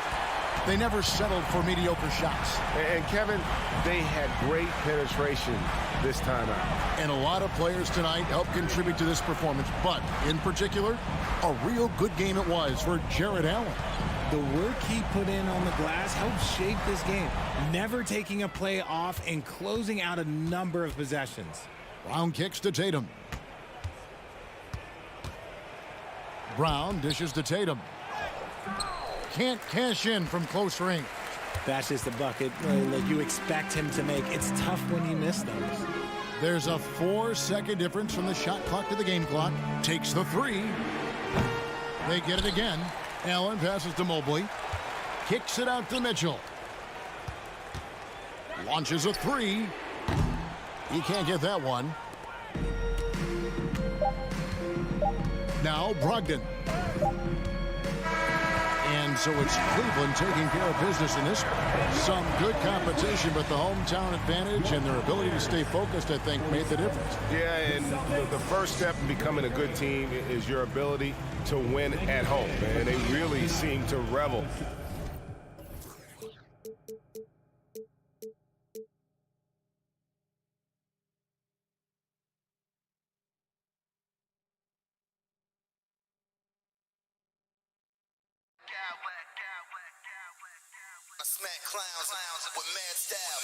They never settled for mediocre shots. And Kevin, they had great penetration this time out. And a lot of players tonight helped contribute to this performance. But, in particular, a real good game it was for Jared Allen. The work he put in on the glass helped shape this game. Never taking a play off and closing out a number of possessions. Brown kicks to Tatum. Brown dishes to Tatum. Can't cash in from close range. That's just a bucket like you expect him to make. It's tough when you miss those. There's a 4-second difference from the shot clock to the game clock. Takes the three. They get it again. Allen passes to Mobley. Kicks it out to Mitchell. Launches a three. He can't get that one. Now Brogdon. And so it's Cleveland taking care of business in this one. Some good competition, but the hometown advantage and their ability to stay focused, I think, made the difference. Yeah, and the first step in becoming a good team is your ability to win at home. And they really seem to revel. I smack clowns with mad style.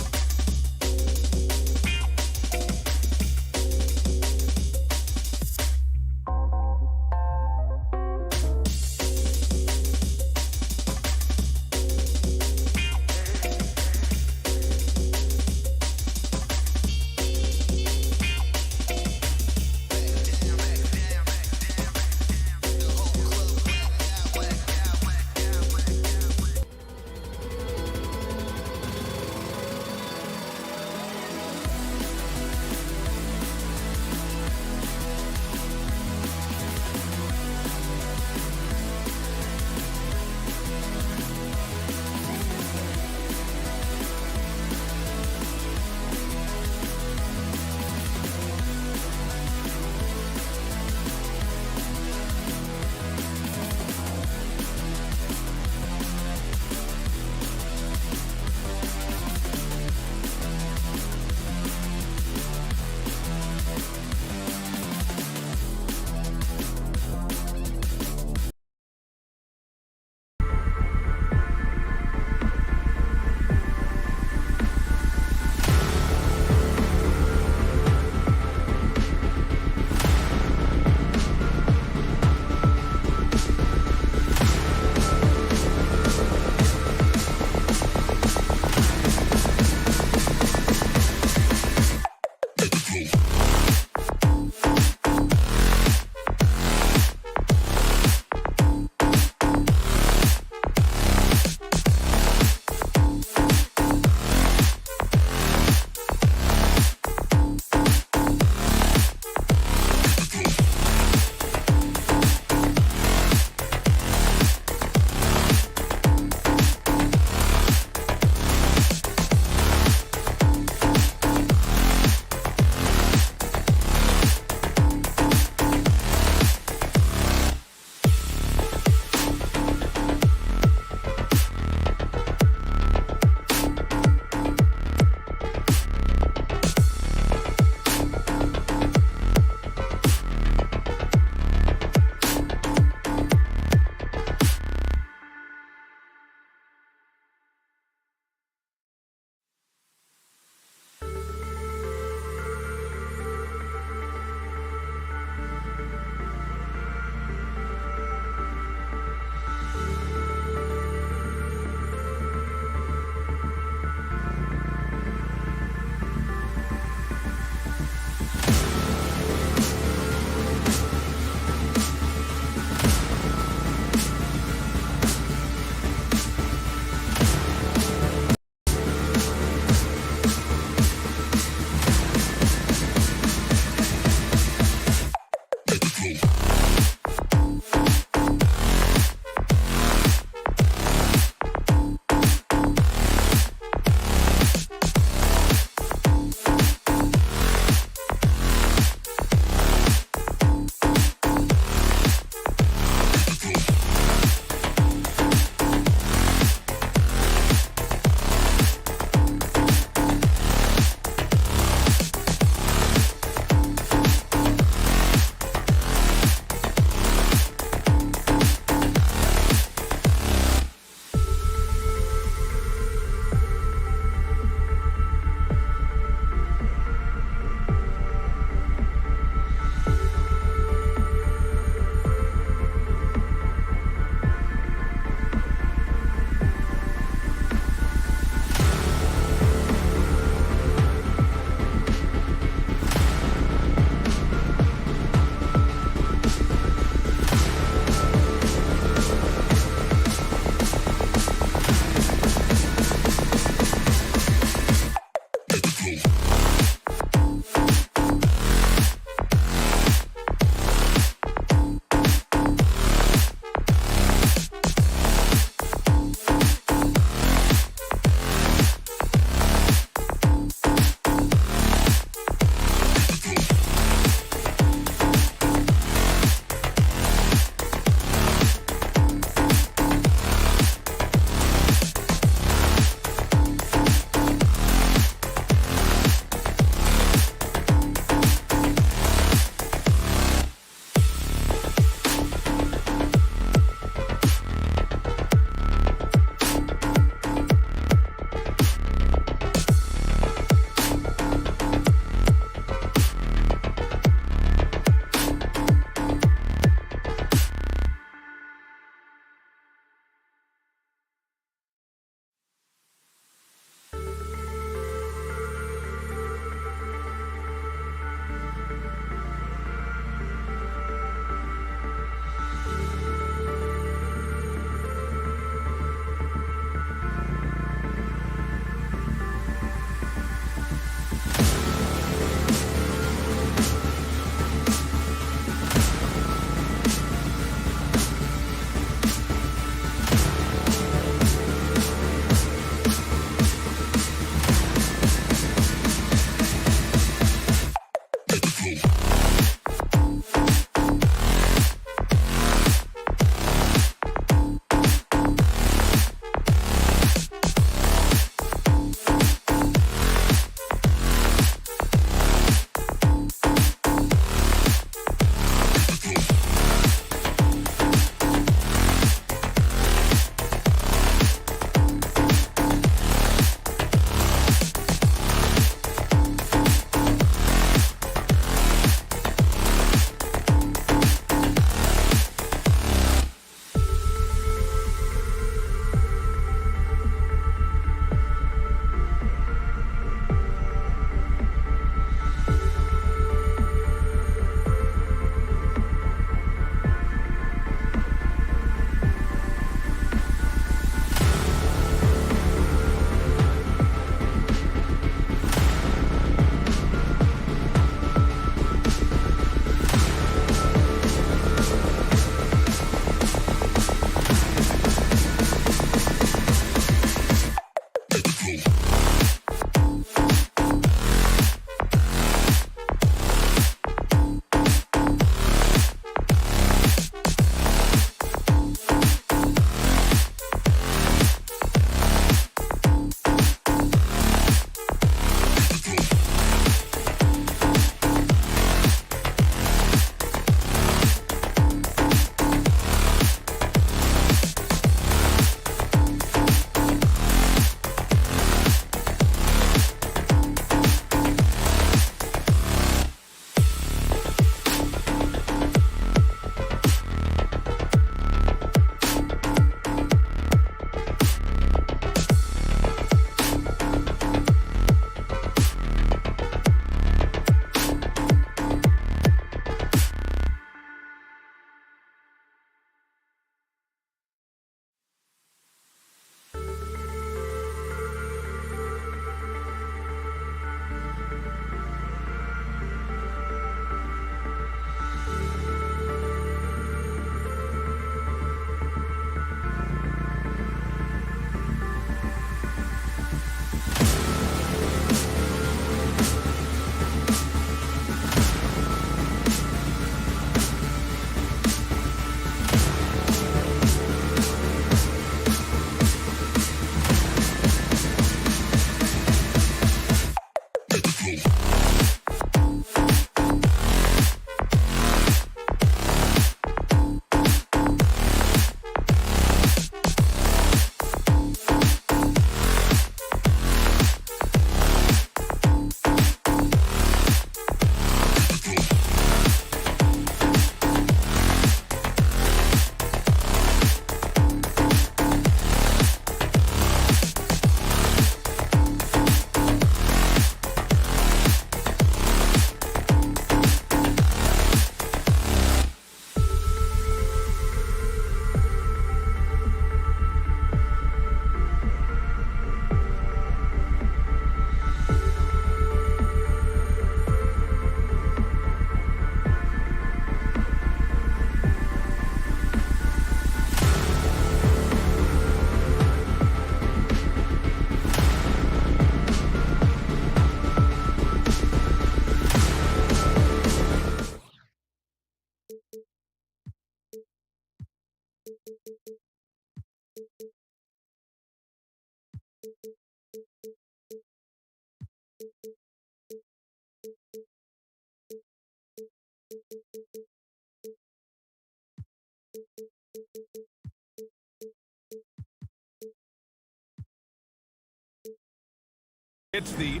It's the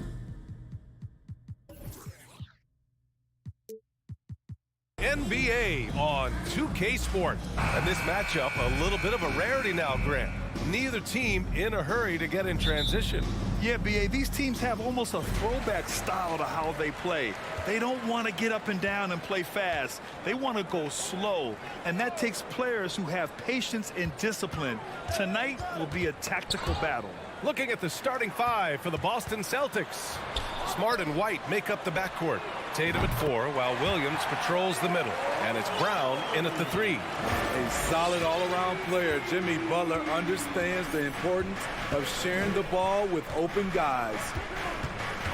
NBA on 2K Sports. And this matchup, a little bit of a rarity now, Grant. Neither team in a hurry to get in transition. Yeah, B.A., these teams have almost a throwback style to how they play. They don't want to get up and down and play fast. They want to go slow, and that takes players who have patience and discipline. Tonight will be a tactical battle. Looking at the starting five for the Boston Celtics. Smart and White make up the backcourt. Tatum at 4, while Williams patrols the middle. And it's Brown in at the 3. A solid all-around player, Jimmy Butler understands the importance of sharing the ball with open guys.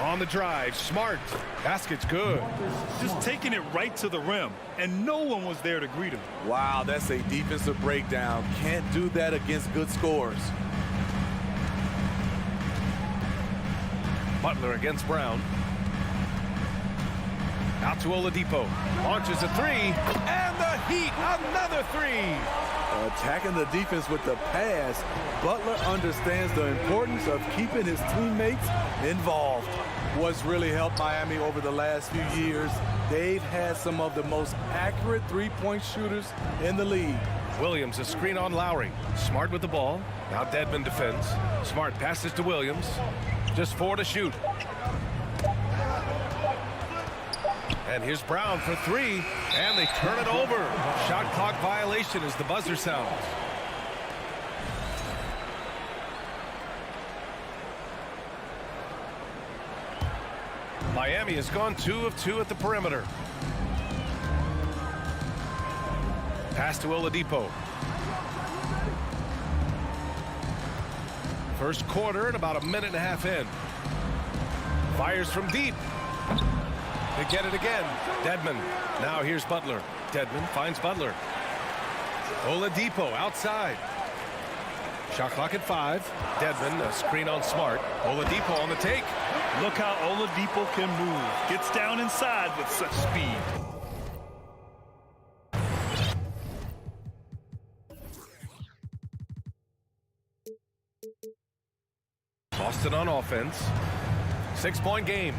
On the drive, Smart. Basket's good. Just taking it right to the rim, and no one was there to greet him. Wow, that's a defensive breakdown. Can't do that against good scores. Butler against Brown. Out to Oladipo. Launches a 3. And the Heat, another 3. Attacking the defense with the pass, Butler understands the importance of keeping his teammates involved. What's really helped Miami over the last few years, they've had some of the most accurate three-point shooters in the league. Williams, a screen on Lowry. Smart with the ball. Now Dedmon defends. Smart passes to Williams. Just 4 to shoot. And here's Brown for 3, and they turn it over. Shot clock violation as the buzzer sounds. Miami has gone 2 of 2 at the perimeter. Pass to Oladipo. First quarter and about a minute and a half in. Fires from deep. They get it again. Dedmon. Now here's Butler. Dedmon finds Butler. Oladipo outside. Shot clock at 5. Dedmon, a screen on Smart. Oladipo on the take. Look how Oladipo can move. Gets down inside with such speed. Boston on offense. 6-point game.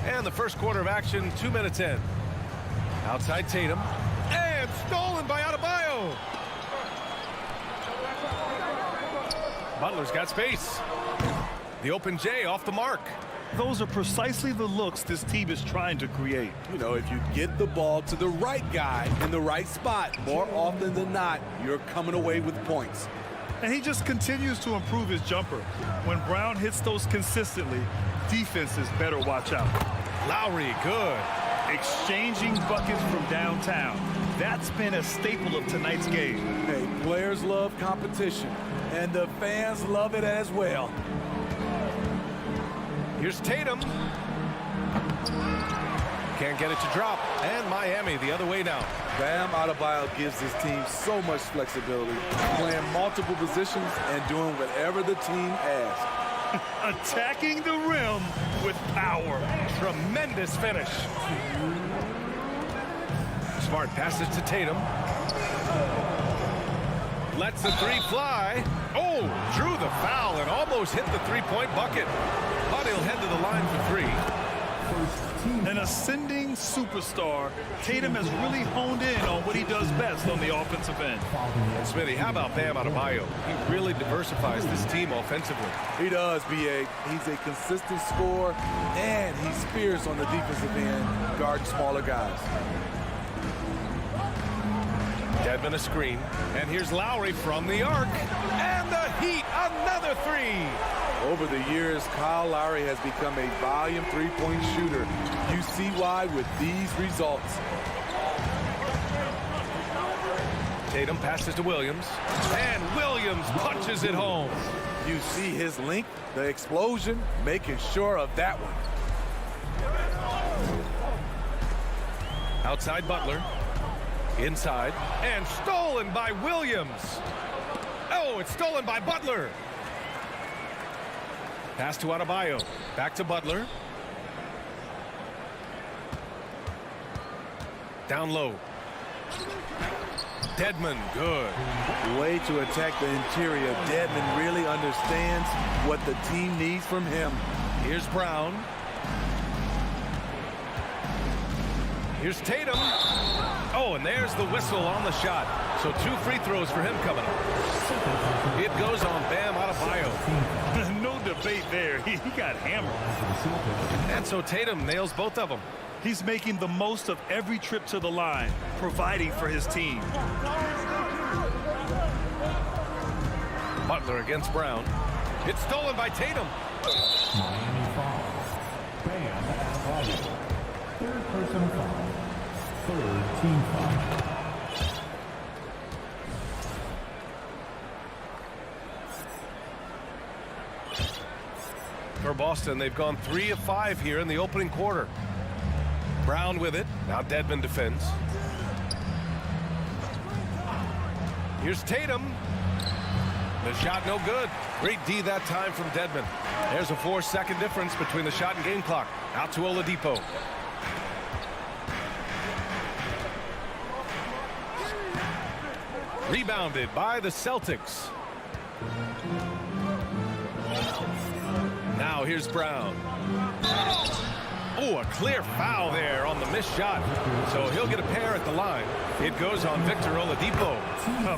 And the first quarter of action, 2 minutes in. Outside Tatum. And stolen by Adebayo. Butler's got space. The open J off the mark. Those are precisely the looks this team is trying to create. You know, if you get the ball to the right guy in the right spot, more often than not, you're coming away with points. And he just continues to improve his jumper. When Brown hits those consistently, defenses better watch out. Lowry, good. Exchanging buckets from downtown. That's been a staple of tonight's game. Hey, players love competition, and the fans love it as well. Here's Tatum. Can't get it to drop. And Miami the other way now. Bam Adebayo gives his team so much flexibility, playing multiple positions and doing whatever the team asks. Attacking the rim with power. Tremendous finish. Smart passes to Tatum. Lets the 3 fly. Oh, drew the foul and almost hit the 3-point bucket. But he'll head to the line for 3. An ascending superstar, Tatum has really honed in on what he does best on the offensive end. And Smitty, how about Bam Adebayo? He really diversifies this team offensively. He does, B.A. He's a consistent scorer, and he's fierce on the defensive end, guarding smaller guys. Dedmon a screen, and here's Lowry from the arc, and the Heat, another 3. Over the years, Kyle Lowry has become a volume three-point shooter. You see why with these results. Tatum passes to Williams, and Williams punches it home. You see his length, the explosion, making sure of that one. Outside Butler. Inside, and stolen by Williams. Oh, it's stolen by Butler. Pass to Adebayo. Back to Butler. Down low. Dedmon, good. Way to attack the interior. Dedmon really understands what the team needs from him. Here's Brown. Here's Tatum. Oh, and there's the whistle on the shot. So 2 free throws for him coming up. It goes on Bam Adebayo. No debate there. He got hammered. And so Tatum nails both of them. He's making the most of every trip to the line, providing for his team. Butler against Brown. It's stolen by Tatum. Miami foul. Bam Adebayo. Third personal foul. Third team foul. For Boston, they've gone 3 of 5 here in the opening quarter. Brown with it. Now Dedmon defends. Here's Tatum. The shot no good. Great D that time from Dedmon. There's a 4-second difference between the shot and game clock. Out to Oladipo. Rebounded by the Celtics. Now here's Brown. Oh, a clear foul there on the missed shot. So he'll get a pair at the line. It goes on Victor Oladipo.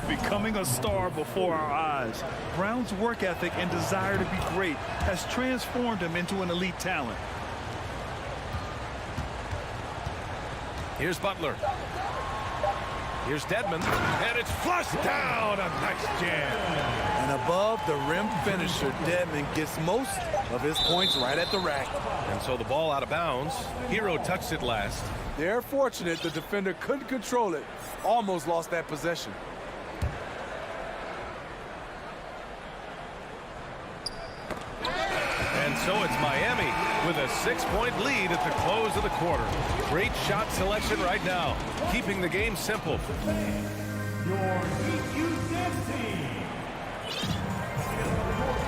Becoming a star before our eyes. Brown's work ethic and desire to be great has transformed him into an elite talent. Here's Butler. Here's Dedmon. And it's flushed down. A nice jam. And above the rim finisher, Dedmon gets most of his points right at the rack. And so the ball out of bounds. Hero touched it last. They're fortunate the defender couldn't control it. Almost lost that possession. And so it's Miami with a 6-point lead at the close of the quarter. Great shot selection right now, keeping the game simple.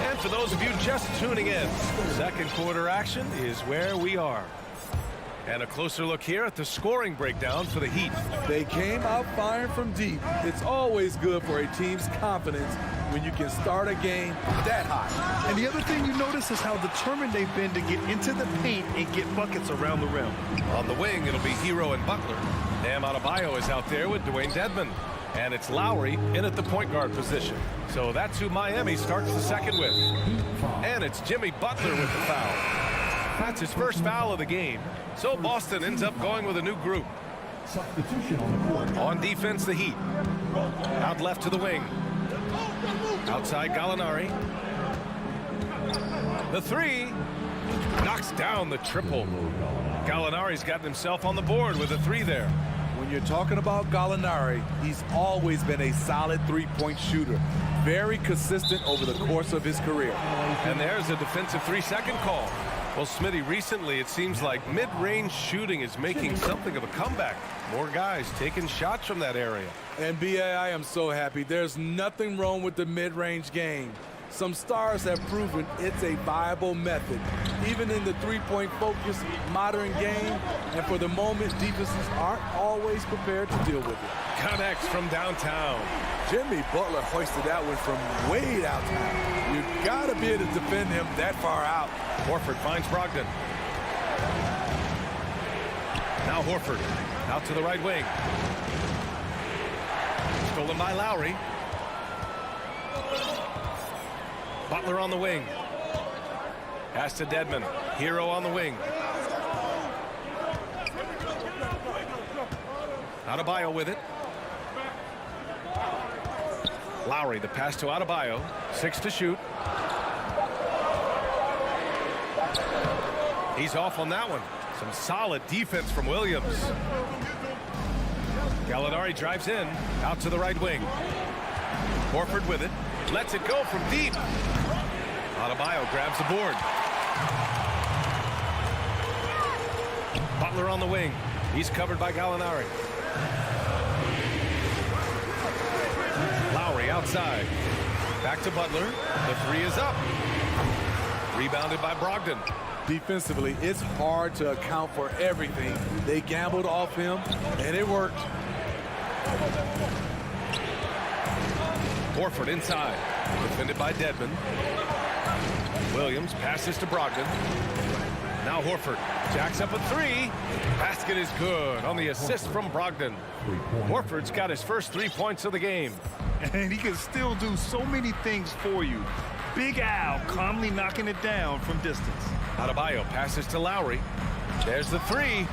And for those of you just tuning in, second quarter action is where we are. And a closer look here at the scoring breakdown for the Heat. They came out firing from deep. It's always good for a team's confidence when you can start a game that high. And the other thing you notice is how determined they've been to get into the paint and get buckets around the rim. On the wing, it'll be Hero and Butler. Bam Adebayo is out there with Dwayne Dedmon. And it's Lowry in at the point guard position. So that's who Miami starts the second with. And it's Jimmy Butler with the foul. That's his first foul of the game. So Boston ends up going with a new group. Substitution on the court. On defense, the Heat. Out left to the wing. Outside Gallinari. The three. Knocks down the triple. Gallinari's gotten himself on the board with a 3 there. When you're talking about Gallinari, he's always been a solid three-point shooter. Very consistent over the course of his career. And there's a defensive 3-second call. Well, Smitty, recently it seems like mid-range shooting is making something of a comeback. More guys taking shots from that area. And B.A., I am so happy. There's nothing wrong with the mid-range game. Some stars have proven it's a viable method, even in the three-point focused modern game. And for the moment, defenses aren't always prepared to deal with it. Connects from downtown. Jimmy Butler hoisted that one from way downtown. You've got to be able to defend him that far out. Horford finds Brogdon. Now Horford out to the right wing. Stolen by Lowry. Butler on the wing. Pass to Dedmon. Hero on the wing. Adebayo with it. Lowry, the pass to Adebayo. 6 to shoot. He's off on that one. Some solid defense from Williams. Gallinari drives in. Out to the right wing. Horford with it. Lets it go from deep. Adebayo grabs the board. Butler on the wing. He's covered by Gallinari. Lowry outside. Back to Butler. The 3 is up. Rebounded by Brogdon. Defensively, it's hard to account for everything. They gambled off him, and it worked. Horford inside. Defended by Dedmon. Williams passes to Brogdon. Now Horford jacks up a three. Basket is good on the assist from Brogdon. Horford's got his first 3 points of the game. And he can still do so many things for you. Big Al calmly knocking it down from distance. Adebayo passes to Lowry. There's the three.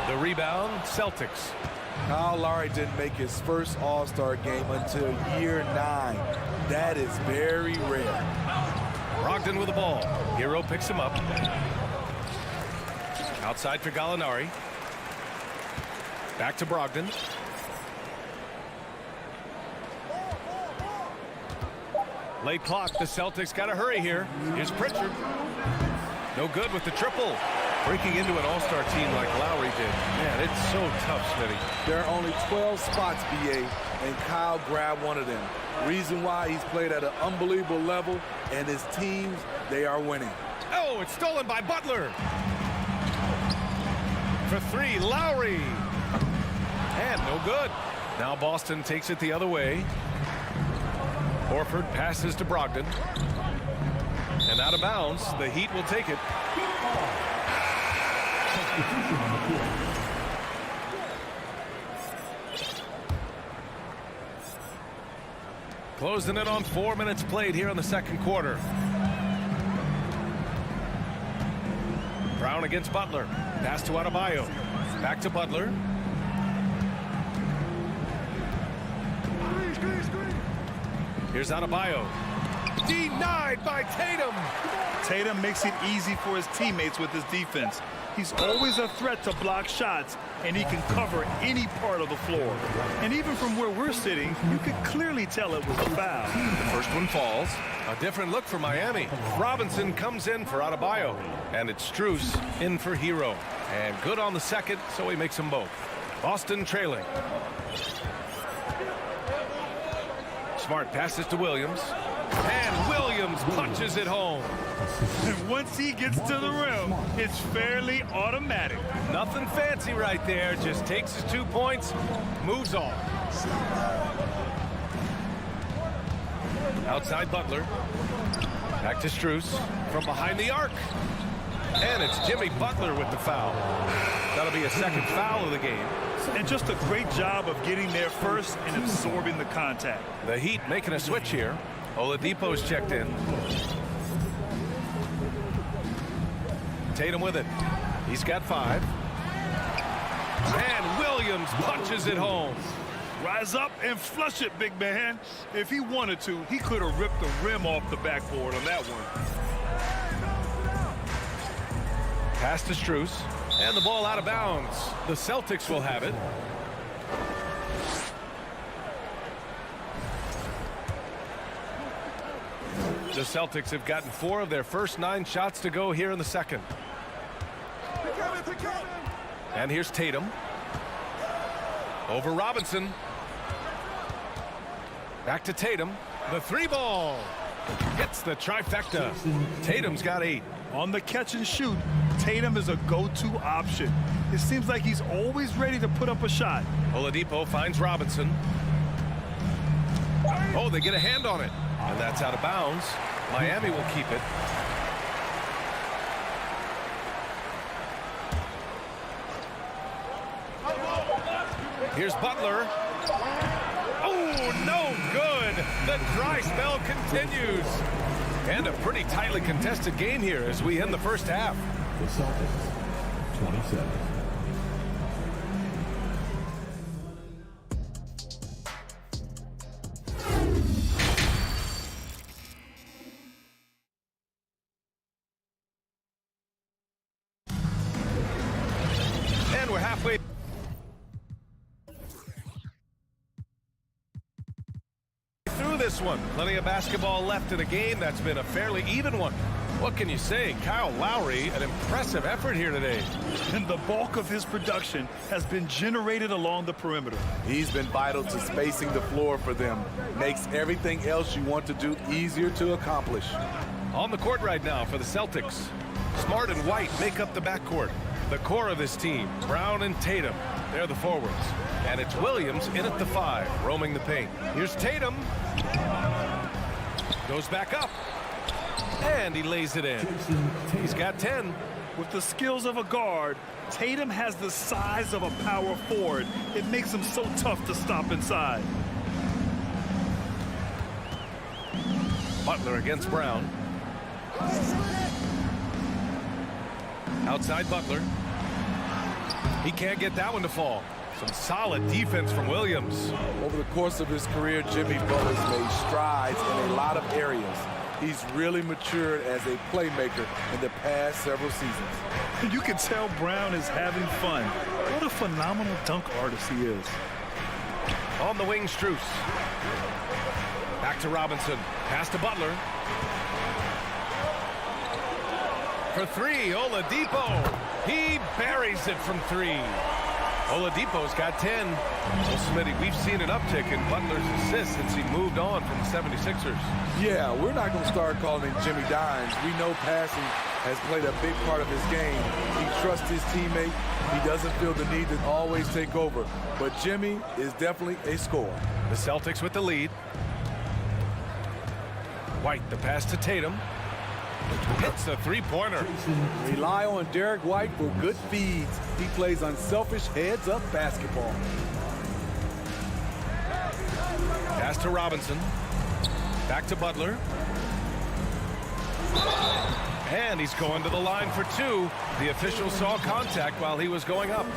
The rebound, Celtics. Kyle Lowry didn't make his first All-Star game until year 9. That is very rare. Brogdon with the ball. Hero picks him up. Outside for Gallinari. Back to Brogdon. Late clock. The Celtics got to hurry here. Here's Pritchard. No good with the triple. Breaking into an all-star team like Lowry did. Man, it's so tough, Smitty. There are only 12 spots, BA, and Kyle grabbed one of them. Reason why he's played at an unbelievable level, and his teams, they are winning. Oh, it's stolen by Butler. For three, Lowry. And no good. Now Boston takes it the other way. Horford passes to Brogdon. And out of bounds, the Heat will take it. Closing it on 4 minutes played here in the second quarter. Brown against Butler. Pass to Adebayo. Back to Butler. Here's Adebayo. Denied by Tatum. Tatum makes it easy for his teammates with his defense. He's always a threat to block shots, and he can cover any part of the floor. And even from where we're sitting, you could clearly tell it was a foul. The first one falls. A different look for Miami. Robinson comes in for Adebayo. And it's Strus in for Hero. And good on the second, so he makes them both. Boston trailing. Smart passes to Williams. And Williams punches it home. And once he gets to the rim, it's fairly automatic. Nothing fancy right there. Just takes his 2 points, moves on. Outside Butler. Back to Strus from behind the arc. And it's Jimmy Butler with the foul. That'll be a second foul of the game. And just a great job of getting there first and absorbing the contact. The Heat making a switch here. Oladipo's checked in. Tatum with it. He's got 5. And Williams punches it home. Rise up and flush it, big man. If he wanted to, he could have ripped the rim off the backboard on that one. Pass to Strus. And the ball out of bounds. The Celtics will have it. The Celtics have gotten 4 of their first 9 shots to go here in the second. And here's Tatum. Over Robinson. Back to Tatum. The 3 ball. Hits the trifecta. Tatum's got 8. On the catch and shoot, Tatum is a go-to option. It seems like he's always ready to put up a shot. Oladipo finds Robinson. Oh, they get a hand on it. And that's out of bounds. Miami will keep it. Here's Butler. Oh, no good. The dry spell continues. And a pretty tightly contested game here as we end the first half. The Celtics, 27. And we're halfway through this one. Plenty of basketball left in a game that's been a fairly even one. What can you say? Kyle Lowry, an impressive effort here today. And the bulk of his production has been generated along the perimeter. He's been vital to spacing the floor for them. Makes everything else you want to do easier to accomplish. On the court right now for the Celtics. Smart and White make up the backcourt. The core of this team, Brown and Tatum, they're the forwards. And it's Williams in at the 5, roaming the paint. Here's Tatum. Goes back up. And he lays it in. He's got 10. With the skills of a guard, Tatum has the size of a power forward. It makes him so tough to stop inside. Butler against Brown. Outside Butler. He can't get that one to fall. Some solid defense from Williams. Over the course of his career, Jimmy Butler's made strides in a lot of areas. He's really matured as a playmaker in the past several seasons. You can tell Brown is having fun. What a phenomenal dunk artist he is. On the wing, Strus. Back to Robinson. Pass to Butler. For 3, Oladipo. He buries it from 3. Oladipo's got 10. Well, Smitty, we've seen an uptick in Butler's assists since he moved on from the 76ers. Yeah, we're not going to start calling him Jimmy Dimes. We know passing has played a big part of his game. He trusts his teammate. He doesn't feel the need to always take over. But Jimmy is definitely a scorer. The Celtics with the lead. White, the pass to Tatum. Hits a three-pointer. Rely on Derek White for good feeds. He plays unselfish heads-up basketball. Pass to Robinson. Back to Butler. And he's going to the line for 2. The official saw contact while he was going up.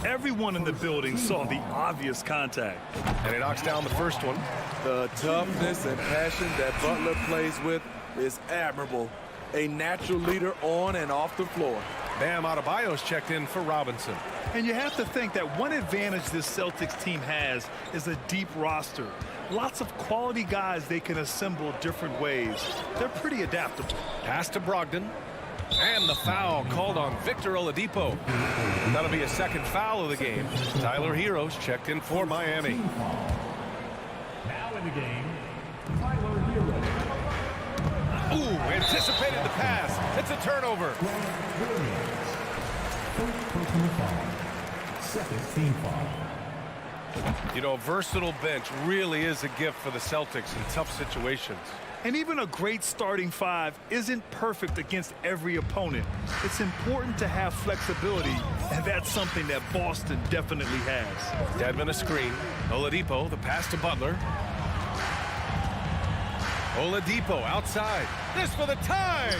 Everyone in the building saw the obvious contact. And he knocks down the first one. The toughness and passion that Butler plays with is admirable. A natural leader on and off the floor. Bam Adebayo's checked in for Robinson. And you have to think that one advantage this Celtics team has is a deep roster. Lots of quality guys they can assemble different ways. They're pretty adaptable. Pass to Brogdon. And the foul called on Victor Oladipo. That'll be a second foul of the game. Tyler Hero's checked in for Miami. Now in the game, Tyler Hero. Ooh, anticipated the pass. It's a turnover. Personal foul. Second team foul. You know, a versatile bench really is a gift for the Celtics in tough situations. And even a great starting 5 isn't perfect against every opponent. It's important to have flexibility, and that's something that Boston definitely has. Dedmon a screen. Oladipo, the pass to Butler. Oladipo outside. This for the tie.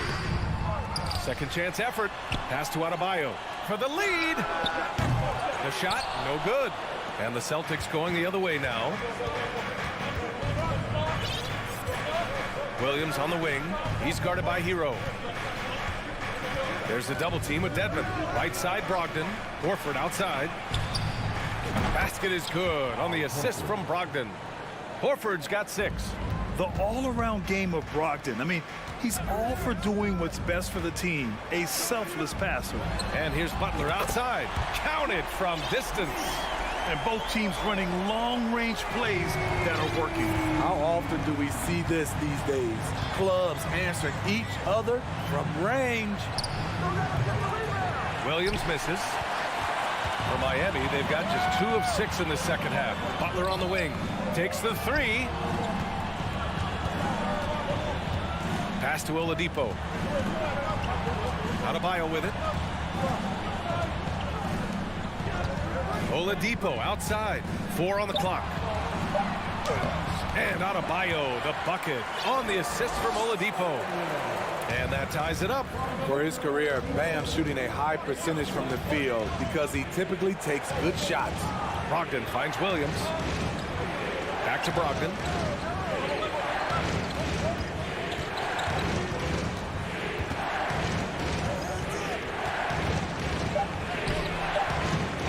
Second chance effort. Pass to Adebayo for the lead. The shot, no good. And the Celtics going the other way now. Williams on the wing. He's guarded by Hero. There's the double team with Dedmon. Right side, Brogdon. Horford outside. Basket is good on the assist from Brogdon. Horford's got 6. The all-around game of Brogdon. I mean, he's all for doing what's best for the team. A selfless passer. And here's Butler outside. Counted from distance. And both teams running long-range plays that are working. How often do we see this these days? Clubs answering each other from range. Williams misses. For Miami, they've got just 2 of 6 in the second half. Butler on the wing. Takes the 3. Pass to Oladipo. Adebayo with it. Oladipo outside. 4 on the clock. And Adebayo, the bucket on the assist from Oladipo. And that ties it up. For his career, Bam shooting a high percentage from the field because he typically takes good shots. Brogdon finds Williams. Back to Brogdon.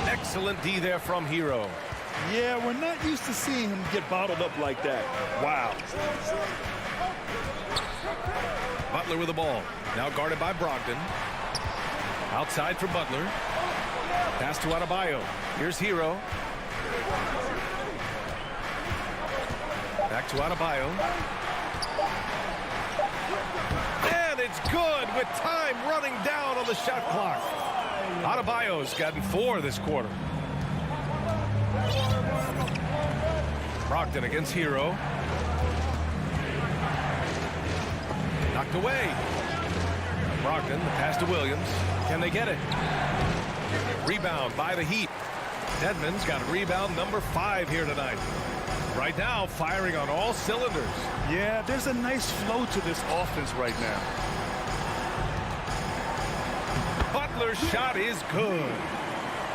Excellent D there from Hero. Yeah, we're not used to seeing him get bottled up like that. Wow. Butler with the ball. Now guarded by Brogdon. Outside for Butler. Pass to Adebayo. Here's Hero. Back to Adebayo. with time running down on the shot clock. Adebayo's gotten 4 this quarter. Brogdon against Hero. Knocked away. Brogdon, the pass to Williams. Can they get it? Rebound by the Heat. Dedmon's got rebound number 5 here tonight. Right now, firing on all cylinders. Yeah, there's a nice flow to this offense right now. Butler's shot is good.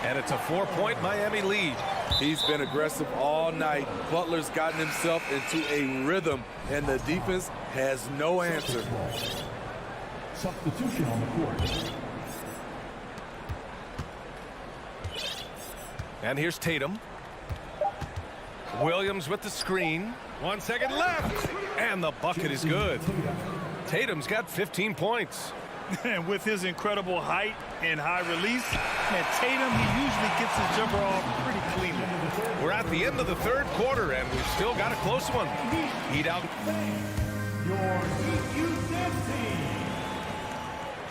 And it's a 4-point Miami lead. He's been aggressive all night. Butler's gotten himself into a rhythm, and the defense has no answer. Substitution on the court. And here's Tatum. Williams with the screen. 1 second left. And the bucket is good. Tatum's got 15 points. And with his incredible height and high release, and Tatum, he usually gets his jumper off pretty cleanly. We're at the end of the 3rd quarter, and we've still got a close one. Heat out.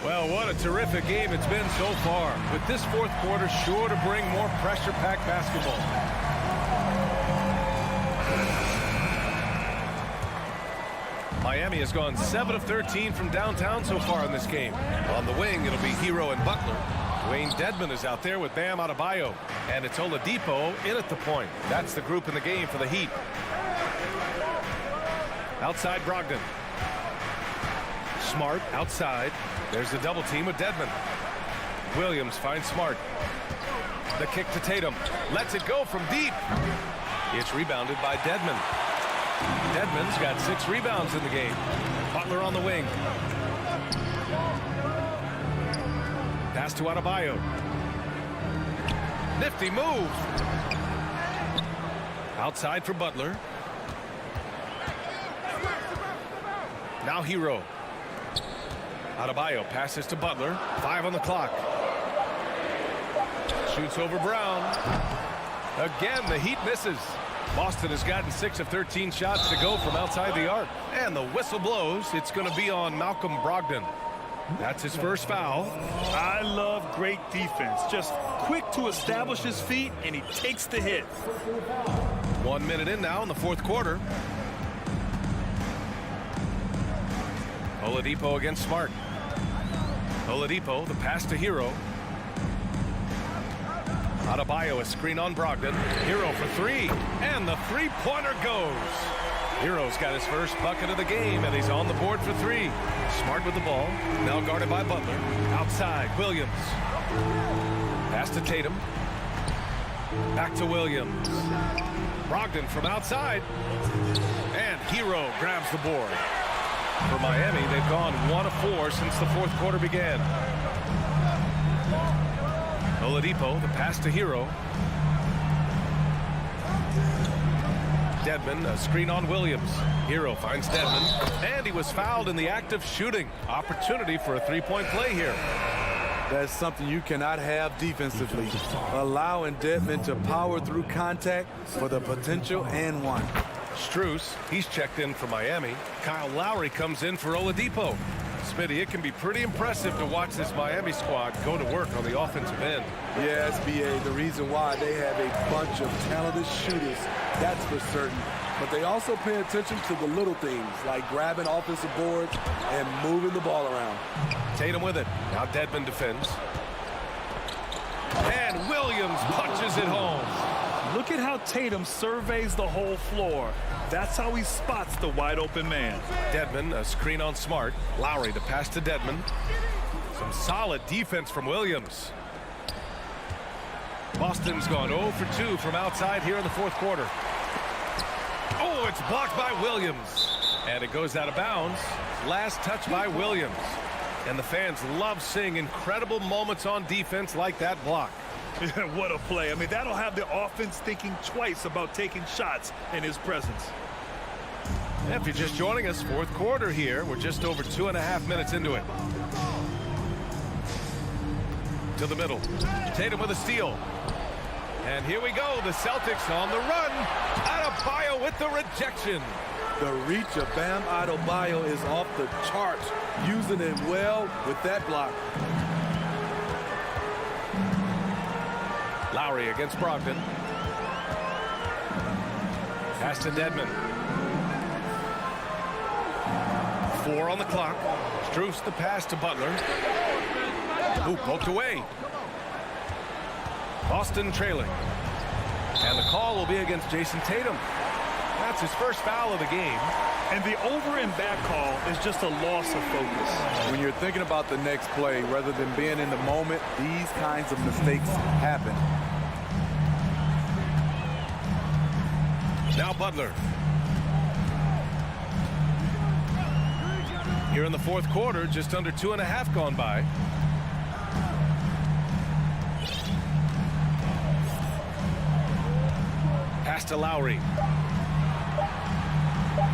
Well, what a terrific game it's been so far. With this 4th quarter sure to bring more pressure-packed basketball. Miami has gone 7 of 13 from downtown so far in this game. On the wing, it'll be Hero and Butler. Dwayne Dedmon is out there with Bam Adebayo. And it's Oladipo in at the point. That's the group in the game for the Heat. Outside Brogdon. Smart outside. There's the double team with Dedmon. Williams finds Smart. The kick to Tatum. Lets it go from deep. It's rebounded by Dedmon. Dedmon's got 6 rebounds in the game. Butler on the wing. Pass to Adebayo. Nifty move. Outside for Butler. Now Hero. Adebayo passes to Butler. 5 on the clock. Shoots over Brown. Again, the Heat misses. Boston has gotten 6 of 13 shots to go from outside the arc. And the whistle blows. It's going to be on Malcolm Brogdon. That's his first foul. I love great defense. Just quick to establish his feet, and he takes the hit. 1 minute in now in the 4th quarter. Oladipo against Smart. Oladipo, the pass to Hero. Adebayo, a screen on Brogdon. Hero for 3, and the 3-pointer goes. Hero's got his first bucket of the game, and he's on the board for 3. Smart with the ball, now guarded by Butler. Outside, Williams. Pass to Tatum. Back to Williams. Brogdon from outside, and Hero grabs the board. For Miami, they've gone 1 of 4 since the 4th quarter began. Oladipo, the pass to Hero. Dedmon, a screen on Williams. Hero finds Dedmon, and he was fouled in the act of shooting. Opportunity for a 3-point play here. That's something you cannot have defensively. Allowing Dedmon to power through contact for the potential and 1. Strus, he's checked in for Miami. Kyle Lowry comes in for Oladipo. Smitty, it can be pretty impressive to watch this Miami squad go to work on the offensive end. Yes, B.A., the reason why they have a bunch of talented shooters, that's for certain. But they also pay attention to the little things, like grabbing offensive boards and moving the ball around. Tatum with it. Now Dedmon defends. And Williams punches it home. Look at how Tatum surveys the whole floor. That's how he spots the wide open man. Dedmon, a screen on Smart. Lowry, the pass to Dedmon. Some solid defense from Williams. Boston's gone 0 for 2 from outside here in the 4th quarter. Oh, it's blocked by Williams. And it goes out of bounds. Last touch by Williams. And the fans love seeing incredible moments on defense like that block. What a play. I mean, that'll have the offense thinking twice about taking shots in his presence. If you're just joining us, 4th quarter here. We're just over 2.5 minutes into it. To the middle. Tatum with a steal. And here we go. The Celtics on the run. Adebayo with the rejection. The reach of Bam Adebayo is off the charts, using it well with that block. Lowry against Brogdon. Pass to Dedmon. 4 on the clock. Strus the pass to Butler. Ooh, poked away. Boston trailing. And the call will be against Jason Tatum. That's his first foul of the game. And the over and back call is just a loss of focus. When you're thinking about the next play, rather than being in the moment, these kinds of mistakes happen. Now Butler. Here in the fourth quarter, just under 2.5 gone by. Pass to Lowry.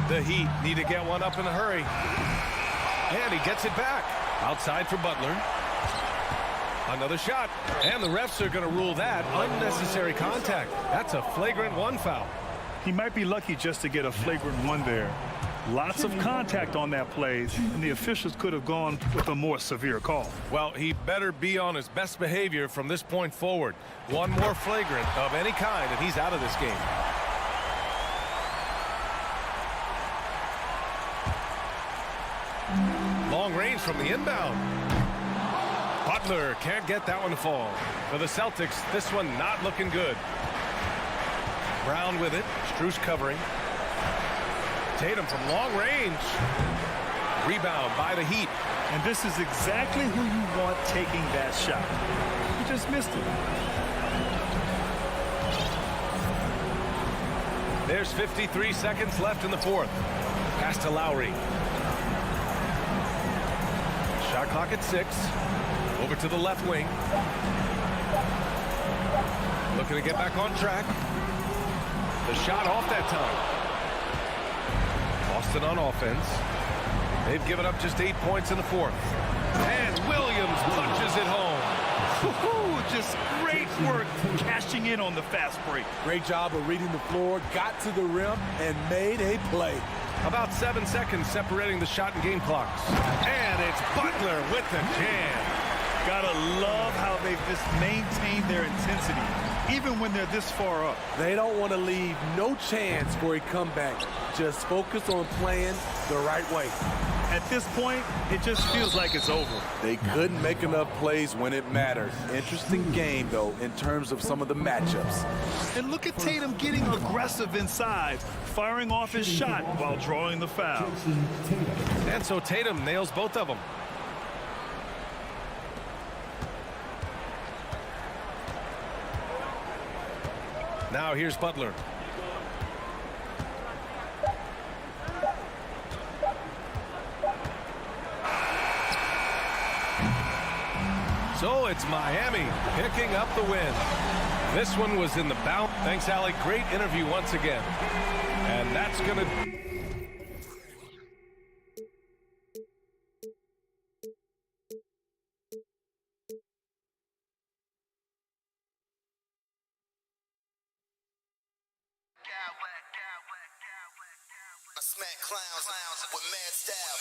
The Heat need to get one up in a hurry. And he gets it back. Outside for Butler. Another shot. And the refs are going to rule that unnecessary contact. That's a flagrant 1 foul. He might be lucky just to get a flagrant 1 there. Lots of contact on that play, and the officials could have gone with a more severe call. Well, he better be on his best behavior from this point forward. One more flagrant of any kind, and he's out of this game. Long range from the inbound. Butler can't get that one to fall. For the Celtics, this one not looking good. Brown with it. Strus covering. Tatum from long range. Rebound by the Heat. And this is exactly who you want taking that shot. He just missed it. There's 53 seconds left in the fourth. Pass to Lowry. Shot clock at 6. Over to the left wing. Looking to get back on track. The shot off that time. Boston on offense. They've given up just 8 points in the fourth. And Williams punches it home. Just great work cashing in on the fast break. Great job of reading the floor, got to the rim, and made a play. About 7 seconds separating the shot and game clocks. And it's Butler with the jam. Gotta love how they've just maintained their intensity, even when they're this far up. They don't want to leave no chance for a comeback. Just focus on playing the right way. At this point, it just feels like it's over. They couldn't make enough plays when it mattered. Interesting game, though, in terms of some of the matchups. And look at Tatum getting aggressive inside, firing off his shot while drawing the foul. And so Tatum nails both of them. Now here's Butler. So it's Miami picking up the win. This one was in the bounce. Thanks, Alec. Great interview once again. And that's going to... I smack clowns with mad style.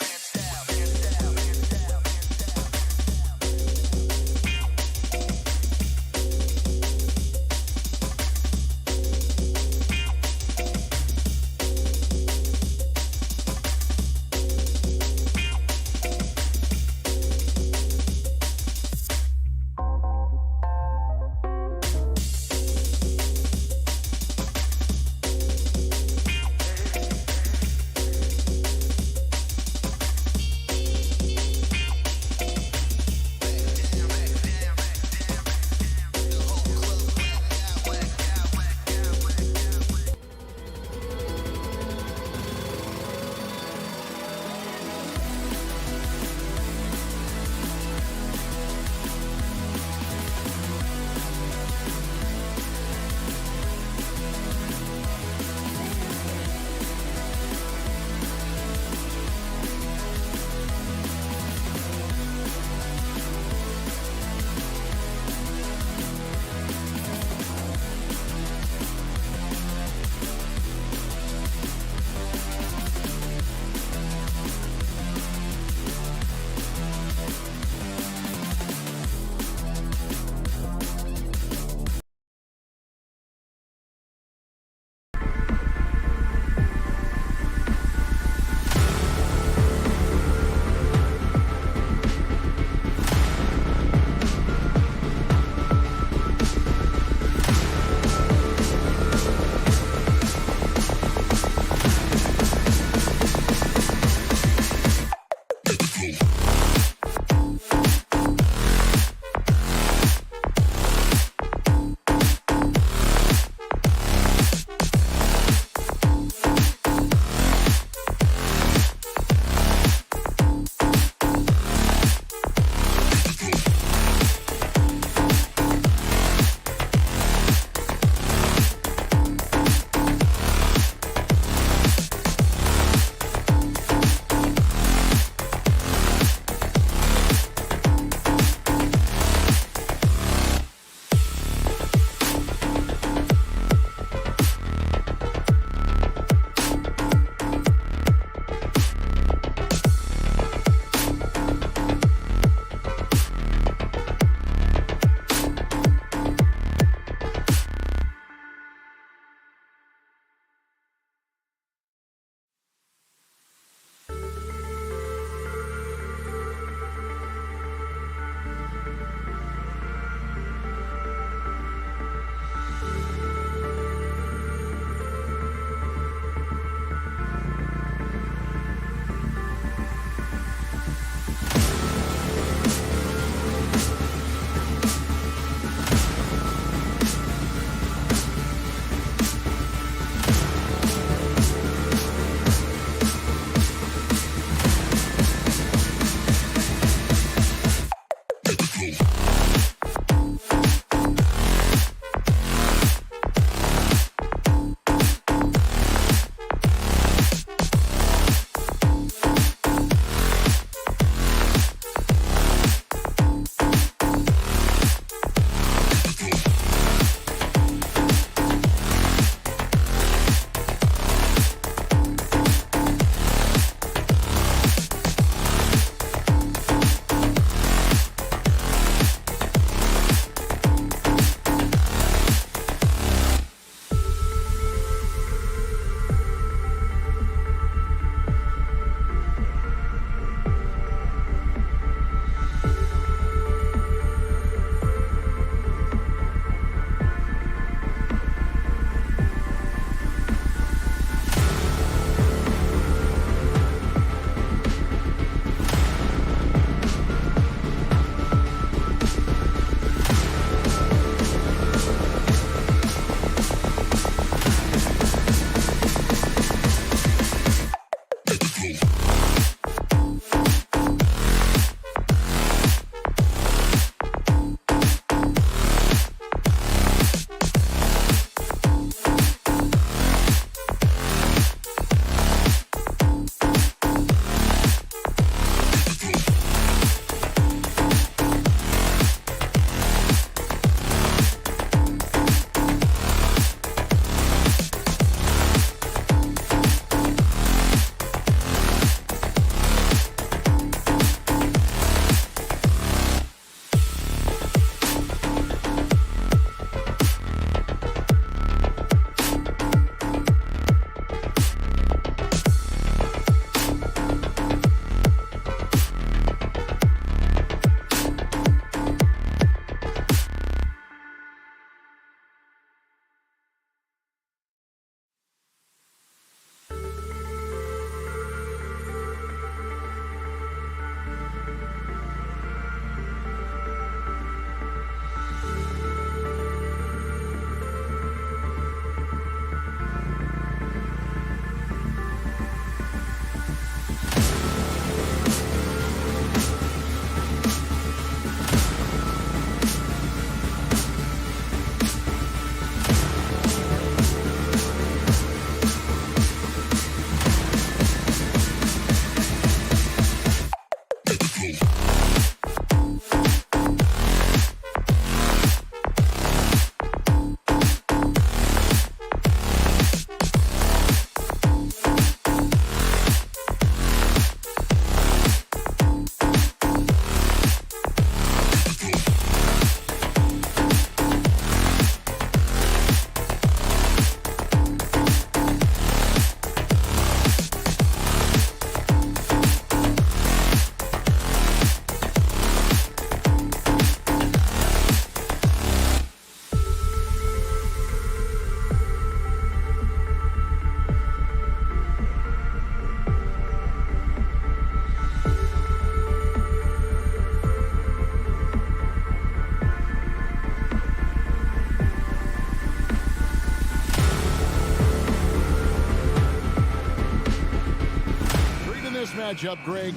Matchup, Greg,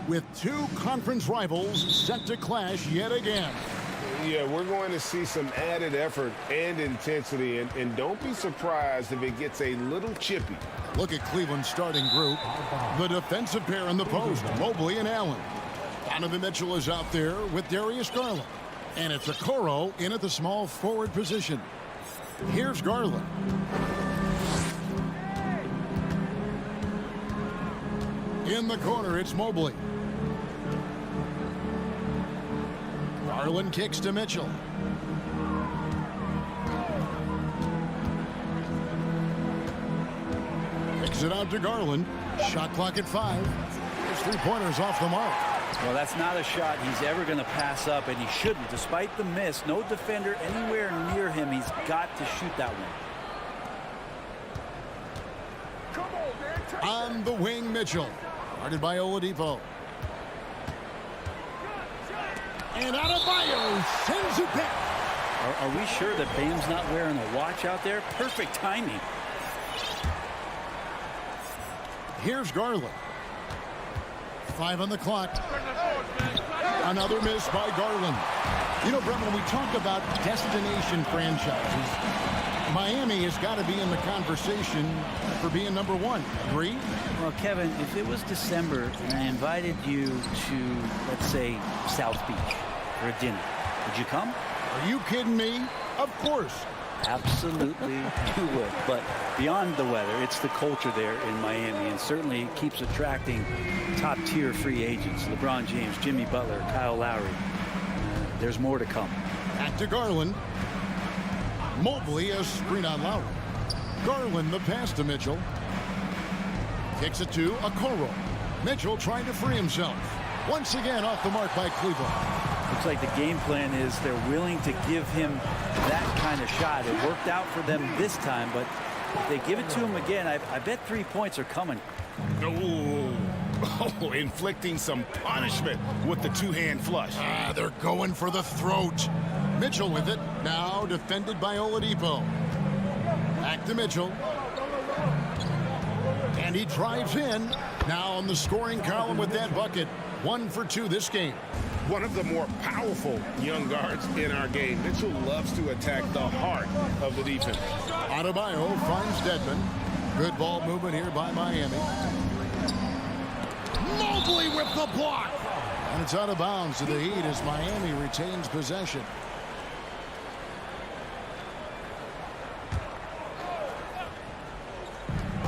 with two conference rivals set to clash yet again. Yeah, we're going to see some added effort and intensity, and don't be surprised if it gets a little chippy. Look at Cleveland's starting group. The defensive pair in the post, Mobley and Allen. Donovan Mitchell is out there with Darius Garland. And it's Okoro in at the small forward position. Here's Garland. In the corner, it's Mobley. Garland kicks to Mitchell. Kicks it out to Garland. Shot clock at 5. His three-pointers off the mark. Well, that's not a shot he's ever going to pass up, and he shouldn't. Despite the miss, no defender anywhere near him. He's got to shoot that one. On the wing, Mitchell. Guarded by Oladipo. And Adebayo sends it back. Are we sure that Bam's not wearing a watch out there? Perfect timing. Here's Garland. 5 on the clock. Another miss by Garland. You know, Brett, when we talk about destination franchises, Miami has got to be in the conversation for being number 1. Agree? Well, Kevin, if it was December and I invited you to, let's say, South Beach for a dinner, would you come? Are you kidding me? Of course. Absolutely you would. But beyond the weather, it's the culture there in Miami, and certainly it keeps attracting top-tier free agents. LeBron James, Jimmy Butler, Kyle Lowry. There's more to come. Back to Garland. Mobley a screen on Lowry. Garland the pass to Mitchell. Kicks it to Okoro. Mitchell trying to free himself. Once again off the mark by Cleveland. Looks like the game plan is they're willing to give him that kind of shot. It worked out for them this time, but if they give it to him again, I bet 3 points are coming. Oh, inflicting some punishment with the two-hand flush. They're going for the throat. Mitchell with it. Now defended by Oladipo. Back to Mitchell. And he drives in. Now on the scoring column with that bucket. 1 for 2 this game. One of the more powerful young guards in our game. Mitchell loves to attack the heart of the defense. Adebayo finds Dedmon. Good ball movement here by Miami. Mobley with the block. And it's out of bounds to the Heat as Miami retains possession.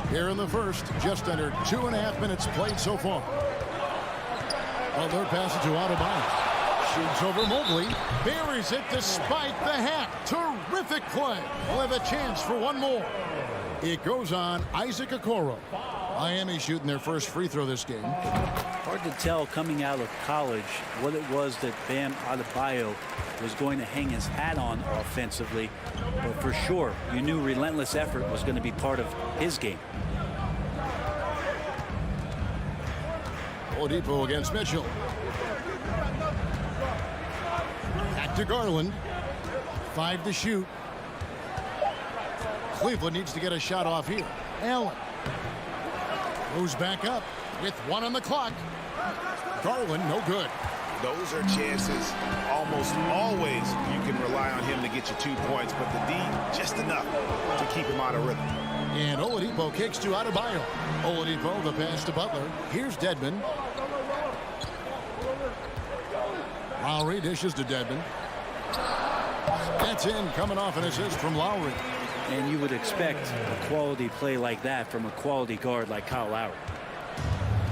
Here in the first, just under 2.5 minutes played so far. Butler passes to Adebayo. Shoots over Mobley. Buries it despite the hack. Terrific play. We'll have a chance for one more. It goes on Isaac Okoro. Miami shooting their first free throw this game. Hard to tell coming out of college what it was that Bam Adebayo was going to hang his hat on offensively. But for sure, you knew relentless effort was going to be part of his game. Oladipo against Mitchell. Back to Garland. 5 to shoot. Cleveland needs to get a shot off here. Allen moves back up with 1 on the clock. Garland, no good. Those are chances. Almost always you can rely on him to get you 2 points, but the D, just enough to keep him out of rhythm. And Oladipo kicks to Adebayo. Oladipo, the pass to Butler. Here's Dedmon. Lowry dishes to Dedmon. That's in, coming off an assist from Lowry. And you would expect a quality play like that from a quality guard like Kyle Lowry.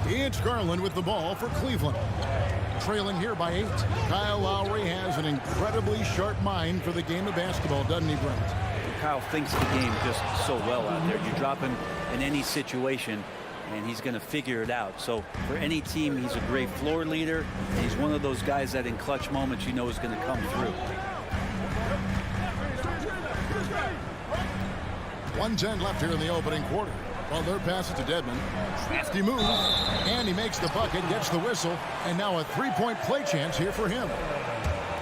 It's Garland with the ball for Cleveland. Trailing here by 8. Kyle Lowry has an incredibly sharp mind for the game of basketball, doesn't he, Brent? Kyle thinks the game just so well out there. You drop him in any situation, and he's going to figure it out. So for any team, he's a great floor leader. And he's one of those guys that in clutch moments you know is going to come through. 1:10 left here in the opening quarter. Butler passes to Dedmon. Crafty move. And he makes the bucket, gets the whistle. And now a three-point play chance here for him.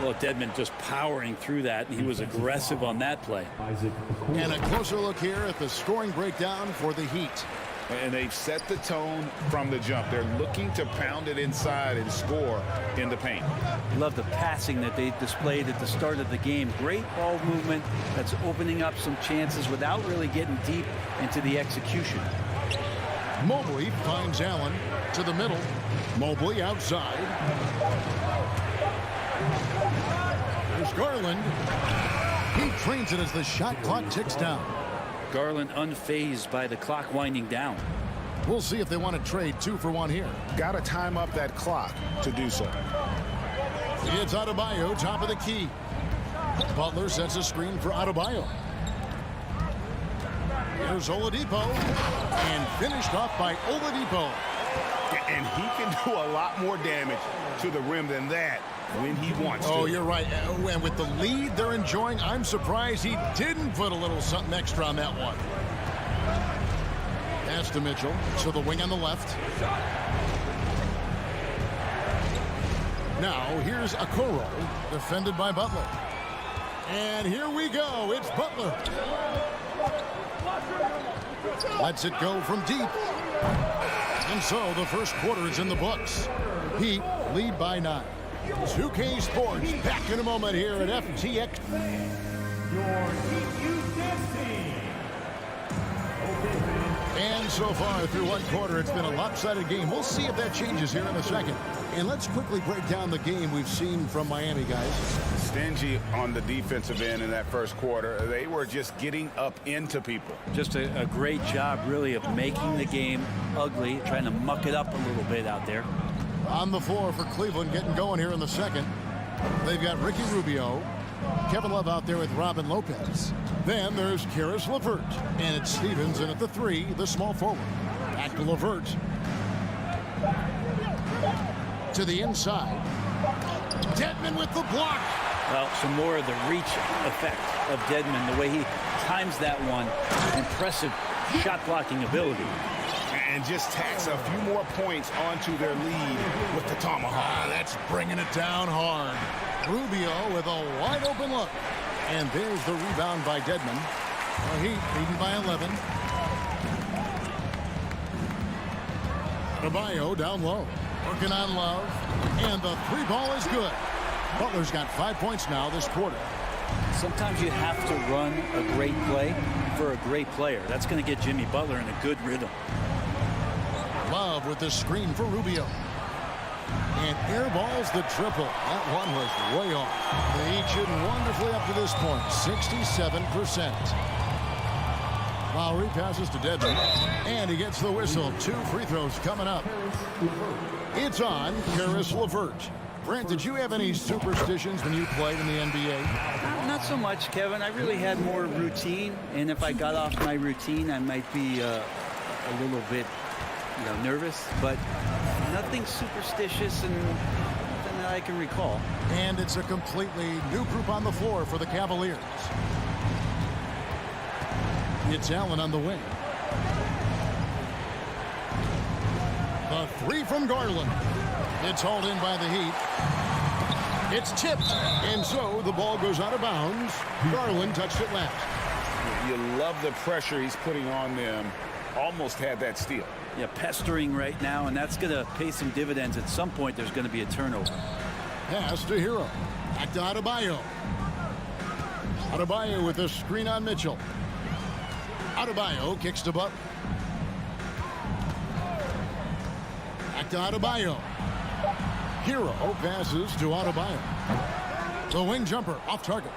Well, Dedmon just powering through that, and he was aggressive on that play. And a closer look here at the scoring breakdown for the Heat. And they've set the tone from the jump. They're looking to pound it inside and score in the paint. Love the passing that they displayed at the start of the game. Great ball movement that's opening up some chances without really getting deep into the execution. Mobley finds Allen to the middle. Mobley outside. There's Garland. He trains it as the shot clock ticks down. Garland unfazed by the clock winding down. We'll see if they want to trade 2 for 1 here. Got to time up that clock to do so. It's Adebayo, top of the key. Butler sets a screen for Adebayo. Here's Oladipo. And finished off by Oladipo. And he can do a lot more damage to the rim than that when he wants to. Oh, you're right. And with the lead they're enjoying, I'm surprised he didn't put a little something extra on that one. Pass to Mitchell. So the wing on the left. Now here's Okoro, defended by Butler. And here we go. It's Butler. Lets it go from deep. And so the first quarter is in the books. Heat lead by 9. 2K Sports back in a moment here at FTX. And so far through one quarter, it's been a lopsided game. We'll see if that changes here in a second. And let's quickly break down the game we've seen from Miami, guys. Stingy on the defensive end in that first quarter. They were just getting up into people. Just a great job, really, of making the game ugly, trying to muck it up a little bit out there. On the floor for Cleveland, getting going here in the second. They've got Ricky Rubio, Kevin Love out there with Robin Lopez. Then there's Karis LeVert, and it's Stevens in at the 3, the small forward. Back to LeVert. To the inside. Dedmon with the block. Well, some more of the reach effect of Dedmon, the way he times that one. Impressive shot blocking ability. And just tacks a few more points onto their lead with the tomahawk. That's bringing it down hard. Rubio with a wide open look. And there's the rebound by Dedmon. The Heat leading by 11. Adebayo down low. Working on Love. And the 3 ball is good. Butler's got 5 points now this quarter. Sometimes you have to run a great play for a great player. That's going to get Jimmy Butler in a good rhythm. Love with the screen for Rubio. And airballs the triple. That one was way off. The Heat shooting wonderfully up to this point. 67%. Lowry passes to Dedmon. And he gets the whistle. 2 free throws coming up. It's on Karis LeVert. Brent, did you have any superstitions when you played in the NBA? Not so much, Kevin. I really had more routine. And if I got off my routine, I might be a little bit nervous, but nothing superstitious and nothing that I can recall. And it's a completely new group on the floor for the Cavaliers. It's Allen on the wing. The 3 from Garland. It's hauled in by the Heat. It's tipped, and so the ball goes out of bounds. Garland touched it last. You love the pressure he's putting on them. Almost had that steal. Yeah, pestering right now, and that's going to pay some dividends. At some point, there's going to be a turnover. Pass to Hero. Back to Adebayo. Adebayo with a screen on Mitchell. Adebayo kicks to Butler. Back to Adebayo. Hero passes to Adebayo. The wing jumper off target.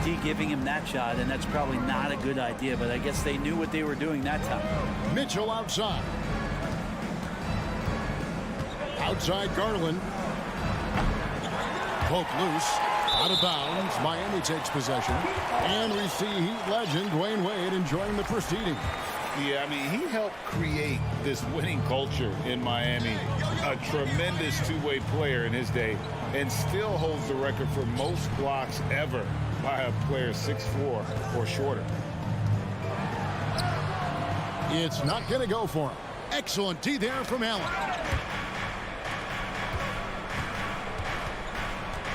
D giving him that shot, and that's probably not a good idea, but I guess they knew what they were doing that time. Mitchell outside. Outside Garland. Poke loose. Out of bounds. Miami takes possession. And we see Heat legend Dwayne Wade enjoying the proceeding. Yeah, I mean, he helped create this winning culture in Miami. A tremendous two-way player in his day, and still holds the record for most blocks ever by a player 6'4" or shorter. It's not going to go for him. Excellent D there from Allen.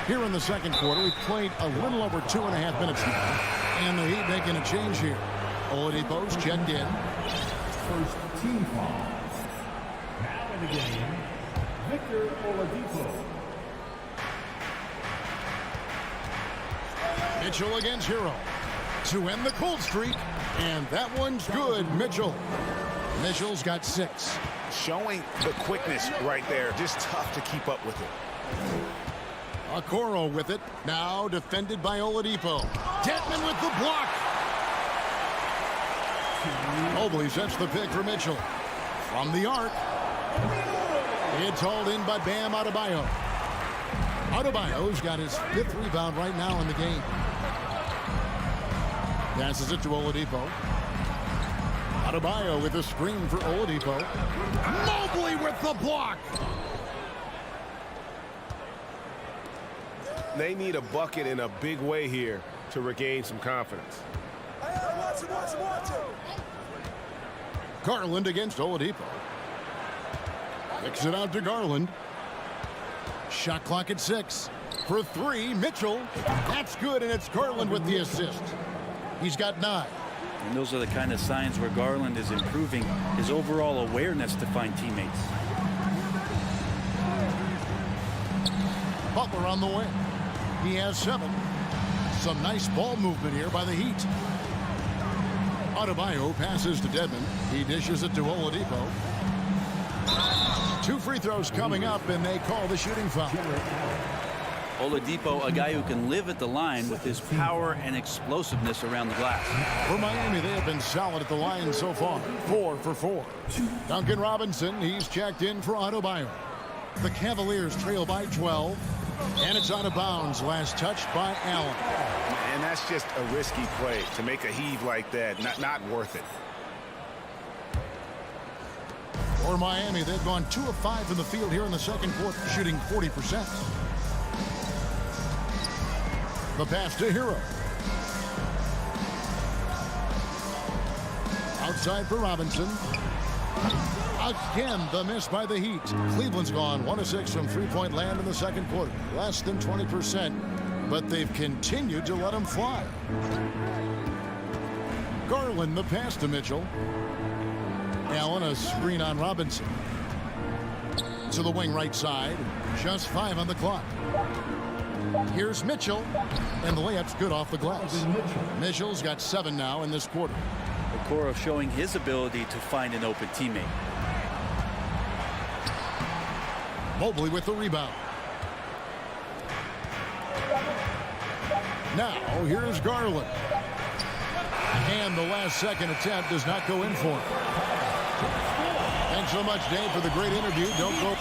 Here in the second quarter, we've played a little over 2.5 minutes now. And the Heat making a change here. Oladipo's checked in. First team foul. Now in the game, Victor Oladipo. Mitchell against Hero to end the cold streak. And that one's good, Mitchell. Mitchell's got 6. Showing the quickness right there. Just tough to keep up with it. Okoro with it. Now defended by Oladipo. Detman with the block. Mobley sets the pick for Mitchell. From the arc. It's hauled in by Bam Adebayo. Adebayo's got his 5th rebound right now in the game. Passes it to Oladipo. Adebayo with a screen for Oladipo. Mobley with the block. They need a bucket in a big way here to regain some confidence. Garland against Oladipo. Kicks it out to Garland. Shot clock at 6. For 3, Mitchell. That's good, and it's Garland with the assist. He's got 9. And those are the kind of signs where Garland is improving his overall awareness to find teammates. Butler on the wing. He has 7. Some nice ball movement here by the Heat. Adebayo passes to Dedmon. He dishes it to Oladipo. 2 free throws coming up, and they call the shooting foul. Oladipo, a guy who can live at the line with his power and explosiveness around the glass. For Miami, they have been solid at the line so far. 4 for 4. Duncan Robinson, he's checked in for Adebayo. The Cavaliers trail by 12. And it's out of bounds. Last touched by Allen. And that's just a risky play to make a heave like that. Not worth it. For Miami, they've gone 2 of 5 in the field here in the second quarter, shooting 40%. The pass to Hero. Outside for Robinson. Again, the miss by the Heat. Cleveland's gone 1 of 6 from three-point land in the second quarter. Less than 20%, but they've continued to let them fly. Garland, the pass to Mitchell. Allen, a screen on Robinson. To the wing right side. Just 5 on the clock. Here's Mitchell, and the layup's good off the glass. Mitchell's got 7 now in this quarter. Okoro showing his ability to find an open teammate. Mobley with the rebound. Now, here's Garland. And the last-second attempt does not go in for him. Thanks so much, Dave, for the great interview. Don't go.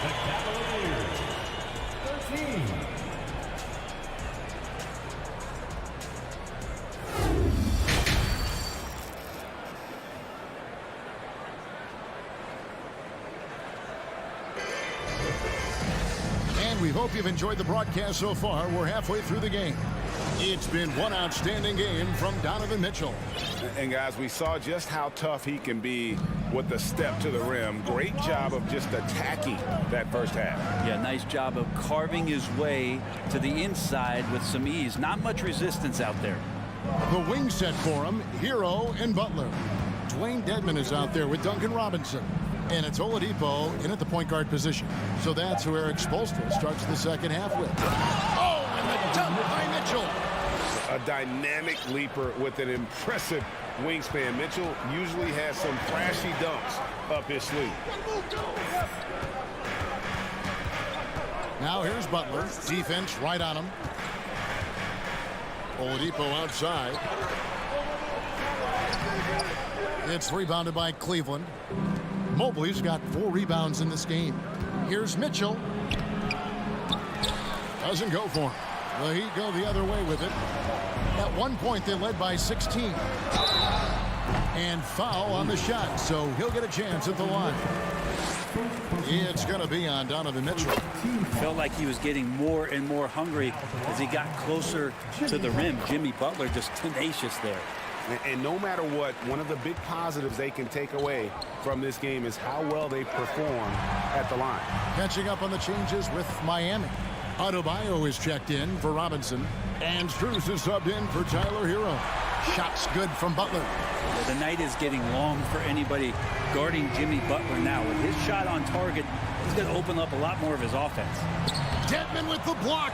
The Cavaliers. 13. We hope you've enjoyed the broadcast so far. We're halfway through the game. It's been one outstanding game from Donovan Mitchell. And guys, we saw just how tough he can be with the step to the rim. Great job of just attacking that first half. Yeah, nice job of carving his way to the inside with some ease. Not much resistance out there. The wing set for him, Hero and Butler. Dwayne Dedmon is out there with Duncan Robinson. And it's Oladipo in at the point guard position. So that's who Eric Spoelstra starts the second half with. Oh, and the dunk by Mitchell. A dynamic leaper with an impressive wingspan. Mitchell usually has some flashy dunks up his sleeve. Now here's Butler. Defense right on him. Oladipo outside. It's rebounded by Cleveland. Mobley's got 4 rebounds in this game. Here's Mitchell. Doesn't go for him. The Heat go the other way with it. At one point, they led by 16. And foul on the shot, so he'll get a chance at the line. It's going to be on Donovan Mitchell. Felt like he was getting more and more hungry as he got closer to the rim. Jimmy Butler just tenacious there. And no matter what, one of the big positives they can take away from this game is how well they perform at the line. Catching up on the changes with Miami. Adebayo is checked in for Robinson. And Strus is subbed in for Tyler Hero. Shots good from Butler. The night is getting long for anybody guarding Jimmy Butler now. With his shot on target, he's going to open up a lot more of his offense. Dedmon with the block.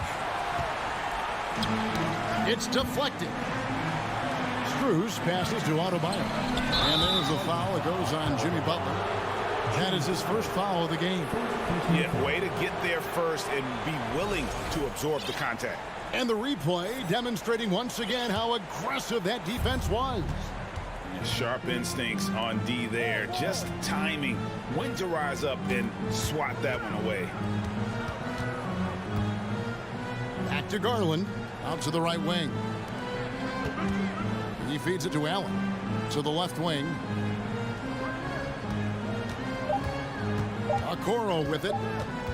It's deflected. Strus passes to Adebayo. And there's a foul that goes on Jimmy Butler. That is his first foul of the game. Yeah, way to get there first and be willing to absorb the contact. And the replay demonstrating once again how aggressive that defense was. Sharp instincts on D there. Just timing when to rise up and swat that one away. Back to Garland. Out to the right wing. He feeds it to Allen. To the left wing. Okoro with it.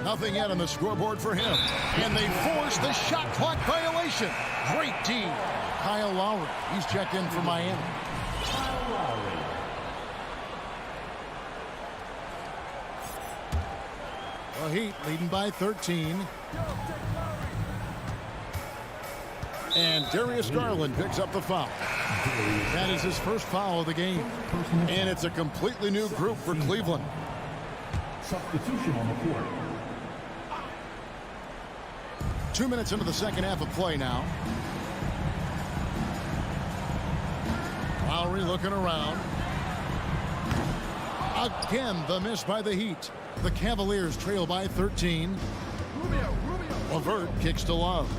Nothing yet on the scoreboard for him. And they force the shot clock violation. Great D. Kyle Lowry. He's checked in for Miami. The Heat leading by 13. And Darius Garland picks up the foul. That is his first foul of the game. And it's a completely new group for Cleveland. Substitution on the court. 2 minutes into the second half of play now. Lowry looking around. Again, the miss by the Heat. The Cavaliers trail by 13. LeVert kicks to Love.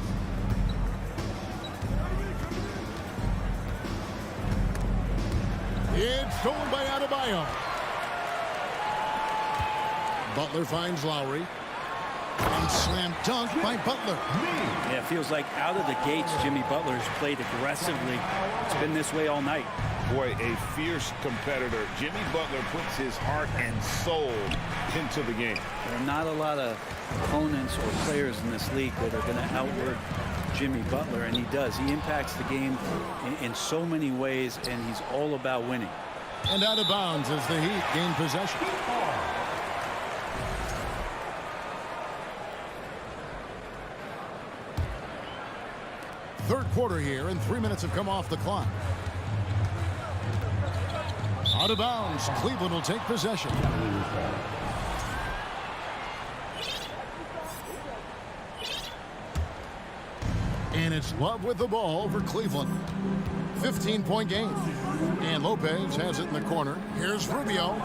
It's stolen by Adebayo. Butler finds Lowry. And slam dunk by Butler. Yeah, it feels like out of the gates, Jimmy Butler's played aggressively. It's been this way all night. Boy, a fierce competitor. Jimmy Butler puts his heart and soul into the game. There are not a lot of opponents or players in this league that are going to outwork Jimmy Butler, and he does. He impacts the game in so many ways, and he's all about winning. And out of bounds as the Heat gain possession. Third quarter here, and 3 minutes have come off the clock. Out of bounds. Cleveland will take possession. And it's Love with the ball for Cleveland. 15-point game. And Lopez has it in the corner. Here's Rubio.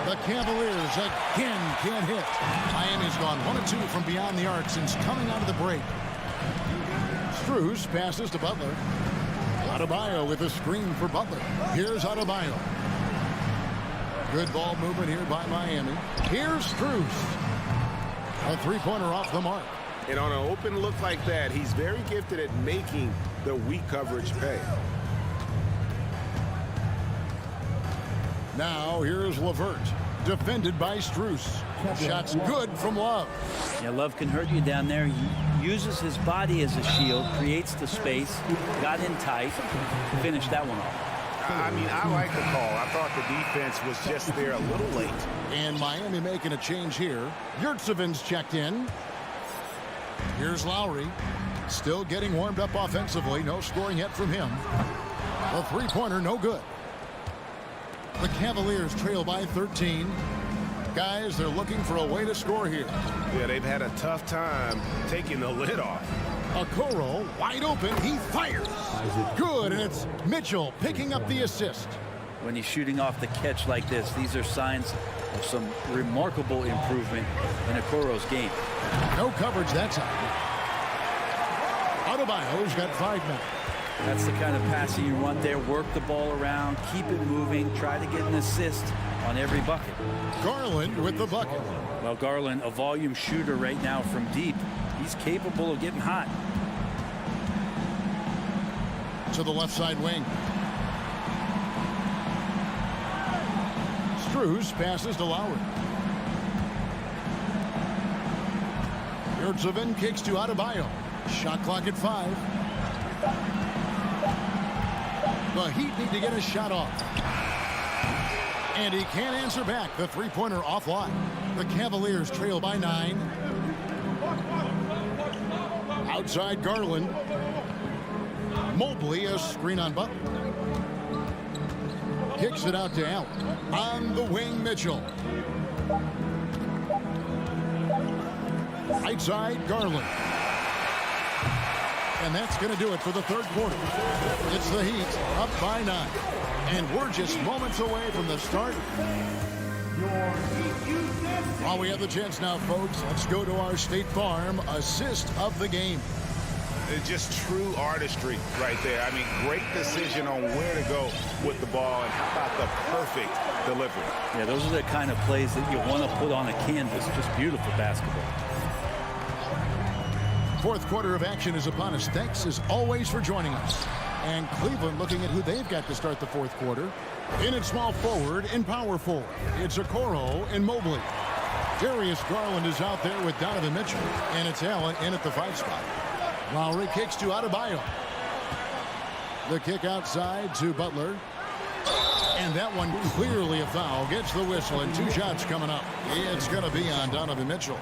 The Cavaliers again can't hit. Miami's gone 1 of 2 from beyond the arc since coming out of the break. Strus passes to Butler. Adebayo with a screen for Butler. Here's Adebayo. Good ball movement here by Miami. Here's Strus. A three-pointer off the mark. And on an open look like that, he's very gifted at making the weak coverage pay. Now here's LeVert. Defended by Strus. Shots good from Love. Yeah, Love can hurt you down there. He uses his body as a shield, creates the space, got in tight, finished that one off. I mean, I like the call. I thought the defense was just there a little late. And Miami making a change here. Yurtsevic's checked in. Here's Lowry. Still getting warmed up offensively. No scoring yet from him. The three-pointer, no good. The Cavaliers trail by 13. Guys, they're looking for a way to score here. Yeah, they've had a tough time taking the lid off. Okoro wide open. He fires. Good, and it's Mitchell picking up the assist. When he's shooting off the catch like this, these are signs of some remarkable improvement in Okoro's game. No coverage that time. Adebayo's got 5 men. That's the kind of passing you want there. Work the ball around, keep it moving, try to get an assist on every bucket. Garland with the bucket. Well, Garland, a volume shooter right now from deep. He's capable of getting hot. To the left side wing. Strus passes to Lowry. Yurtseven kicks to Adebayo. Shot clock at 5. The Heat need to get a shot off. And he can't answer back. The three-pointer offline. The Cavaliers trail by 9. Outside Garland. Mobley, a screen on Butler. Kicks it out to Allen. On the wing, Mitchell. Right side, Garland. And that's going to do it for the third quarter. It's the Heat up by 9. And we're just moments away from the start. While we have the chance now, folks, let's go to our State Farm assist of the game. It's just true artistry right there. I mean, great decision on where to go with the ball, and how about the perfect delivery. Yeah, those are the kind of plays that you want to put on a canvas. Just beautiful basketball. Fourth quarter of action is upon us. Thanks, as always, for joining us. And Cleveland looking at who they've got to start the fourth quarter. In at small forward and power forward, it's Okoro and Mobley. Darius Garland is out there with Donovan Mitchell. And it's Allen in at the 5 spot. Lowry kicks to Adebayo. The kick outside to Butler. And that one clearly a foul. Gets the whistle, and 2 shots coming up. It's going to be on Donovan Mitchell.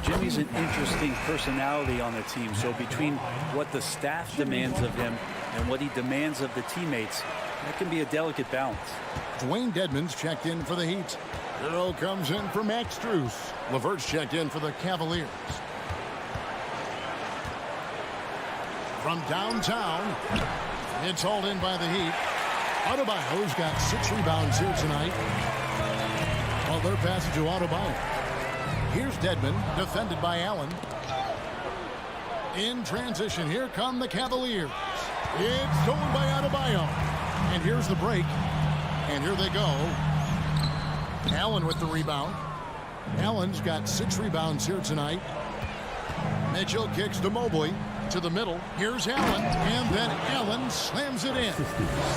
Jimmy's an interesting personality on the team. So between what the staff demands of him and what he demands of the teammates, that can be a delicate balance. Dwayne Dedmon's checked in for the Heat. Earl comes in for Max Strus. LeVert's checked in for the Cavaliers. From downtown, it's hauled in by the Heat. Adebayo's got 6 rebounds here tonight. Butler passes to Adebayo. Here's Dedmon, defended by Allen. In transition, here come the Cavaliers. It's stolen by Adebayo. And here's the break. And here they go. Allen with the rebound. Allen's got 6 rebounds here tonight. Mitchell kicks to Mobley. To the middle. Here's Allen. And then Allen slams it in.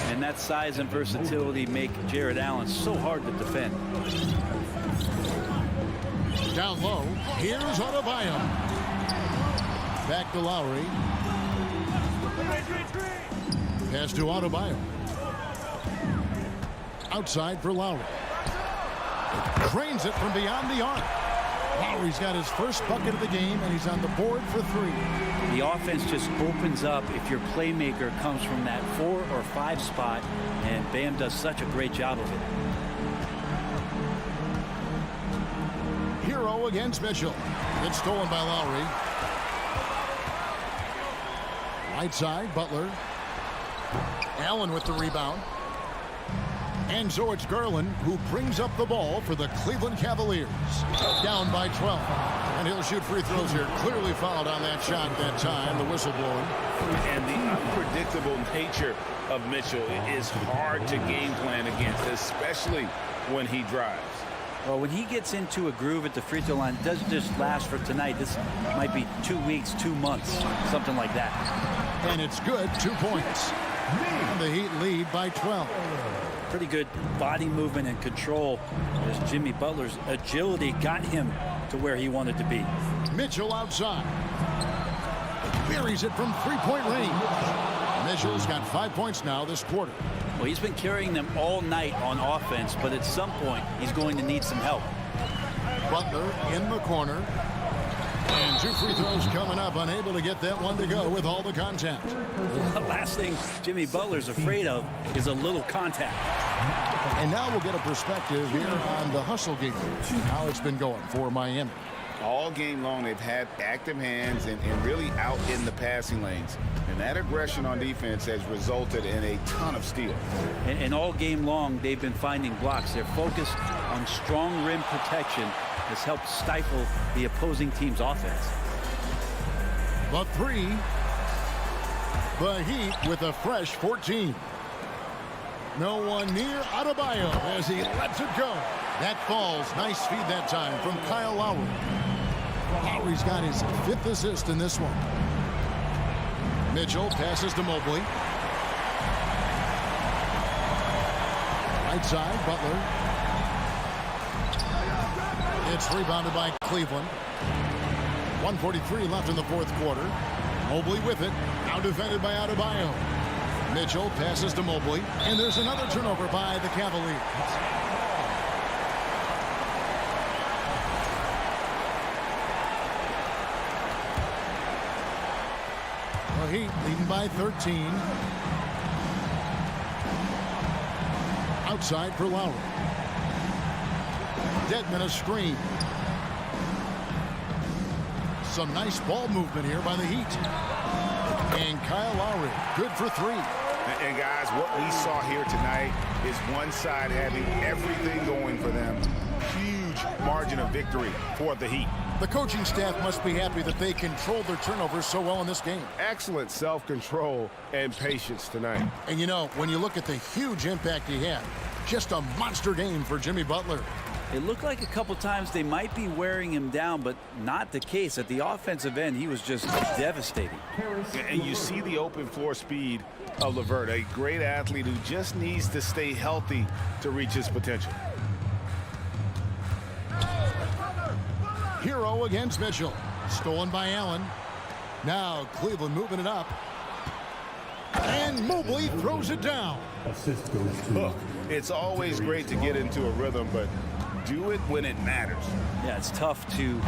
And that size and versatility make Jared Allen so hard to defend. Down low. Here's Adebayo. Back to Lowry. Pass to Adebayo. Outside for Lowry. Drains it from beyond the arc. Lowry's got his first bucket of the game, and he's on the board for 3. The offense just opens up if your playmaker comes from that 4 or 5 spot, and Bam does such a great job of it. Hero against Mitchell. It's stolen by Lowry. Right side, Butler. Allen with the rebound. And so it's Garland who brings up the ball for the Cleveland Cavaliers. Down by 12. And he'll shoot free throws here. Clearly fouled on that shot that time. The whistle blowing. And the unpredictable nature of Mitchell is hard to game plan against, especially when he drives. Well, when he gets into a groove at the free throw line, it doesn't just last for tonight. This might be 2 weeks, 2 months, something like that. And it's good. 2 points. And the Heat lead by 12. Pretty good body movement and control as Jimmy Butler's agility got him to where he wanted to be. Mitchell outside. Buries it from 3-point range. Mitchell's got 5 points now this quarter. Well, he's been carrying them all night on offense, but at some point he's going to need some help. Butler in the corner. And 2 free throws coming up, unable to get that one to go with all the contact. The last thing Jimmy Butler's afraid of is a little contact. And now we'll get a perspective here on the hustle game, how it's been going for Miami. All game long, they've had active hands and really out in the passing lanes. And that aggression on defense has resulted in a ton of steals. And all game long, they've been finding blocks. Their focus on strong rim protection has helped stifle the opposing team's offense. The three. The Heat with a fresh 14. No one near Adebayo as he lets it go. That falls. Nice feed that time from Kyle Lowry. Lowry's got his 5th assist in this one. Mitchell passes to Mobley. Right side, Butler. It's rebounded by Cleveland. 1:43 left in the 4th quarter. Mobley with it. Now defended by Adebayo. Mitchell passes to Mobley. And there's another turnover by the Cavaliers. The Heat leading by 13. Outside for Lowry. Dedmon a screen. Some nice ball movement here by the Heat. And Kyle Lowry, good for 3. And guys, what we saw here tonight is one side having everything going for them. Huge margin of victory for the Heat. The coaching staff must be happy that they controlled their turnovers so well in this game. Excellent self-control and patience tonight. And you know, when you look at the huge impact he had, just a monster game for Jimmy Butler. It looked like a couple times they might be wearing him down, but not the case. At the offensive end, he was just devastating. And you see the open floor speed of LeVert, a great athlete who just needs to stay healthy to reach his potential. Hero against Mitchell. Stolen by Allen. Now Cleveland moving it up. And Mobley throws it down. Assist goes to. Look, it's always great to get into a rhythm, but do it when it matters. Yeah, it's tough to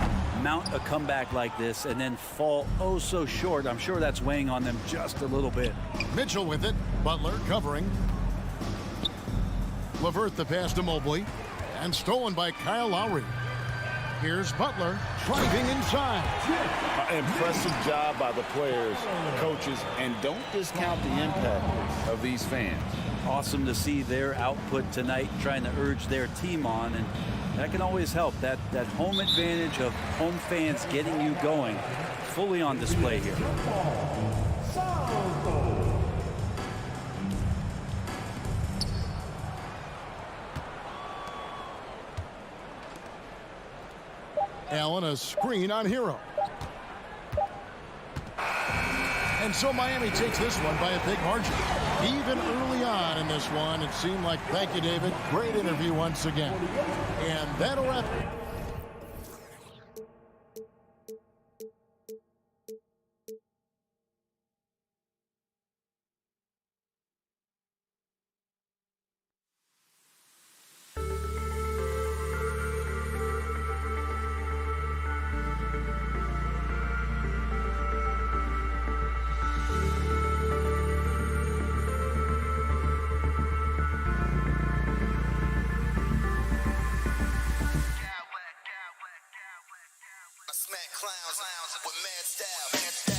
mount a comeback like this and then fall oh so short. I'm sure that's weighing on them just a little bit. Mitchell with it. Butler covering. LeVert the pass to Mobley. And stolen by Kyle Lowry. Here's Butler driving inside. Impressive job by the players, coaches, and don't discount the impact of these fans. Awesome to see their output tonight, trying to urge their team on, and that can always help. That home advantage of home fans getting you going, fully on display here. Allen a screen on Hero. And so Miami takes this one by a big margin. Even early on in this one, it seemed like, thank you, David, great interview once again. And that'll wrap it. Clowns with mad style.